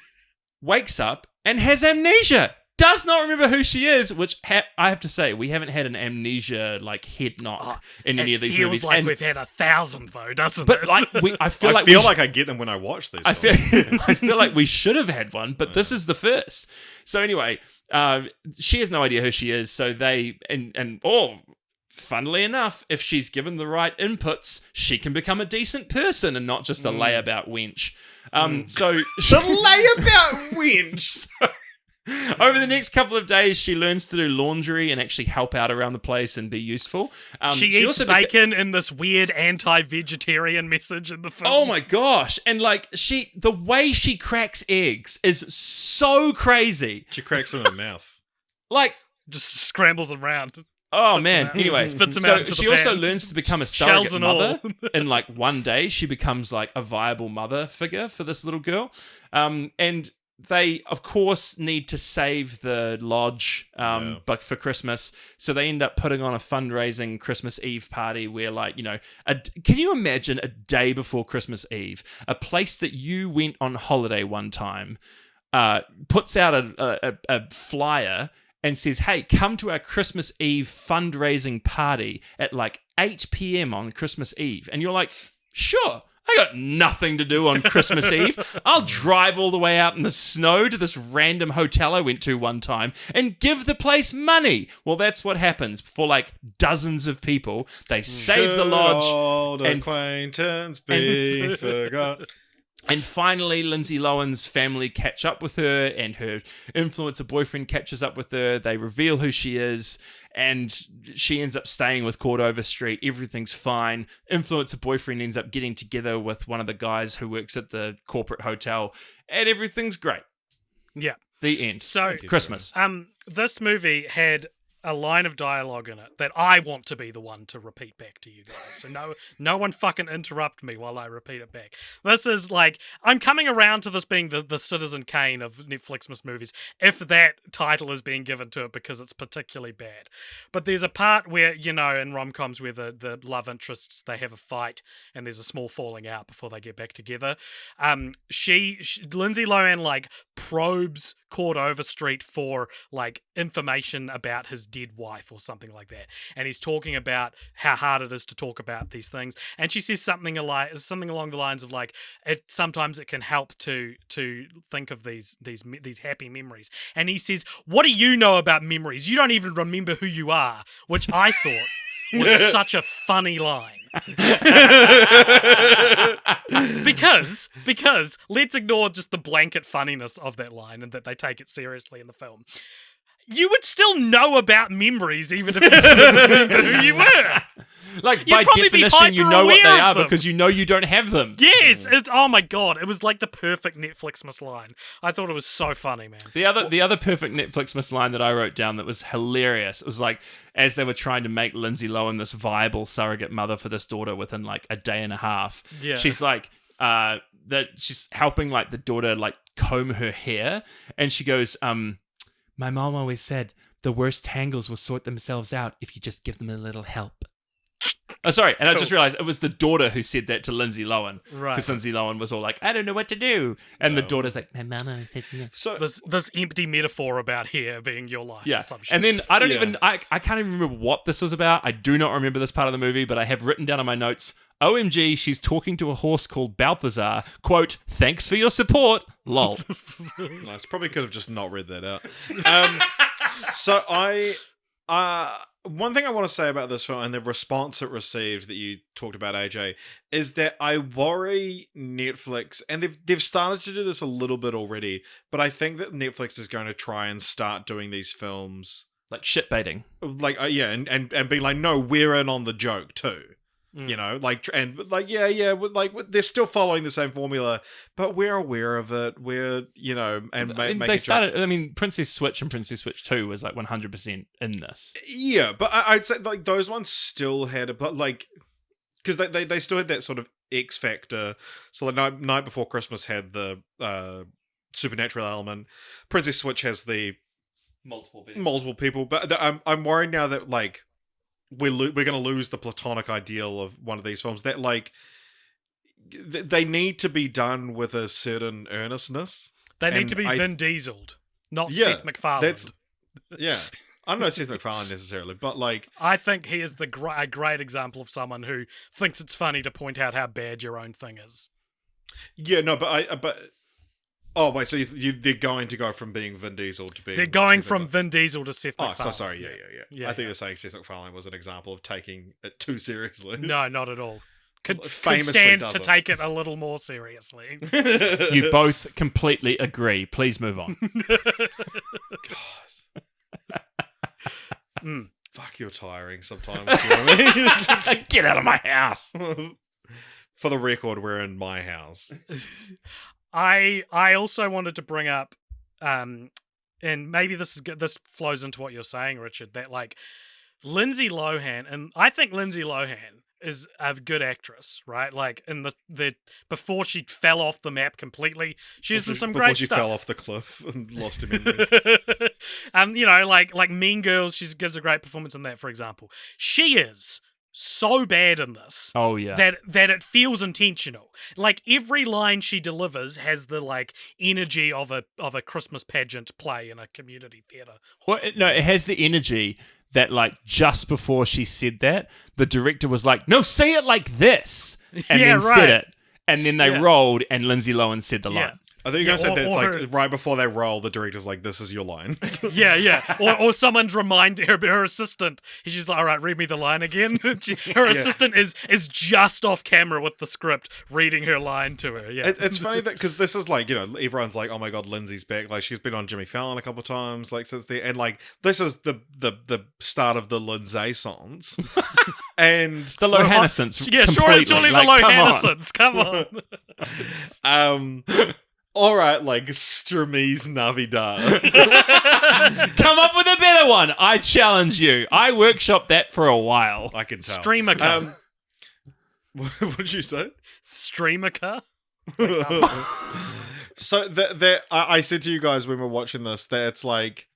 [SPEAKER 3] wakes up and has amnesia. Does not remember who she is, which I have to say, we haven't had an amnesia like head knock in any of these movies.
[SPEAKER 1] It feels like
[SPEAKER 3] And-
[SPEAKER 1] we've had 1,000 though, doesn't
[SPEAKER 3] but
[SPEAKER 1] it?
[SPEAKER 3] like I feel like
[SPEAKER 2] I get them when I watch these.
[SPEAKER 3] I feel like we should have had one, but this is the first. So anyway, she has no idea who she is. So they funnily enough, if she's given the right inputs, she can become a decent person and not just a layabout wench. So
[SPEAKER 2] The layabout winch.
[SPEAKER 3] over the next couple of days, she learns to do laundry and actually help out around the place and be useful.
[SPEAKER 1] she eats bacon in this weird anti-vegetarian message in the film.
[SPEAKER 3] Oh my gosh. And like the way she cracks eggs is so crazy.
[SPEAKER 2] She cracks them in her mouth.
[SPEAKER 3] Like,
[SPEAKER 1] Just scrambles around.
[SPEAKER 3] oh man.
[SPEAKER 1] out.
[SPEAKER 3] Anyway,
[SPEAKER 1] Spits them
[SPEAKER 3] so
[SPEAKER 1] out into the
[SPEAKER 3] she also
[SPEAKER 1] pan.
[SPEAKER 3] learns to become a
[SPEAKER 1] Shells
[SPEAKER 3] surrogate
[SPEAKER 1] and
[SPEAKER 3] mother.
[SPEAKER 1] all.
[SPEAKER 3] And like one day she becomes like a viable mother figure for this little girl. And they, of course, need to save the lodge but for Christmas. So they end up putting on a fundraising Christmas Eve party where, like, can you imagine a day before Christmas Eve, a place that you went on holiday one time puts out a flyer and says, hey, come to our Christmas Eve fundraising party at like 8 p.m. on Christmas Eve. And you're like, sure. I got nothing to do on Christmas Eve. I'll drive all the way out in the snow to this random hotel I went to one time and give the place money. Well, that's what happens for like dozens of people. They save the lodge.
[SPEAKER 2] Old
[SPEAKER 3] and-
[SPEAKER 2] acquaintance be forgot.
[SPEAKER 3] And finally, Lindsay Lohan's family catch up with her and her influencer boyfriend catches up with her. They reveal who she is and she ends up staying with Cord Overstreet. Everything's fine. Influencer boyfriend ends up getting together with one of the guys who works at the corporate hotel and everything's great.
[SPEAKER 1] Yeah.
[SPEAKER 3] The end.
[SPEAKER 1] So,
[SPEAKER 3] Christmas.
[SPEAKER 1] this movie had a line of dialogue in it that I want to be the one to repeat back to you guys. So no one fucking interrupt me while I repeat it back. This is like, I'm coming around to this being the Citizen Kane of Netflixmas movies, if that title is being given to it because it's particularly bad. But there's a part where, in rom-coms where the love interests, they have a fight and there's a small falling out before they get back together. Lindsay Lohan like probes Cord Overstreet for like information about his dead wife or something like that, and he's talking about how hard it is to talk about these things, and she says something along the lines of like, sometimes it can help to think of these happy memories, and he says, what do you know about memories? You don't even remember who you are, which I thought was such a funny line. because let's ignore just the blanket funniness of that line and that they take it seriously in the film. You would still know about memories even if you didn't remember who you were.
[SPEAKER 3] Like,
[SPEAKER 1] You'd
[SPEAKER 3] by
[SPEAKER 1] probably be
[SPEAKER 3] definition, you know what they
[SPEAKER 1] hyper-aware
[SPEAKER 3] are
[SPEAKER 1] of them.
[SPEAKER 3] because you know you don't have them.
[SPEAKER 1] Yes, it's oh my god, it was like the perfect Netflixmas line. I thought it was so funny, man.
[SPEAKER 3] The other perfect Netflixmas line that I wrote down that was hilarious. It was like, as they were trying to make Lindsay Lohan this viable surrogate mother for this daughter within like a day and a half.
[SPEAKER 1] Yeah.
[SPEAKER 3] She's like, that she's helping like the daughter like comb her hair, and she goes, my mom always said the worst tangles will sort themselves out if you just give them a little help. Oh, sorry. And I just realized it was the daughter who said that to Lindsay Lohan.
[SPEAKER 1] Right.
[SPEAKER 3] Because Lindsay Lohan was all like, I don't know what to do. And the daughter's like, my mama said no.
[SPEAKER 2] So
[SPEAKER 1] This empty metaphor about hair being your life.
[SPEAKER 3] Yeah.
[SPEAKER 1] Or some shit.
[SPEAKER 3] And then I don't even, I can't even remember what this was about. I do not remember this part of the movie, but I have written down on my notes, OMG, she's talking to a horse called Balthazar. Quote, thanks for your support. Lol.
[SPEAKER 2] nice. Probably could have just not read that out. So one thing I want to say about this film and the response it received that you talked about, AJ, is that I worry Netflix, and they've started to do this a little bit already, but I think that Netflix is going to try and start doing these films
[SPEAKER 3] Like shit baiting.
[SPEAKER 2] like and being like, no, we're in on the joke too. You know, like, and like, they're still following the same formula, but we're aware of it. We're, you know, and
[SPEAKER 3] they started. I mean, Princess Switch and Princess Switch 2 was like 100% in this.
[SPEAKER 2] Yeah, but I'd say like those ones still had like, because they still had that sort of X factor. So like Night Before Christmas had the supernatural element. Princess Switch has the multiple people, but I'm worried now that like. We're going to lose the platonic ideal of one of these films that like they need to be done with a certain earnestness.
[SPEAKER 1] They need to be Vin Diesel'd, not Seth MacFarlane.
[SPEAKER 2] I don't know Seth MacFarlane necessarily, but like
[SPEAKER 1] I think he is a great example of someone who thinks it's funny to point out how bad your own thing is.
[SPEAKER 2] Yeah, no, but oh wait, so they're going to go from being Vin Diesel to being...
[SPEAKER 1] They're going from Vin Diesel to Seth MacFarlane.
[SPEAKER 2] Oh, so sorry, yeah. I think you're saying Seth MacFarlane was an example of taking it too seriously.
[SPEAKER 1] No, not at all. Could
[SPEAKER 2] Famously
[SPEAKER 1] stand
[SPEAKER 2] doesn't.
[SPEAKER 1] to take it a little more seriously.
[SPEAKER 3] You both completely agree. Please move on.
[SPEAKER 2] Fuck, you're tiring sometimes. You know what I mean?
[SPEAKER 3] Get out of my house.
[SPEAKER 2] For the record, we're in my house.
[SPEAKER 1] I also wanted to bring up, and maybe this flows into what you're saying, Richard, that like Lindsay Lohan, and I think Lindsay Lohan is a good actress, right? Like in the before she fell off the map completely, she's some great stuff.
[SPEAKER 2] Before she fell off the cliff and lost her memories.
[SPEAKER 1] You know, like Mean Girls, she gives a great performance in that, for example. She is so bad in this.
[SPEAKER 3] Oh yeah.
[SPEAKER 1] That it feels intentional. Like every line she delivers has the like energy of a Christmas pageant play in a community theater.
[SPEAKER 3] Well, no, it has the energy that like just before she said that, the director was like, "No, say it like this," and then said it, and then they rolled, and Lindsay Lohan said the line.
[SPEAKER 2] I thought you were going to say that it's like right before they roll, the director's like, "This is your line."
[SPEAKER 1] Yeah. Or someone's reminding her assistant. She's like, "All right, read me the line again." Her assistant is just off camera with the script, reading her line to her. Yeah,
[SPEAKER 2] it's funny that because this is like, you know, everyone's like, "Oh my god, Lindsay's back!" Like she's been on Jimmy Fallon a couple of times, like since then, and like this is the start of the Lindsay songs and
[SPEAKER 3] the Lohannescence.
[SPEAKER 1] Yeah, surely the Lohannescence. Come on.
[SPEAKER 2] All right, like Stremies Navidad.
[SPEAKER 3] Come up with a better one. I challenge you. I workshopped that for a while.
[SPEAKER 2] I can tell.
[SPEAKER 1] Streamica.
[SPEAKER 2] What did you say?
[SPEAKER 1] Streamica.
[SPEAKER 2] So I said to you guys when we were watching this that it's like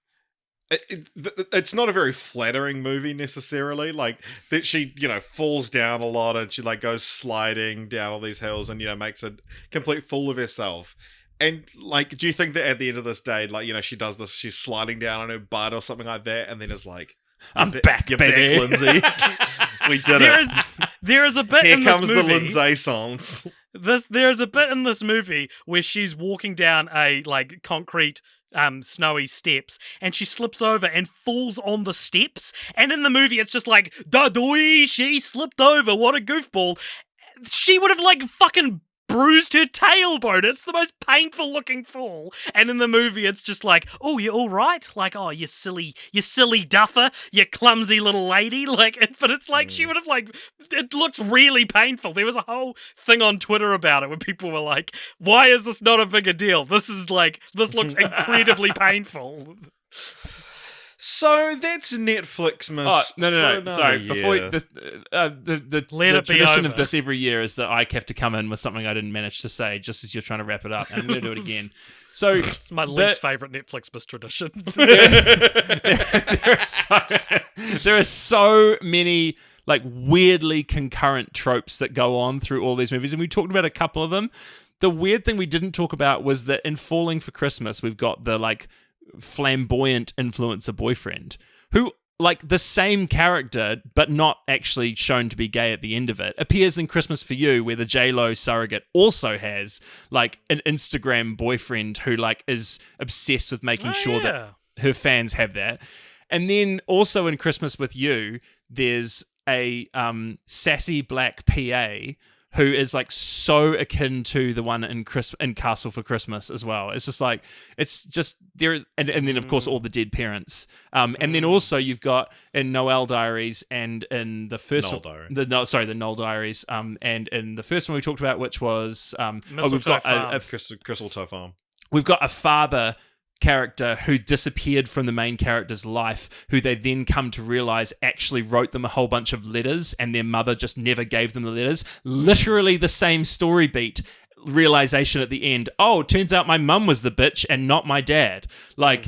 [SPEAKER 2] it's not a very flattering movie necessarily. Like that she, you know, falls down a lot and she like goes sliding down all these hills and, you know, makes a complete fool of herself. And like, do you think that at the end of this day, like, you know, she does this, she's sliding down on her butt or something like that, and then is like,
[SPEAKER 3] I'm back, baby.
[SPEAKER 2] Back, Lindsay. We did it.
[SPEAKER 1] There is a bit
[SPEAKER 2] Here
[SPEAKER 1] in this
[SPEAKER 2] comes
[SPEAKER 1] movie.
[SPEAKER 2] the Lindsay songs.
[SPEAKER 1] There's a bit in this movie where she's walking down a like concrete snowy steps, and she slips over and falls on the steps. And in the movie, it's just like, da-doi, she slipped over. What a goofball. She would have like fucking bruised her tailbone. It's the most painful looking fall. And in the movie, it's just like, oh, you're all right? Like, oh, you silly duffer, you clumsy little lady. Like, but it's like she would have like, it looks really painful. There was a whole thing on Twitter about it where people were like, why is this not a bigger deal? This looks incredibly painful.
[SPEAKER 2] So that's Netflixmas.
[SPEAKER 3] Oh, no. Sorry.
[SPEAKER 2] Year.
[SPEAKER 3] Before the tradition of this every year is that I have to come in with something I didn't manage to say just as you're trying to wrap it up. And I'm going to do it again. So
[SPEAKER 1] it's my least favorite Netflixmas tradition.
[SPEAKER 3] There are so many like weirdly concurrent tropes that go on through all these movies, and we talked about a couple of them. The weird thing we didn't talk about was that in Falling for Christmas, we've got the like flamboyant influencer boyfriend who, like, the same character but not actually shown to be gay at the end of it, appears in Christmas for You, where the J-Lo surrogate also has like an Instagram boyfriend who like is obsessed with making sure that her fans have that. And then also in Christmas with You, there's a sassy black PA who is like so akin to the one in Castle for Christmas as well. It's just like, it's just there. And then of course all the dead parents. And then also you've got in Noel Diaries and in the first the Noel Diaries. And in the first one we talked about, which was we've got
[SPEAKER 2] Crystal Farm.
[SPEAKER 3] We've got a father character who disappeared from the main character's life, who they then come to realize actually wrote them a whole bunch of letters and their mother just never gave them the letters. Literally the same story beat. Realization at the end, oh, it turns out my mum was the bitch and not my dad. Like,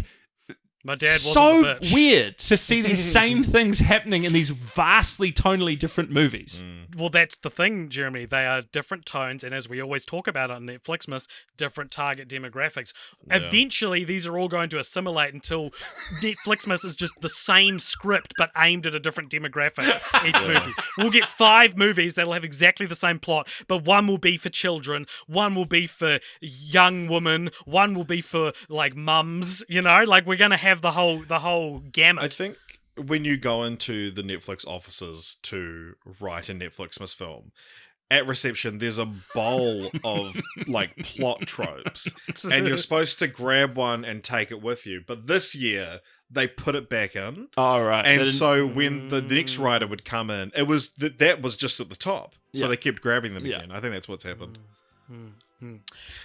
[SPEAKER 1] my dad wasn't
[SPEAKER 3] so
[SPEAKER 1] the bitch.
[SPEAKER 3] Weird to see these same things happening in these vastly tonally different movies.
[SPEAKER 1] Well, that's the thing, Jeremy. They are different tones, and as we always talk about on Netflixmas, different target demographics. Yeah. Eventually, these are all going to assimilate until Netflixmas is just the same script, but aimed at a different demographic each movie. We'll get 5 movies that'll have exactly the same plot, but one will be for children, one will be for young women, one will be for, like, mums, you know? Like, we're going to have the whole gamut.
[SPEAKER 2] I think when you go into the Netflix offices to write a Netflixmas film, at reception there's a bowl of like plot tropes, and you're supposed to grab one and take it with you. But this year they put it back in.
[SPEAKER 3] All right.
[SPEAKER 2] And so when the next writer would come in, it was that was just at the top. So they kept grabbing them again. I think that's what's happened.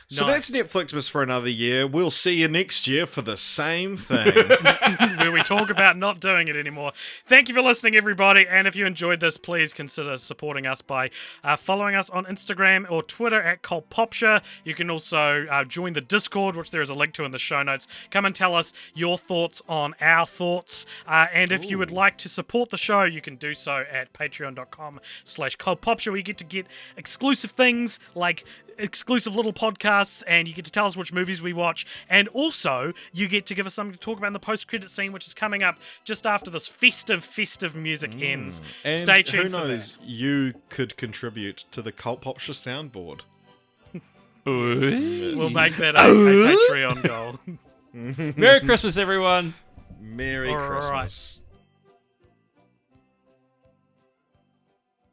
[SPEAKER 2] So
[SPEAKER 1] nice.
[SPEAKER 2] That's Netflixmas for another year. We'll see you next year for the same thing.
[SPEAKER 1] Where we talk about not doing it anymore. Thank you for listening, everybody. And if you enjoyed this, please consider supporting us by following us on Instagram or Twitter at Popture. You can also join the Discord, which there is a link to in the show notes. Come and tell us your thoughts on our thoughts. And if you would like to support the show, you can do so at patreon.com/Popture, where you get to get exclusive things like exclusive little podcasts, and you get to tell us which movies we watch, and also you get to give us something to talk about in the post-credit scene, which is coming up just after this festive music ends.
[SPEAKER 2] And
[SPEAKER 1] stay tuned.
[SPEAKER 2] Who knows,
[SPEAKER 1] for that.
[SPEAKER 2] you could contribute to the Popture soundboard.
[SPEAKER 1] We'll make that a Patreon goal.
[SPEAKER 3] Merry Christmas, everyone.
[SPEAKER 2] Merry Christmas.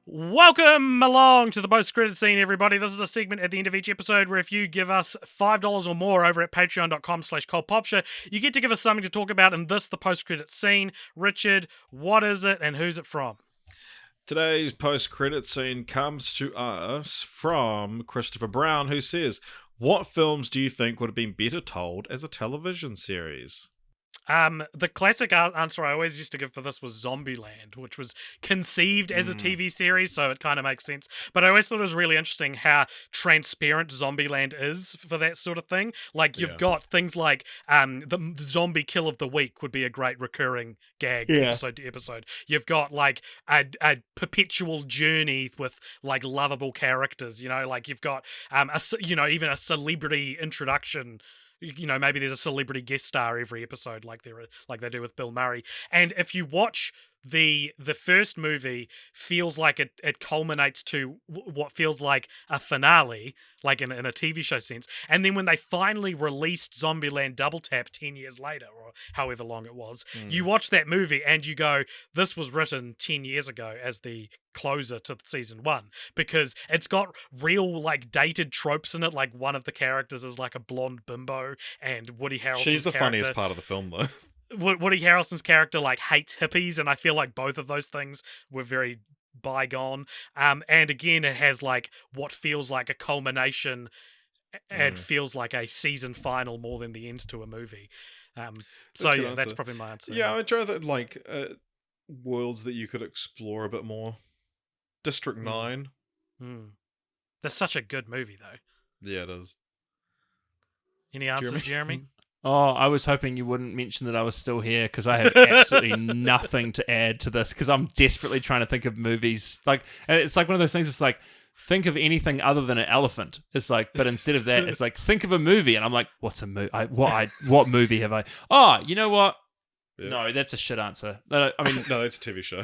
[SPEAKER 1] Welcome along to the post-credit scene, everybody. This is a segment at the end of each episode where if you give us $5 or more over at patreon.com/Popture, you get to give us something to talk about in this, the post-credit scene. Richard, what is it and who's it from?
[SPEAKER 2] Today's post-credit scene comes to us from Christopher Brown, who says, what films do you think would have been better told as a television series?
[SPEAKER 1] The classic answer I always used to give for this was Zombieland, which was conceived as a TV series, so it kind of makes sense. But I always thought it was really interesting how transparent Zombieland is for that sort of thing. Like, you've got things like the zombie kill of the week would be a great recurring gag episode to episode. You've got, like, a perpetual journey with, like, lovable characters, you know? Like, you've got, even a celebrity introduction. You know, maybe there's a celebrity guest star every episode, like they do with Bill Murray. And if you watch the first movie feels like it culminates to what feels like a finale, like in a TV show sense. And then when they finally released Zombieland Double Tap 10 years later, or however long it was, you watch that movie and you go, this was written 10 years ago as the closer to season 1, because it's got real like dated tropes in it. Like one of the characters is like a blonde bimbo, and Woody Harrelson's
[SPEAKER 2] She's the
[SPEAKER 1] character,
[SPEAKER 2] funniest part of the film, though.
[SPEAKER 1] Woody Harrelson's character like hates hippies, and I feel like both of those things were very bygone. And again, it has like what feels like a culmination and feels like a season final more than the end to a movie. So yeah, that's probably my answer.
[SPEAKER 2] Yeah, I would try that like worlds that you could explore a bit more. District 9.
[SPEAKER 1] That's such a good movie, though.
[SPEAKER 2] Yeah, it is.
[SPEAKER 1] Any answers, Jeremy?
[SPEAKER 3] Oh, I was hoping you wouldn't mention that I was still here, because I have absolutely nothing to add to this, because I'm desperately trying to think of movies. Like, and it's like one of those things, it's like, think of anything other than an elephant. It's like, but instead of that, it's like, think of a movie. And I'm like, what's a movie? What movie have I? Oh, you know what?
[SPEAKER 2] Yeah.
[SPEAKER 3] No, that's a shit answer. I mean,
[SPEAKER 2] no, that's a TV show.